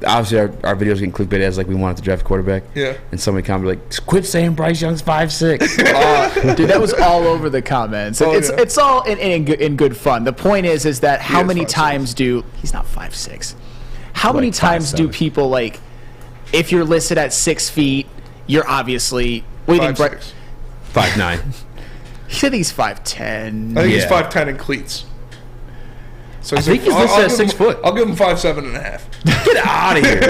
obviously our videos getting clickbait as like we wanted to draft a quarterback. Yeah. And somebody commented like, quit saying Bryce Young's 5'6". Dude, that was all over the comments. Oh, it's yeah. it's all in good fun. The point is that how is many 5'6". times do he's not 5'6". How many Like times do 5'7". people like if you're listed at 6 feet, you're obviously waiting. 5'6". 5'9". He said he's 5'10". I think he's Yeah. 5'10" in cleats. So I think he's listed at 6 foot. I'll give him 5'7.5". Get out of here,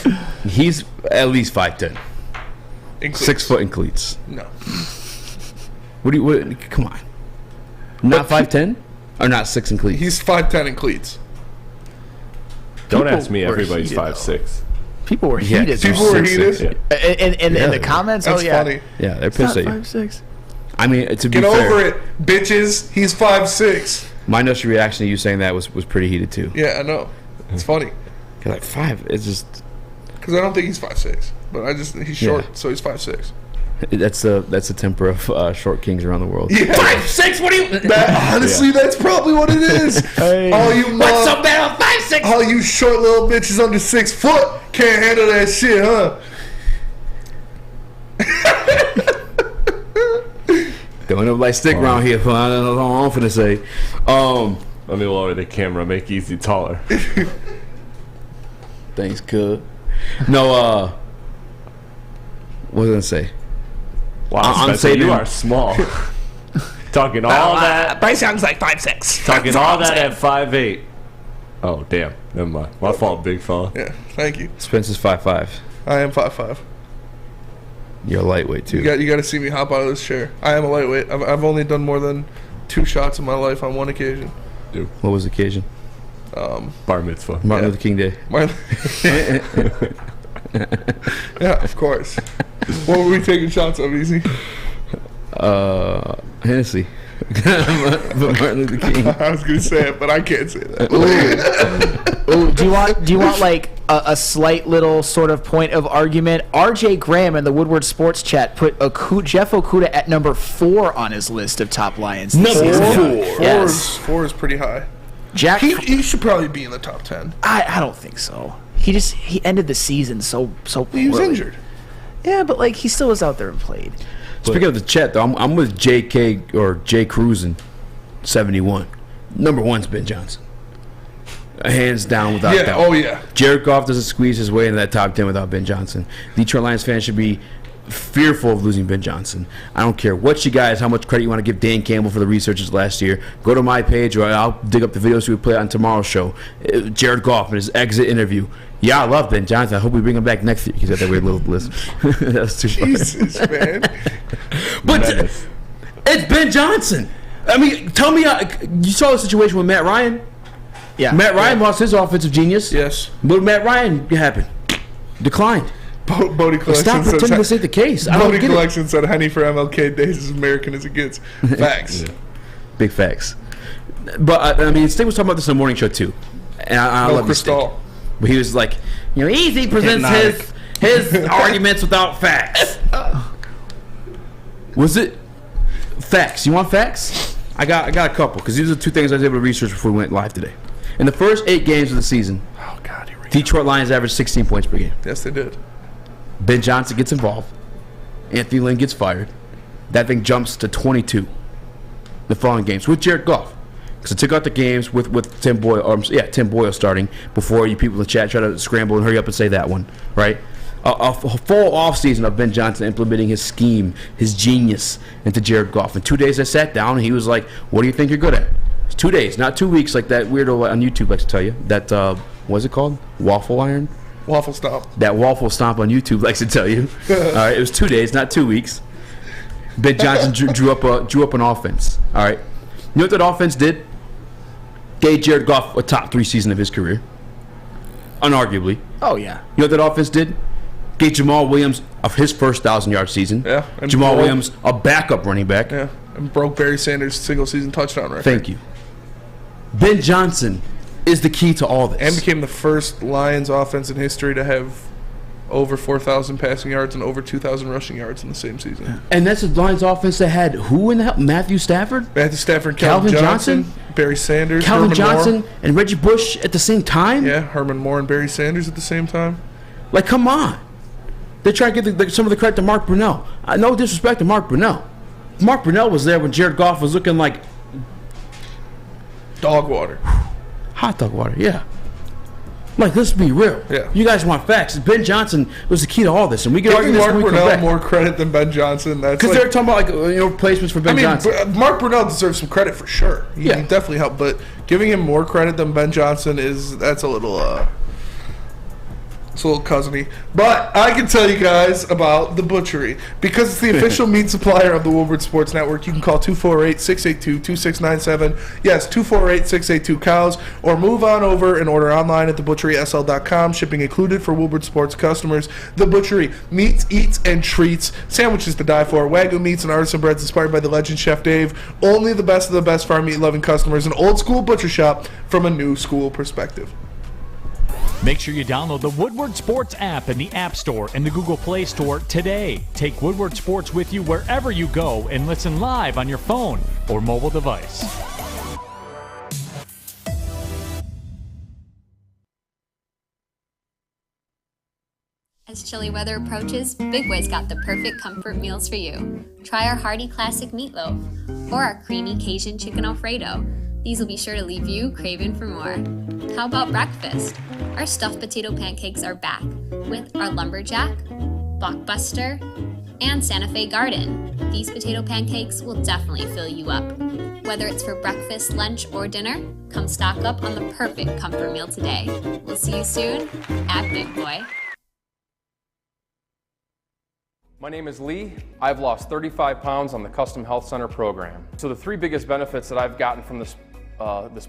bro. He's at least 5'10". In cleats. 6 foot in cleats. No. What? Come on. Not 5'10"? Or not 6 in cleats? He's 5'10" in cleats. Don't People ask me. were Everybody's heated, 5'6". People were Yeah, heated. people though. were heated? 6'6", In the comments. That's oh yeah. funny. Yeah, they're It's pissed not at you. 5'6". I mean, to be Get fair, over it, bitches. He's 5'6". my initial reaction to you saying that was pretty heated too. Yeah, I know. It's funny. 'Cause like 5, it's just Because I don't think he's 5'6". But he's short, Yeah. so he's 5'6". that's the temper of short kings around the world. Yeah. 5'6"? What do you? Honestly, that's probably what it is. Hey. All you What's so bad on 5'6"? all you short little bitches under 6 foot can't handle that shit, huh? Don't nobody stick around here. I don't know what I'm finna say. Let me lower the camera. Make Eazy taller. Thanks, cuz. No, what was I gonna say? Wow, I'm Spencer, saying you are small. Talking all that. Bryce Young's like 5'6". Talking all that at 5'8". Oh damn. Never mind. My fault, big fella. Yeah, thank you. Spencer's 5'5". I am 5'5". You're a lightweight too. You got to see me hop out of this chair. I am a lightweight. I've only done more than 2 shots in my life on one occasion. What was the occasion? Bar mitzvah. Martin Luther King Day. Yeah, of course. What were we taking shots of, Eazy? Hennessy. Martin Luther King. I was gonna say it, but I can't say that. Ooh, do you want like a slight little sort of point of argument? R.J. Graham in the Woodward Sports Chat put Jeff Okuda at number 4 on his list of top Lions. This season. Yes. 4 is pretty high. Jack, he should probably be in the top 10. I don't think so. He ended the season so poorly. He was injured. Yeah, but like he still was out there and played. Speaking of the chat, though, I'm with JK or J Cruisin 71. Number 1's Ben Johnson. Hands down, without Yeah, doubt. oh, yeah. Jared Goff doesn't squeeze his way into that top 10 without Ben Johnson. Detroit Lions fans should be fearful of losing Ben Johnson. I don't care what you guys, how much credit you want to give Dan Campbell for the researches last year. Go to my page, or I'll dig up the videos we play on tomorrow's show. Jared Goff in his exit interview. Yeah, I love Ben Johnson. I hope we bring him back next year. He's got that weird little list. That's too funny. Jesus, man. But it's Ben Johnson. I mean, tell me, you saw the situation with Matt Ryan. Yeah, Matt Ryan lost his offensive genius. Yes. But Matt Ryan happened. Declined. Bodie Collection Stop says pretending this ain't the case. I don't Bodie get it. Collection said Henny for MLK Days is American as it gets. Facts. Big facts. But, I mean, Stig was talking about this on the morning show, too. And I No love you, Stig. Cristal. But he was like, Eazy presents his arguments without facts. Was it facts? You want facts? I got a couple, because these are two things I was able to research before we went live today. In the first 8 games of the season, Detroit Lions averaged 16 points per game. Yes, they did. Ben Johnson gets involved. Anthony Lynn gets fired. That thing jumps to 22 the following games with Jared Goff. Because I took out the games with Tim Boyle, Tim Boyle starting before you people in the chat try to scramble and hurry up and say that one, right? A full offseason of Ben Johnson implementing his scheme, his genius into Jared Goff. In 2 days I sat down and he was like, what do you think you're good at? It's 2 days, not 2 weeks like that weirdo on YouTube likes to tell you. That, what's it called? Waffle iron? Waffle stomp. That waffle stomp on YouTube likes to tell you. All right, it was 2 days, not 2 weeks. Ben Johnson drew up an offense. All right. You know what that offense did? Gave Jared Goff a top 3 season of his career. Unarguably. Oh, yeah. You know what that offense did? Gave Jamal Williams of his first 1,000-yard season. Yeah. Jamal Williams, a backup running back. Yeah. And broke Barry Sanders' single-season touchdown record. Thank you. Ben Johnson is the key to all this. And became the first Lions offense in history to have over 4,000 passing yards and over 2,000 rushing yards in the same season. And that's the Lions offense that had who in the hell? Matthew Stafford? Matthew Stafford, Calvin Johnson, Barry Sanders, Calvin Herman Johnson, Moore. and Reggie Bush at the same time? Yeah, Herman Moore and Barry Sanders at the same time. Like, come on. They try to get some of the credit to Mark Brunell. No disrespect to Mark Brunell. Mark Brunell was there when Jared Goff was looking like dog water. Hot dog water, yeah. Like, let's be real. Yeah. You guys want facts. Ben Johnson was the key to all this, and we can argue Giving this Mark when we come Brunell back. more credit than Ben Johnson. That's Because they're talking about replacements for Ben Johnson. Mark Brunell deserves some credit for sure. He definitely helped, but giving him more credit than Ben Johnson that's a little it's a little cousiny. But I can tell you guys about the butchery. Because it's the official meat supplier of the Woodward Sports Network, you can call 248-682-2697. Yes, 248-682-COWS. Or move on over and order online at thebutcherysl.com. Shipping included for Woodward Sports customers. The Butchery. Meats, eats, and treats. Sandwiches to die for. Wagyu meats and artisan breads inspired by the legend Chef Dave. Only the best of the best for our meat-loving customers. An old-school butcher shop from a new-school perspective. Make sure you download the Woodward Sports app in the App Store and the Google Play Store today. Take Woodward Sports with you wherever you go and listen live on your phone or mobile device. As chilly weather approaches, Big Boy's got the perfect comfort meals for you. Try our hearty classic meatloaf or our creamy Cajun chicken Alfredo. These will be sure to leave you craving for more. How about breakfast? Our stuffed potato pancakes are back with our lumberjack, blockbuster, and Santa Fe garden. These potato pancakes will definitely fill you up. Whether it's for breakfast, lunch, or dinner, come stock up on the perfect comfort meal today. We'll see you soon at Big Boy. My name is Lee. I've lost 35 pounds on the Custom Health Center program. So the 3 biggest benefits that I've gotten from this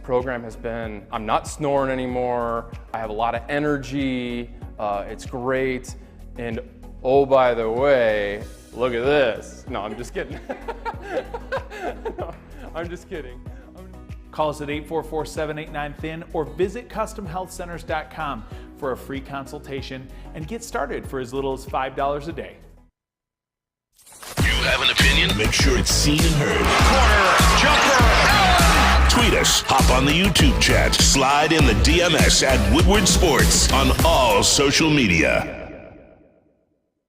program has been I'm not snoring anymore, I have a lot of energy, it's great, and oh, by the way, look at this. No, I'm just kidding. No, I'm just kidding. Call us at 844-789-THIN or visit CustomHealthCenters.com for a free consultation and get started for as little as $5 a day. You have an opinion? Make sure it's seen and heard. Corner, jumper, Allen! Tweet us, hop on the YouTube chat, slide in the DMS at Woodward Sports on all social media.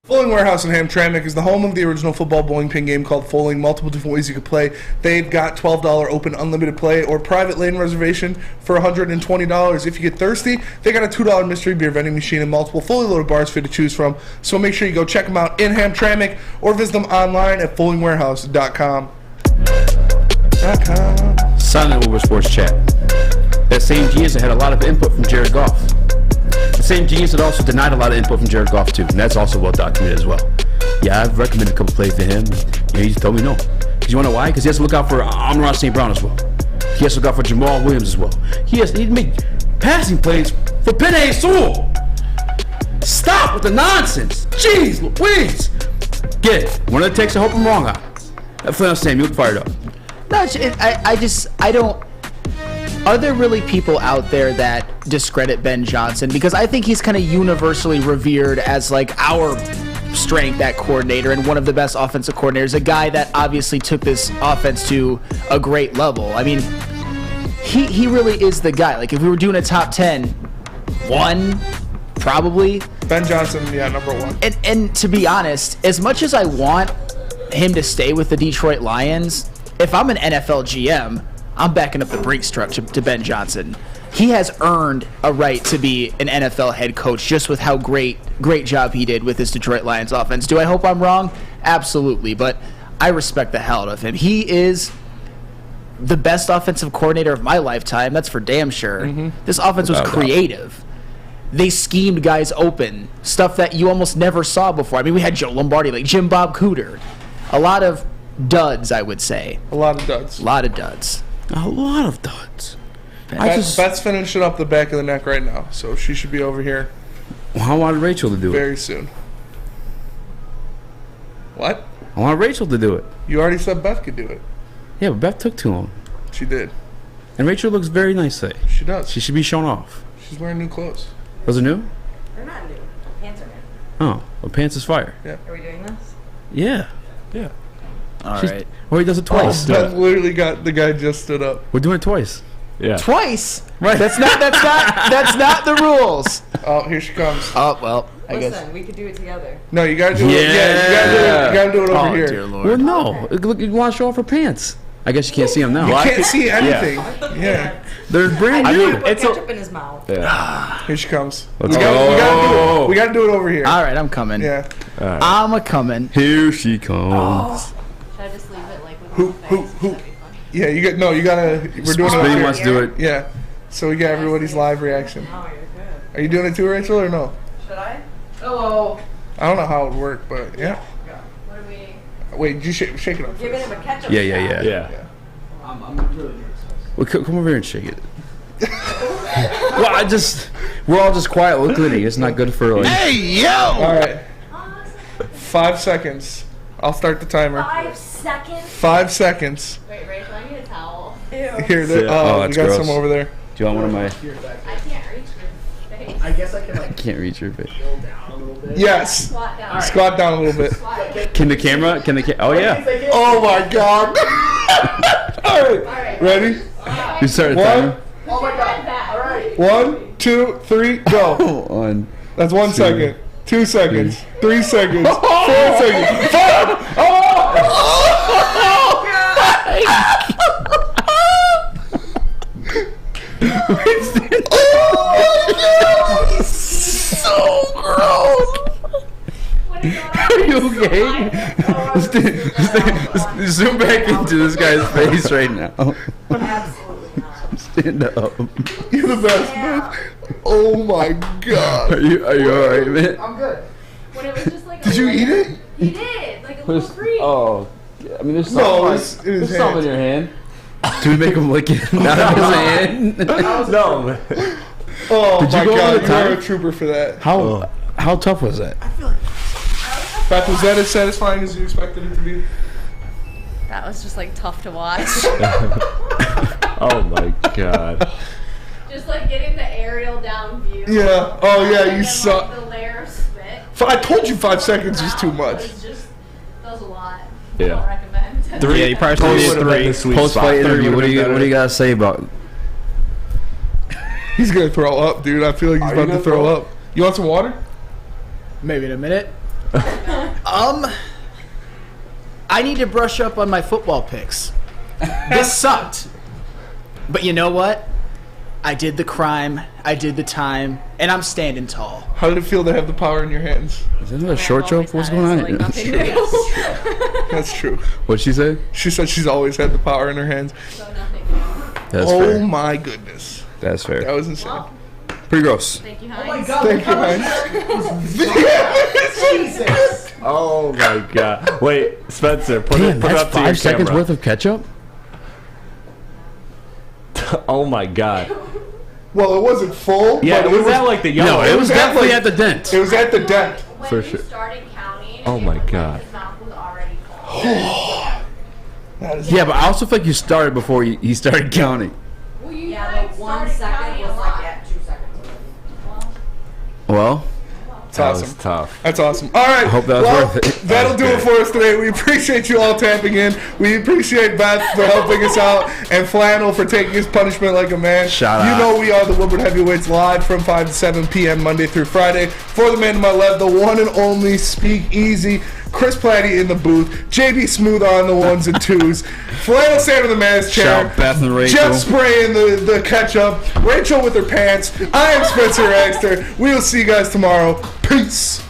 Bowling Warehouse in Hamtramck is the home of the original football bowling pin game called Bowling. Multiple different ways you can play. They've got $12 open unlimited play or private lane reservation for $120. If you get thirsty, they got a $2 mystery beer vending machine and multiple fully loaded bars for you to choose from. So make sure you go check them out in Hamtramck or visit them online at bowlingwarehouse.com. Silent Woodward Sports Chat. That same genius that had a lot of input from Jared Goff. The same genius that also denied a lot of input from Jared Goff too, and that's also well documented as well. Yeah, I've recommended a couple plays to him. He just told me no. Because you want to know why? Because he has to look out for Amon-Ra St. Brown as well. He has to look out for Jamal Williams as well. He has to make passing plays for Penei Sewell. Stop with the nonsense. Jeez Louise. Get it. One of the takes I hope I'm wrong on. Flannel Sam, you look fired up. No, I don't. Are there really people out there that discredit Ben Johnson? Because I think he's kind of universally revered as like our strength at coordinator and one of the best offensive coordinators, a guy that obviously took this offense to a great level. I mean, he really is the guy. Like, if we were doing a top 10, one, probably. Ben Johnson, yeah, number one. And to be honest, as much as I want him to stay with the Detroit Lions, if I'm an NFL GM, I'm backing up the Brinks truck to Ben Johnson. He has earned a right to be an NFL head coach just with how great job he did with his Detroit Lions offense. Do I hope I'm wrong? Absolutely, but I respect the hell out of him. He is the best offensive coordinator of my lifetime. That's for damn sure. This offense was creative. They schemed guys open, stuff that you almost never saw before. I mean, we had Joe Lombardi, like Jim Bob Cooter. A lot of duds, I would say. A lot of duds. A lot of duds. A lot of duds. Beth's finishing up the back of the neck right now, so she should be over here. Well, I wanted Rachel to do it. Very soon. What? I want Rachel to do it. You already said Beth could do it. Yeah, but Beth took too long. She did. And Rachel looks very nice today. She does. She should be shown off. She's wearing new clothes. Those are new? They're not new. Pants are new. Oh, well, pants is fire. Yeah. Are we doing this? Yeah. Yeah. All right. Well, he does it twice. Beth literally got the guy just stood up. We're doing it twice. Yeah. Twice? Right. That's not the rules. Oh, here she comes. Oh, well, I guess. Listen, we could do it together. No, you gotta do it. Yeah, you gotta do it over here. Dear Lord. Well, no. Look, you want to show off her pants. I guess you can't see them now. You can't see anything. Yeah. They're brand I new. put ketchup in his mouth. Yeah. Here she comes. Let's We gotta do it over here. All right, I'm coming. Yeah. Right. I'm a-coming. Here she comes. Should I just leave it like with Who? Yeah, you got no. You gotta. We're doing it. Speedy Over wants here. to do it. Yeah. So we got everybody's live reaction. Oh, you're good. Are you doing it too, Rachel, or no? Should I? Hello. I don't know how it would work, but yeah. What are we? Wait, did you shake it up? Giving him a ketchup. Yeah. I'm really nervous. Well, come over here and shake it. Well, we're all just quiet looking at it. It's not good for like. Hey, yo! All right. 5 seconds. I'll start the timer. 5 seconds? 5 seconds. Wait, Rachel, I need a towel. Ew. Here, there. Oh, that's we got gross. some over there. Do you want one of my? I can't reach your face. I guess I can I can't reach your face. down a little bit. Yes. Squat down. Right. Squat down a little bit. Can the camera? Oh yeah. Oh my God. All right. Ready? You started the timer. Oh my God. All right. 1, 2, 3, go. 1. That's 1 second. 2 seconds. 3 seconds. 4 seconds. 5. So gross. Are you okay? Zoom back into this guy's face right now. Absolutely not. Stand up. You're the best, man. Oh my God. Are you alright, man? I'm good. When it was just like Did you eat it? He did, like a little freak. Oh, I mean, there's No, some, in his there's some in hand. your hand. Do we make him lick it out of his hand? No, man. Oh Did you my go God, over the you are time? a trooper for that. How tough was that? Beth, was that as satisfying as you expected it to be? That was just like tough to watch. Oh my God. Just like getting the aerial down view. Yeah. Oh yeah, you and saw. like, the layer of spit. I told you 5 seconds was too much. It was just, that was a lot. Yeah. I don't recommend. 3. Yeah, you probably Post- needed 3. the sweet Post spot. fight interview. What do would've been you gotta say about? He's gonna throw up, dude. I feel like he's about to throw up. You want some water? Maybe in a minute. I need to brush up on my football picks. This sucked. But you know what? I did the crime, I did the time, and I'm standing tall. How did it feel to have the power in your hands? Is that a short joke? What's going on? That's true. What'd she say? She said she's always had the power in her hands. That's oh fair. my goodness. That's fair. That was insane. Pretty gross. Thank you, Heinz. Thank you, Heinz. Jesus. Oh my God. Wait, Spencer, put Damn, it that's up to your 5 seconds camera. worth of ketchup? Oh my God. Well, it wasn't full. Yeah, but it was at like the yellow. No, it was definitely at the dent. It was at the dent. When For you sure. started counting, Oh my God. his mouth was already full. Yeah, but I also feel like you started before he started counting. Well, yeah, but 1 second was like at 2 seconds. Well, That's That awesome. was tough. That's awesome. All right. I hope that was worth it. That'll do it for us today. We appreciate you all tapping in. We appreciate Beth for helping us out and Flannel for taking his punishment like a man. Shout out. You know we are the Woodward Heavyweights live from 5 to 7 p.m. Monday through Friday. For the man to my left, the one and only Speak Easy. Chris Platty in the booth. JB Smooth on the ones and twos. Flannel Sam in the man's chair. Shout Beth and Rachel. Jeff spraying the ketchup. Rachel with her pants. I am Spencer Axter. We will see you guys tomorrow. Peace.